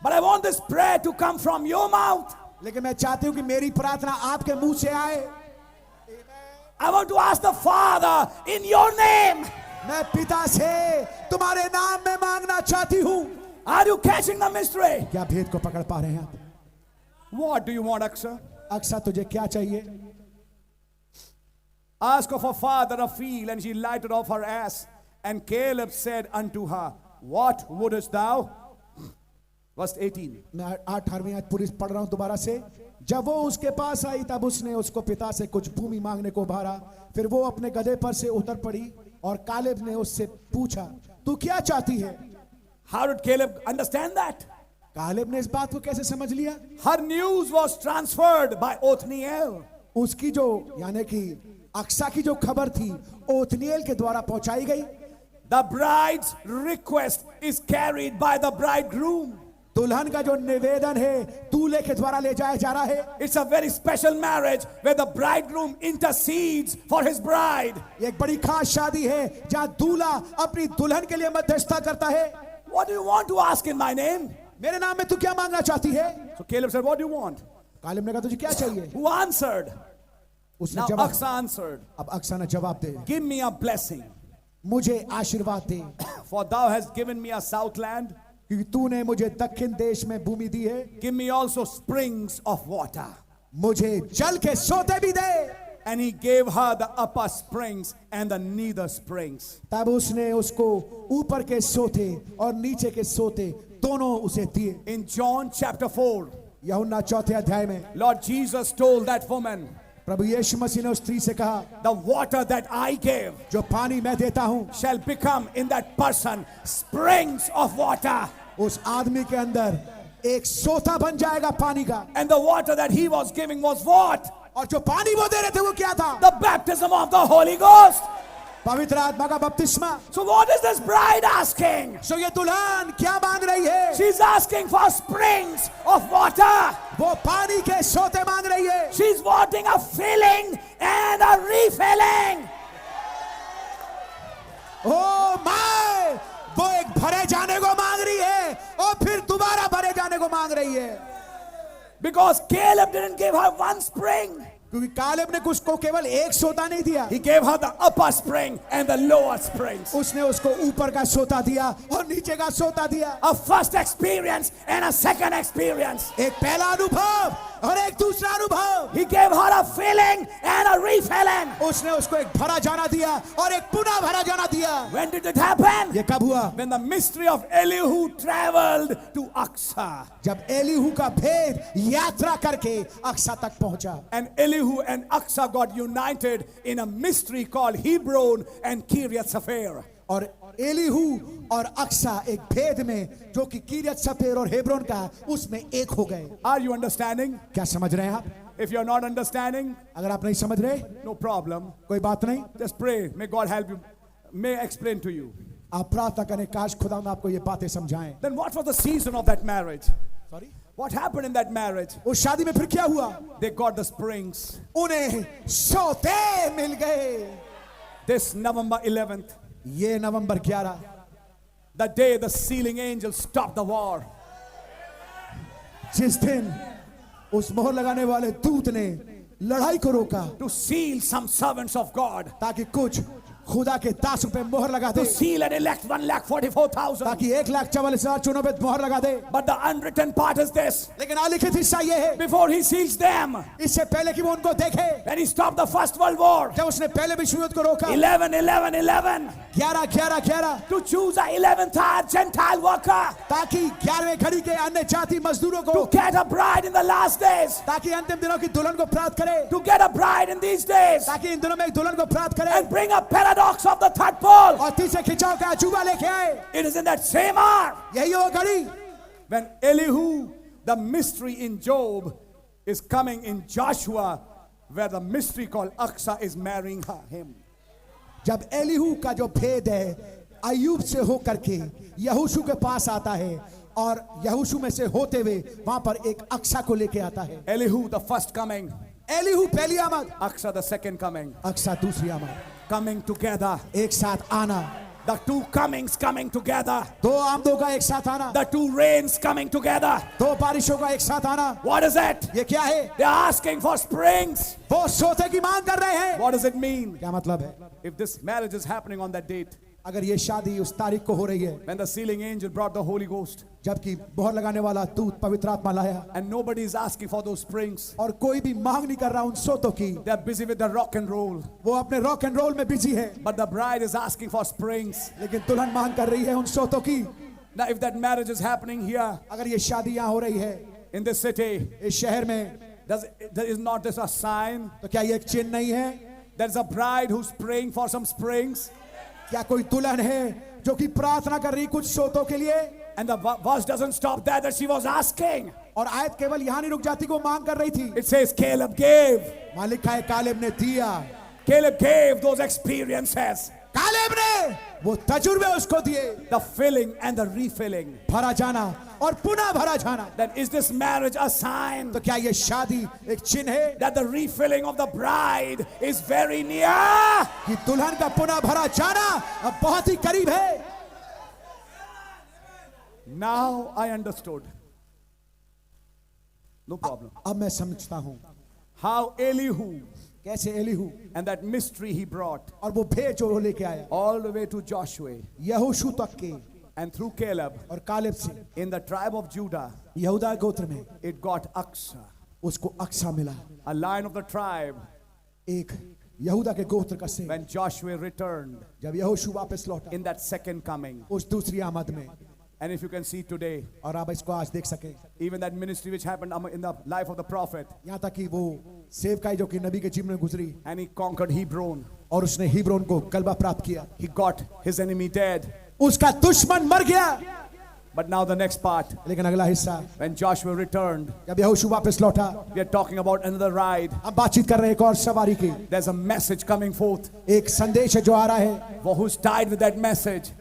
But I want this prayer to come from your mouth. लेकिन मैं चाहती हूं कि मेरी प्रार्थना आपके मुंह से आए। I want to ask the Father in your name. मैं पिता से तुम्हारे नाम में मांगना चाहती हूं। Are you catching the mystery? क्या भेद को पकड़ पा रहे हैं आप? What do you want, Aksa? Aqsa तुझे क्या चाहिए? Ask of her father a field, and she lighted off her ass. And Caleb said unto her, what wouldest thou? Verse 18. मैं 18वीं आयत पूरी पढ़ रहा हूं दोबारा से। जब वो उसके पास आई, तब उसने उसको पिता से कुछ भूमि मांगने को उभारा। फिर वो अपने गधे पर से उतर पड़ी और कालेब ने उससे पूछा, तू क्या चाहती है? How did Caleb understand that? Caleb ने इस बात को कैसे समझ लिया? Her news was transferred by Othniel. उसकी जो यानी कि अक्सा की जो खबर थी ओथनिएल के द्वारा पहुंचाई गई। The bride's request is carried by the bridegroom. दुल्हन का जो निवेदन है दूल्हे के द्वारा ले जाया जा रहा है। It's a very special marriage where the bridegroom intercedes for his bride. एक बड़ी खास शादी है जहां दूल्हा अपनी दुल्हन के लिए मध्यस्थता करता है। What do you want to ask in my name? मेरे नाम में तू क्या मांगना चाहती है? So Caleb said, what do you want? Caleb ने कहा तुझे क्या चाहिए? Who answered? उसने Now जवाब, Aksa answered, अब अक्सा ने जवाब दे, give me a blessing, मुझे आशीर्वाद दे, for thou hast given me a south land. क्योंकि तूने मुझे दक्षिण देश में भूमि दी है। Give me also springs of water. मुझे जल के सोते भी दे। And he gave her the upper springs and the nether springs. तब उसने उसको ऊपर के सोते और नीचे के सोते दोनों उसे दिए। In John chapter 4, यूहन्ना 4 अध्याय में Lord Jesus told that woman, प्रभु यीशु मसीह ने उस स्त्री से कहा, the water that I gave जो पानी मैं देता हूं shall become in that person springs of water. उस आदमी के अंदर एक सोता बन जाएगा पानी का। And the water that he was giving was what? और जो पानी वो दे रहे थे वो क्या था? The baptism of the Holy Ghost. पवित्र आत्मा का बपतिस्मा। So what is this bride asking? सो ये दुल्हन क्या मांग रही है? She's asking for springs of water. वो पानी के सोते मांग रही है। She's wanting a filling and a refilling. Oh my, वो एक भरे जाने को मांग रही है और फिर दोबारा भरे जाने को मांग रही है। Because Caleb didn't give her one spring. क्योंकि कालेब ने उसको केवल एक सोता नहीं दिया, He gave her the upper spring and the lower springs. उसने उसको ऊपर का सोता दिया और नीचे का सोता दिया। A first experience and a second experience. एक पहला अनुभव और एक दूसरा अनुभव। He gave her a filling and a refilling. उसने उसको एक भरा जाना दिया और एक पुनः भरा जाना दिया। When did it happen? ये कब हुआ? When the mystery of Elihu traveled to Aksa. जब एलीहू का भेद यात्रा करके अक्सा तक पहुंचा। And Elihu and Aksa got united in a mystery called Hebron and Kiryat Sefer. और एलीहू और अक्सा एक भेद में जो कि किरियत सफेर और हेब्रोन का, उसमें एक हो गए। Are you understanding? क्या समझ रहे हैं आप? If you're not understanding, अगर आप नहीं समझ रहे, no problem. कोई बात नहीं, Just pray. May God help you. May I explain to you. आप प्रार्थना करें, काश खुदा आपको ये बातें समझाएं। Then what was the season of that marriage? Sorry, What happened in that marriage? उस शादी में फिर क्या हुआ? They got the springs. उन्हें सोते मिल गए। This November 11th, ये नवंबर 11, the day the sealing angel stopped the war. जिस दिन उस मोहर लगाने वाले दूत ने लड़ाई को रोका To seal some servants of God. ताकि कुछ खुदा के दासों पे मोहर लगा दे, To seal and elect 1,44,000. ताकि 1,44,000 चुनों पे मोहर लगा दे। But the unwritten part is this. लेकिन अलिखित हिस्सा ये है, Before he seals them, इससे पहले कि वो उनको देखे, when he stopped the First World War, जब उसने पहले विश्व युद्ध को रोका, 11, 11, 11, 11, 11, 11, to choose a 11th hour Gentile worker ताकि 11वें घड़ी के अन्य जाति मजदूरों को, to get a bride in the last days, ताकि अंतिम दिनों की दुल्हन को प्राप्त करे, to get a bride in these days, ताकि इन दिनों में एक दुल्हन को प्राप्त करे and bring a paradox of the third pole. और तीसरे खिंचाव का अजूबा लेके आए। It is in that same hour यही वो घड़ी when Elihu, the mystery in Job, is coming in Joshua, where the mystery called Aksa is marrying him. जब एलीहू का जो भेद है अय्यूब से होकर के यहोशू के पास आता है और यहोशू में से होते हुए वहां पर एक अक्सा को लेके आता है। Elihu, the first coming, Elihu पहली आमद, Aksa, the second coming, Aqsa दूसरी आमद, coming together. एक साथ आना, The two comings coming together. दो आमदों का एक साथ आना, The two rains coming together. दो बारिशों का एक साथ आना। What is it? ये क्या है? They're asking for springs. वो सोते की मांग कर रहे हैं। What does it mean? क्या मतलब है? If this marriage is happening on that date, अगर ये शादी उस तारीख को हो रही है when the sealing angel brought the Holy Ghost, जबकि मोहर लगाने वाला दूत पवित्र आत्मा लाया and nobody is asking for those springs, और कोई भी मांग नहीं कर रहा उन सोतों की, they're busy with the rock and roll. वो अपने रॉक एंड रोल में बिजी है, But the bride is asking for springs. लेकिन दुल्हन मांग कर रही है उन सोतों की। Now, if that marriage is happening here अगर ये शादी यहाँ हो रही है in this city, इस शहर में, is not this a sign? तो क्या ये एक चिन्ह नहीं है? There's a bride who's praying for some springs, क्या कोई दुल्हन है जो कि प्रार्थना कर रही कुछ सोतों के लिए? and the verse doesn't stop there that she was asking. और आयत केवल यहाँ नहीं रुक जाती, को मांग कर रही थी। It says Caleb gave. वहां लिखा है कालेब ने दिया, Caleb gave those experiences, Caleb ने वो तजुर्बे उसको दिए, the filling and the refilling. भरा जाना और पुनः भरा जाना। Then is this marriage a sign तो क्या ये शादी एक चिन्ह है that the refilling of the bride is very near? कि दुल्हन का पुनः भरा जाना अब बहुत ही करीब है? Now I understood. No problem. अब मैं समझता हूँ How Elihu कैसे Elihu and that mystery he brought और वो भेद जो वो लेके आया all the way to Joshua यहोशू तक के and through Caleb और कालेब से in the tribe of Judah, यहूदा गोत्र में it got Aksa, उसको अक्सा मिला, a lion of the tribe. एक यहूदा के गोत्र का से। When Joshua returned जब यहोशू वापस लौटा in that second coming, उस दूसरी आमद में, and if you can see today, और आप इसको आज देख सके, even that ministry which happened in the life of the prophet, यहाँ तक कि वो सेवकाई जो कि नबी के जीवन में गुजरी and he conquered Hebron, और उसने हिब्रोन को गलबा प्राप्त किया, he got his enemy dead. उसका दुश्मन मर गया। But now the next part, लेकिन अगला हिस्सा, when Joshua returned, जब यहोशू वापस लौटा, we are talking about another ride. हम बातचीत कर रहे हैं एक और सवारी की। There's a message coming forth. एक संदेश है जो आ रहा है। For who's tied with that message?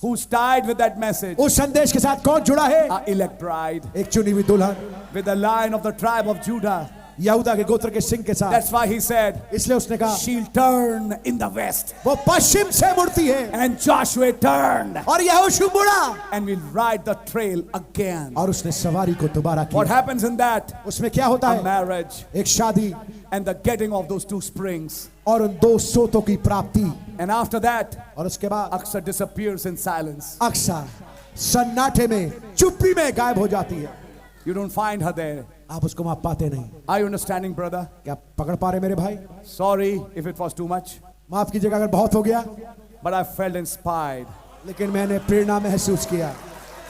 Who's tied with that message? उस संदेश के साथ कौन जुड़ा है? Our elect bride, एक चुनी हुई दुल्हन, with the lion of the tribe of Judah. यहूदा के गोत्र के सिंह के साथ। That's why he said, इसलिए उसने कहा she'll turn in the west. वो पश्चिम से मुड़ती है, And Joshua turned. और यहोशू मुड़ा, And we'll ride the trail again. और उसने सवारी को दोबारा What किया। happens in that? उसमें क्या होता A है? marriage एक शादी and the getting of those two springs. और उन दो सोतों की प्राप्ति, And after that, और उसके बाद Aksa disappears in silence. अक्सर सन्नाटे में, चुप्पी में गायब हो जाती है। You don't find her there. आप उसको वहां पाते नहीं। Are you understanding, brother? क्या पकड़ पा रहे मेरे भाई? Sorry if it was too much, माफ कीजिएगा अगर बहुत हो गया, but I felt inspired लेकिन मैंने प्रेरणा महसूस किया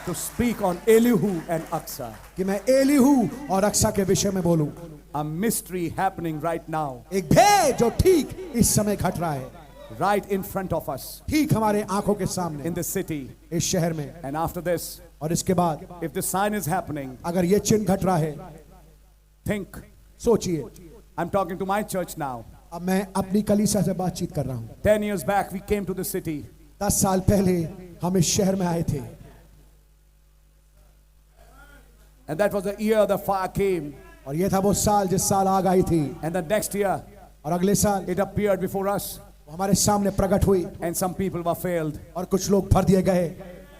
to speak on Elihu and Aksa. कि मैं एलीहू और अक्सा के विषय में बोलूं। A mystery happening right now, एक भेद जो ठीक इस समय घट रहा है, right in front of us ठीक हमारे आंखों के सामने, in the city. इस शहर में। And after this, और इसके बाद if the sign is happening, अगर ये चिन्ह घट रहा है, think. सोचिए, I'm talking to my church now. अब मैं अपनी कलीसिया से बातचीत कर रहा हूं। 10 years back, we came to the city. 10 साल पहले हम इस शहर में आए थे, And that was the year the fire came. और ये था वो साल जिस साल आग आई थी, And the next year, और अगले साल it appeared before us. वो हमारे सामने प्रकट हुई, And some people were failed. और कुछ लोग भर दिए गए।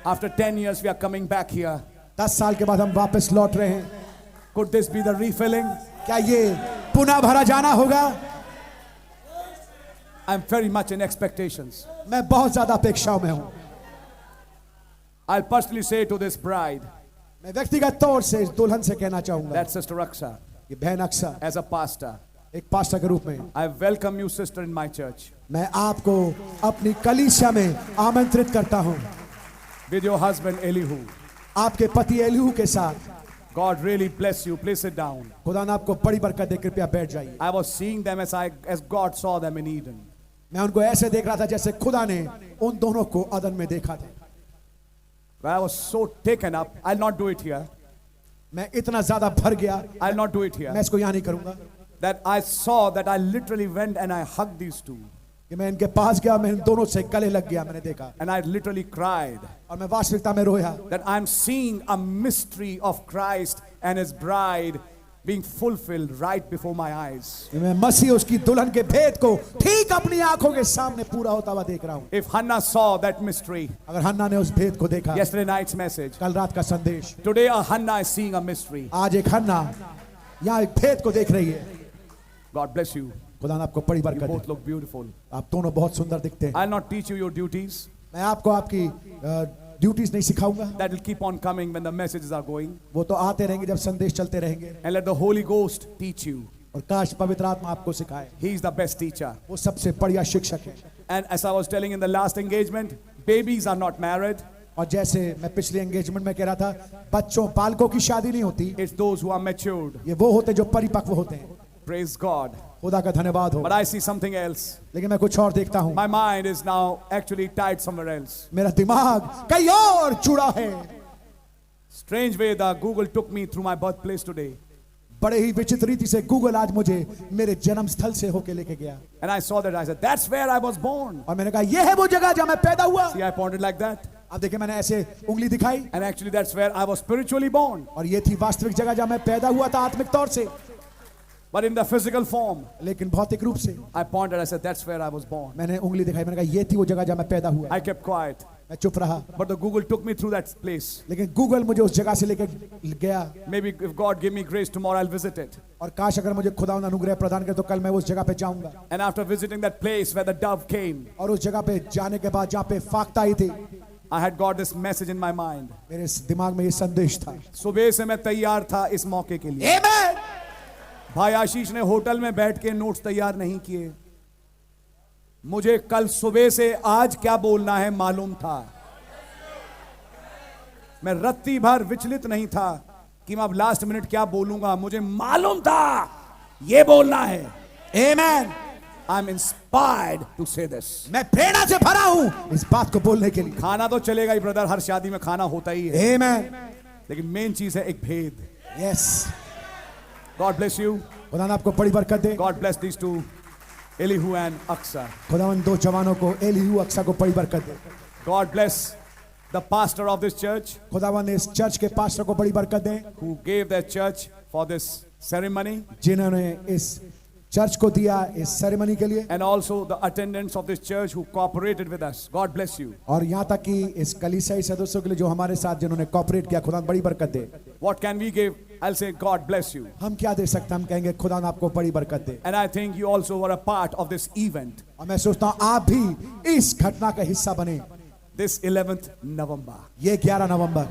After 10 years, we are coming back here. 10 साल के बाद हम वापस लौट रहे हैं। Could this be the refilling? क्या ये पुनः भरा जाना होगा? I'm very much in expectations. मैं बहुत ज्यादा अपेक्षाओं में हूं। I'll personally say to this bride, मैं व्यक्तिगत तौर से इस दुल्हन से कहना चाहूंगा, that Sister Aksa, ये बहन अक्सा, as a pastor, एक पास्टर के रूप में I welcome you, sister, in my church. मैं आपको अपनी कलीसिया में आमंत्रित करता हूं, With your husband Elihu. आपके पति एलीहू के साथ। God really bless you. Please sit down. खुदा ने आपको बड़ी बरकत दे, कृपया बैठ जाइए। I was seeing them as God saw them in Eden. मैं उनको ऐसे देख रहा था जैसे खुदा ने उन दोनों को अदन में देखा था। But I was so taken up. I'll not do it here. मैं इतना ज्यादा भर गया, I'll not do it मैं here. इसको यहाँ नहीं करूंगा, That I saw that I literally went and I hugged these two. कि मैं इनके पास गया, मैं इन दोनों से गले लग गया, मैंने देखा, And I literally cried. और मैं वास्तविकता में रोया That I'm seeing a mystery of Christ and his bride being fulfilled right before my eyes. कि मैं मसीह उसकी दुल्हन के भेद को ठीक अपनी आंखों के सामने पूरा होता हुआ देख रहा हूं। If Hannah saw that mystery, अगर हन्ना ने उस भेद को देखा, yesterday night's message, कल रात का संदेश, today a Hannah is seeing a mystery. आज एक हन्ना यहाँ एक भेद को देख रही है। God bless you. खुदा ने आपको बड़ी You बरकत both दे। look beautiful. आप दोनों बहुत सुंदर दिखते हैं। I'll not teach you your duties. मैं आपको आपकी ड्यूटीज नहीं सिखाऊंगा, That will keep on coming when the messages are going. वो तो आते रहेंगे जब संदेश चलते रहेंगे। And let the Holy Ghost teach you. और काश पवित्र आत्मा आपको सिखाए, He is the best teacher. वो सबसे बढ़िया शिक्षक है। And as I was telling in the last engagement, babies are not married. और जैसे मैं पिछले एंगेजमेंट में कह रहा था, बच्चों बालकों की शादी नहीं होती, It's those who are matured. ये वो होते जो परिपक्व होते हैं। Praise God. खुदा का धन्यवाद हो। But I see something else. लेकिन मैं कुछ और देखता हूँ, My mind is now actually tied somewhere else. मेरा दिमाग कहीं और जुड़ा है। Strange way the Google took me through my birthplace today. बड़े ही विचित्र रीति से गूगल आज मुझे मेरे जन्म स्थल से होके लेके गया, And I saw that. I said, that's where I was born. और मैंने कहा ये है वो जगह जहाँ मैं पैदा हुआ। See, I pointed like that. अब देखिए मैंने ऐसे उंगली दिखाई, And actually that's where I was spiritually born. और ये थी वास्तविक जगह जहाँ मैं पैदा हुआ था आत्मिक तौर से, But in the physical form, लेकिन भौतिक रूप से। I pointed. I said, that's where I was born. मैंने उंगली दिखाई, मैंने कहा ये थी वो जगह जहाँ मैं पैदा हुआ। I kept quiet. मैं चुप रहा, But the Google took me through that place. लेकिन गूगल मुझे उस जगह से लेके गया, Maybe if God give me grace tomorrow, I'll visit it. और काश अगर मुझे खुदा अनुग्रह प्रदान करे तो कल मैं उस जगह पे जाऊंगा। And after visiting that place where the dove came, और उस जगह पे जाने के बाद जहाँ पे फाख्ता आई थी, I had got this message in my mind. मेरे दिमाग में ये संदेश था। सुबह से मैं तैयार था इस मौके के लिए। आमीन। भाई आशीष ने होटल में बैठ के नोट्स तैयार नहीं किए। मुझे कल सुबह से आज क्या बोलना है मालूम था। मैं रत्ती भर विचलित नहीं था कि मैं अब लास्ट मिनट क्या बोलूंगा। मुझे मालूम था ये बोलना है। आमीन। I'm inspired to say this. मैं प्रेरणा से भरा हूं इस बात को बोलने के लिए। खाना तो चलेगा ही ब्रदर, हर शादी में खाना होता ही है, आमेन। लेकिन मेन चीज है एक भेद। यस। God bless you. खुदा ने आपको बड़ी बरकत दे। God bless these two, Elihu and Aksa. खुदावन दो जवानों को, एलीहू अक्सा को बड़ी बरकत दे। God bless the pastor of this church खुदावन ने इस चर्च के पास्टर को बड़ी बरकत दे, who gave their church for this ceremony, जिन्होंने इस चर्च को दिया इस सेरेमनी के लिए, and also the attendants of this church who cooperated with us. God bless you. और यहाँ तक कि इस कलीसियाई सदस्यों के लिए जो हमारे साथ जिन्होंने कॉपरेट किया, खुदा बड़ी बरकत दे। What can we give? I'll say God bless you. हम क्या दे सकते हैं? हम कहेंगे खुदा आपको बड़ी बरकत दे। And I think you also were a part of this event, और मैं सोचता हूँ आप भी इस घटना का हिस्सा बने। this 11th November. ये 11 नवंबर।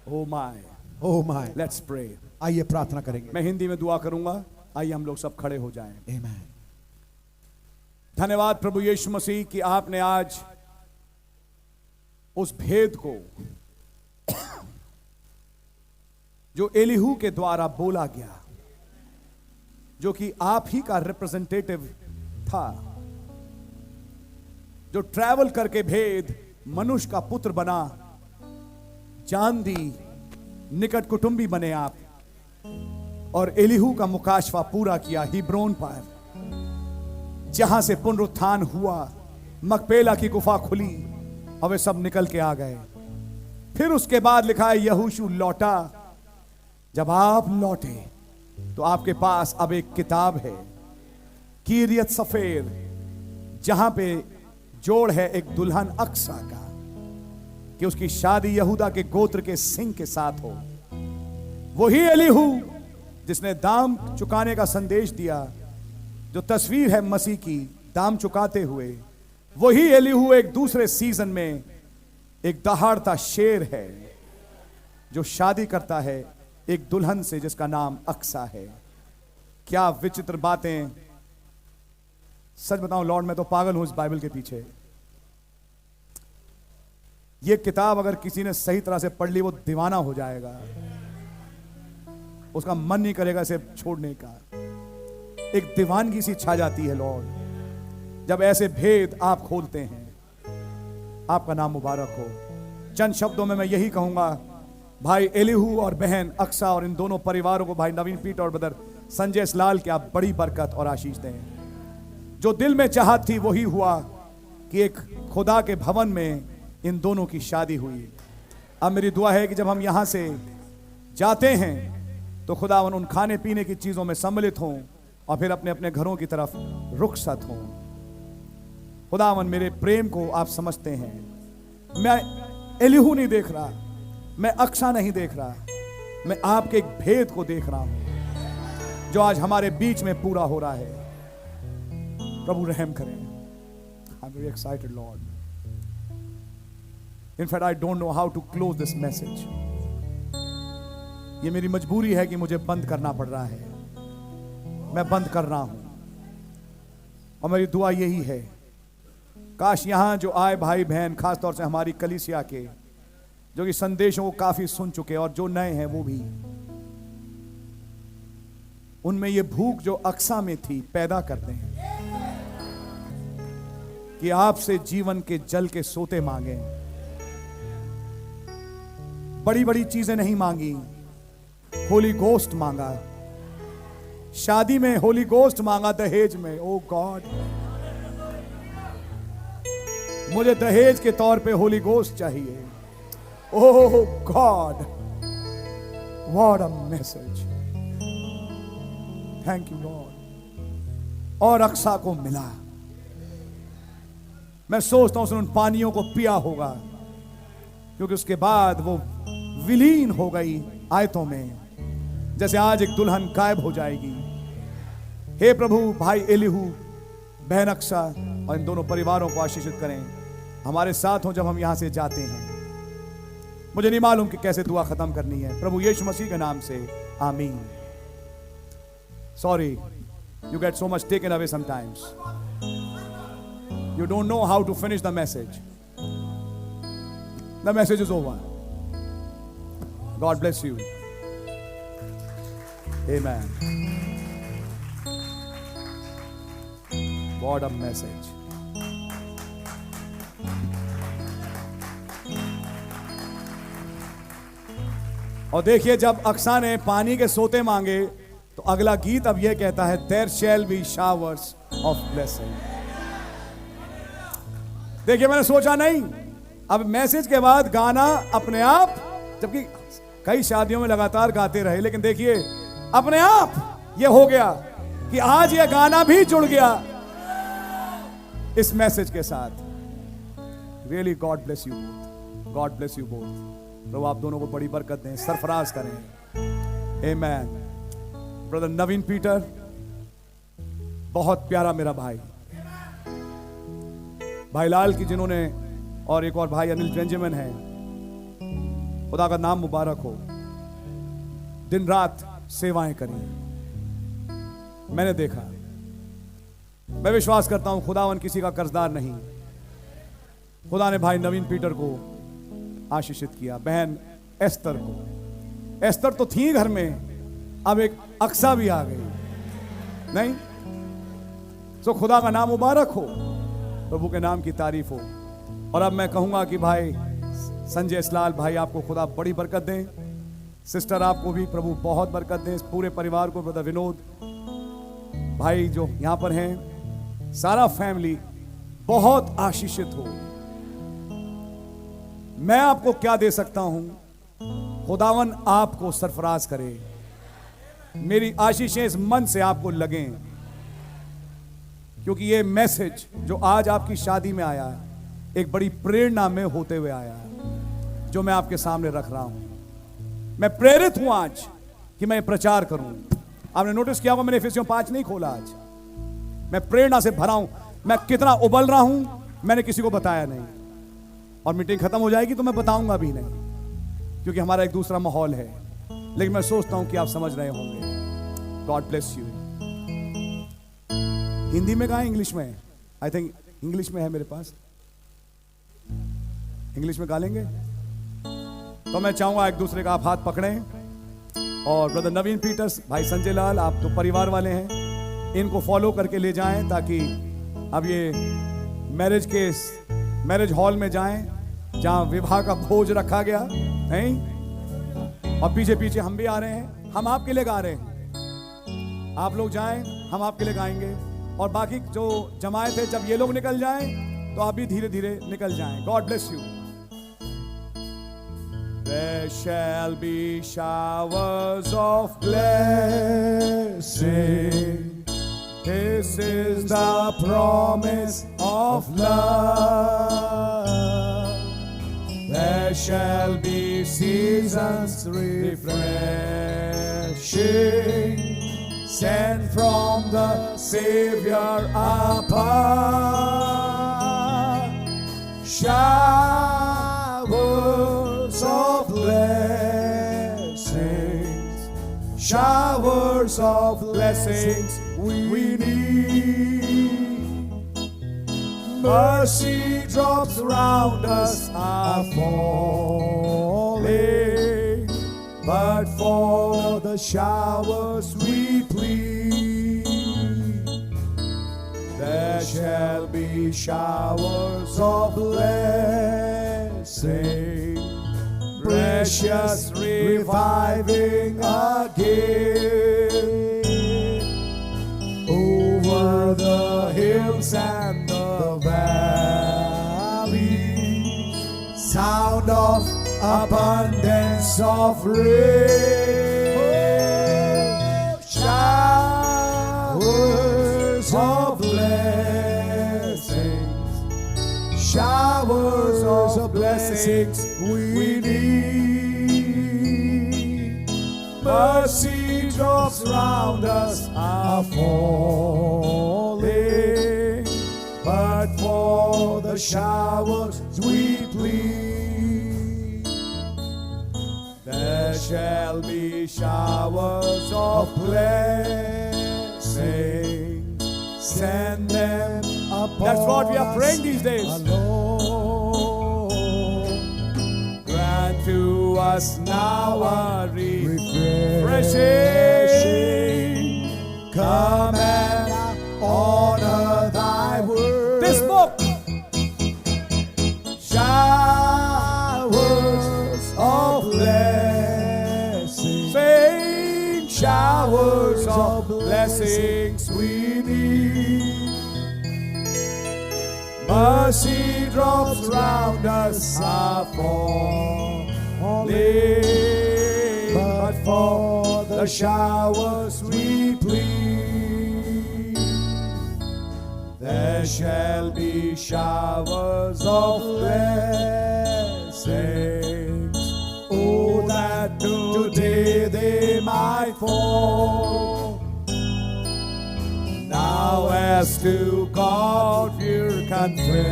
Oh my. Oh my. Let's pray. आइए प्रार्थना करेंगे। मैं हिंदी में दुआ करूंगा, आइए हम लोग सब खड़े हो जाएं। आमेन। धन्यवाद प्रभु यीशु मसीह कि आपने आज उस भेद को जो एलीहू के द्वारा बोला गया, जो कि आप ही का रिप्रेजेंटेटिव था, जो ट्रैवल करके भेद मनुष्य का पुत्र बना, जान दी, निकट कुटुंबी बने आप, और एलीहू का मुकाशवा पूरा किया हिब्रोन पर, जहां से पुनरुत्थान हुआ, मकपेला की गुफा खुली और वे सब निकल के आ गए। फिर उसके बाद लिखा है यहोशू लौटा। जब आप लौटे तो आपके पास अब एक किताब है, कीरियत सफेर, जहां पे जोड़ है एक दुल्हन अक्सा का, कि उसकी शादी यहूदा के गोत्र के सिंह के साथ हो। वही एलीहू जिसने दाम चुकाने का संदेश दिया, जो तस्वीर है मसीह की दाम चुकाते हुए, वही एलीहू एक दूसरे सीजन में एक दहाड़ता शेर है जो शादी करता है एक दुल्हन से जिसका नाम अक्सा है। क्या विचित्र बातें! सच बताऊं लॉर्ड, मैं तो पागल हूं इस बाइबल के पीछे। यह किताब अगर किसी ने सही तरह से पढ़ ली वो दीवाना हो जाएगा, उसका मन नहीं करेगा इसे छोड़ने का। एक दीवानगी सी छा जाती है लॉर्ड जब ऐसे भेद आप खोलते हैं। आपका नाम मुबारक हो। चंद शब्दों में मैं यही कहूंगा, भाई एलीहू और बहन अक्सा और इन दोनों परिवारों को, भाई नवीन पीट और ब्रदर संजय लाल, की आप बड़ी बरकत और आशीष दें। जो दिल में चाहत थी वही हुआ कि एक खुदा के भवन में इन दोनों की शादी हुई। अब मेरी दुआ है कि जब हम यहां से जाते हैं तो खुदा उन खाने पीने की चीजों में सम्मिलित हों और फिर अपने अपने घरों की तरफ रुखसत हों। खुदावन मेरे प्रेम को आप समझते हैं। मैं एलीहू नहीं देख रहा, मैं अक्सा नहीं देख रहा, मैं आपके एक भेद को देख रहा हूं जो आज हमारे बीच में पूरा हो रहा है। प्रभु रहम करें। I am very excited lord. In fact I don't know how to close this message. ये मेरी मजबूरी है कि मुझे बंद करना पड़ रहा है। मैं बंद कर रहा हूं और मेरी दुआ यही है, काश यहां जो आए भाई बहन, खासतौर से हमारी कलीसिया के, जो कि संदेशों को काफी सुन चुके और जो नए हैं वो भी, उनमें ये भूख जो अक्सा में थी पैदा करते हैं कि आपसे जीवन के जल के सोते मांगे। बड़ी बड़ी चीजें नहीं मांगी, होली गोस्ट मांगा। शादी में होली गोस्ट मांगा, दहेज में। ओ गॉड, मुझे दहेज के तौर पे होली गोस्ट चाहिए। Oh God, what a message. Thank you Lord. और अक्सा को मिला। मैं सोचता हूं उसने उन पानियों को पिया होगा, क्योंकि उसके बाद वो विलीन हो गई आयतों में, जैसे आज एक दुल्हन गायब हो जाएगी। हे प्रभु, भाई एलीहू, बहन अक्सा और इन दोनों परिवारों को आशीषित करें। हमारे साथ हो जब हम यहां से जाते हैं। मुझे नहीं मालूम कि कैसे दुआ खत्म करनी है। प्रभु यीशु मसीह के नाम से आमीन। Sorry, you get so much taken away sometimes. You don't know how to finish the message. The message is over. God bless you. Amen. What a message. और देखिए, जब अक्सा ने पानी के सोते मांगे तो अगला गीत अब यह कहता है, there shall be showers of blessing. देखिए, मैंने सोचा नहीं, अब मैसेज के बाद गाना अपने आप, जबकि कई शादियों में लगातार गाते रहे, लेकिन देखिए अपने आप यह हो गया कि आज यह गाना भी जुड़ गया इस मैसेज के साथ। Really God bless you both, God bless you both. तो आप दोनों को बड़ी बरकत दें, सरफराज करें। आमेन। ब्रदर नवीन पीटर, बहुत प्यारा मेरा भाई, भाई लाल की जिन्होंने, और एक और भाई अनिल बेंजामिन है, खुदा का नाम मुबारक हो, दिन रात सेवाएं करी। मैंने देखा, मैं विश्वास करता हूं खुदावन किसी का कर्जदार नहीं। खुदा ने भाई नवीन पीटर को आशीषित किया, बहन एस्तर को। एस्तर तो थी घर में, अब एक अक्सा भी आ गई, नहीं? तो खुदा का नाम मुबारक हो, प्रभु के नाम की तारीफ हो। और अब मैं कहूंगा कि भाई संजय इसलाल भाई, आपको खुदा बड़ी बरकत दें। सिस्टर, आपको भी प्रभु बहुत बरकत दें, इस पूरे परिवार को। ब्रदर विनोद भाई जो यहां पर हैं, सारा फैमिली बहुत आशीषित हो। मैं आपको क्या दे सकता हूं, खुदावन आपको सरफराज करे। मेरी आशीषें इस मन से आपको लगें, क्योंकि ये मैसेज जो आज आपकी शादी में आया है, एक बड़ी प्रेरणा में होते हुए आया है, जो मैं आपके सामने रख रहा हूं। मैं प्रेरित हूं आज कि मैं प्रचार करूं। आपने नोटिस किया होगा, मैंने इफिसियों 5 नहीं खोला आज। मैं प्रेरणा से भरा हूं। मैं कितना उबल रहा हूं मैंने किसी को बताया नहीं, और मीटिंग खत्म हो जाएगी तो मैं बताऊंगा भी नहीं, क्योंकि हमारा एक दूसरा माहौल है। लेकिन मैं सोचता हूं कि आप समझ रहे होंगे। God bless you. हिंदी में कहा, इंग्लिश में? आई थिंक इंग्लिश में है मेरे पास। इंग्लिश में गा लेंगे? तो मैं चाहूंगा एक दूसरे का आप हाथ पकड़ें, और ब्रदर नवीन पीटर्स, भाई संजय लाल, आप तो परिवार वाले हैं, इनको फॉलो करके ले जाएं, ताकि अब ये मैरिज हॉल में जाएं, जहां विवाह का भोज रखा गया, नहीं? और पीछे पीछे हम भी आ रहे हैं, हम आपके लिए गा रहे हैं। आप लोग जाएं, हम आपके लिए गाएंगे, और बाकी जो जमायत है, जब ये लोग निकल जाएं तो आप भी धीरे धीरे निकल जाएं। God bless you. There shall be showers of blessing. This is the promise of love. There shall be seasons refreshing, sent from the Savior above. Showers of blessings, showers of blessings we need. Mercy drops round us are falling, but for the showers we plead. There shall be showers of blessing, precious reviving again, over the hills and the valleys, sound of abundance of rain, showers of blessings, showers of blessings we need. Mercy drops round us are falling, but for the showers we plead. There shall be showers of blessing, send them upon. That's what we are praying these days. Grant to us now a refreshing. Come and honor thy showers of blessings we need. Mercy drops round us are falling, but for the showers we plead. There shall be showers of blessings, oh, that today they might fall. Now as to God we're confessing,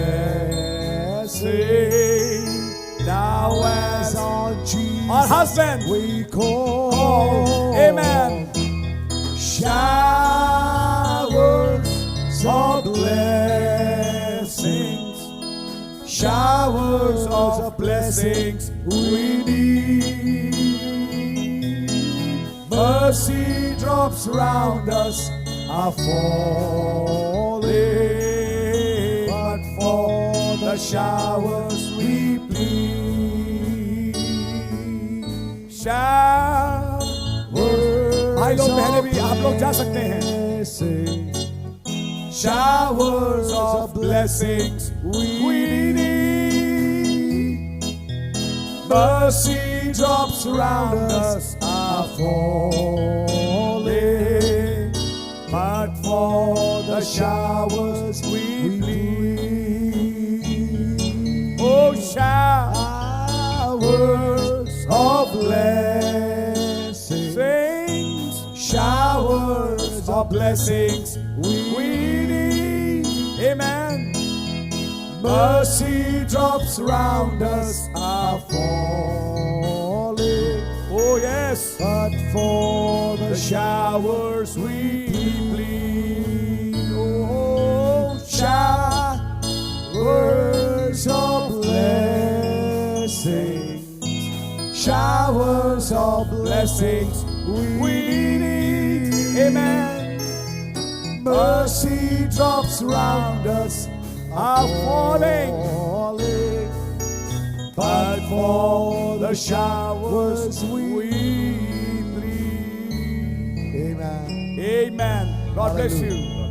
now as on Jesus our husband we call. Amen. Showers of blessings, showers of blessings we need. Mercy drops round us are falling, but for the showers we plead. Showers, भाई लोग बहने भी आप लोग जा सकते हैं. Showers of blessings we need. Mercy drops around us are falling, but for the showers we plead. Oh, showers of blessings, showers of blessings we need. Amen. Mercy drops round us are falling. Oh yes, but for the showers we plead. Oh, showers of blessings, showers of blessings we need. Amen. Mercy drops round us are falling, but for the showers we plead. Amen. Amen. God bless you.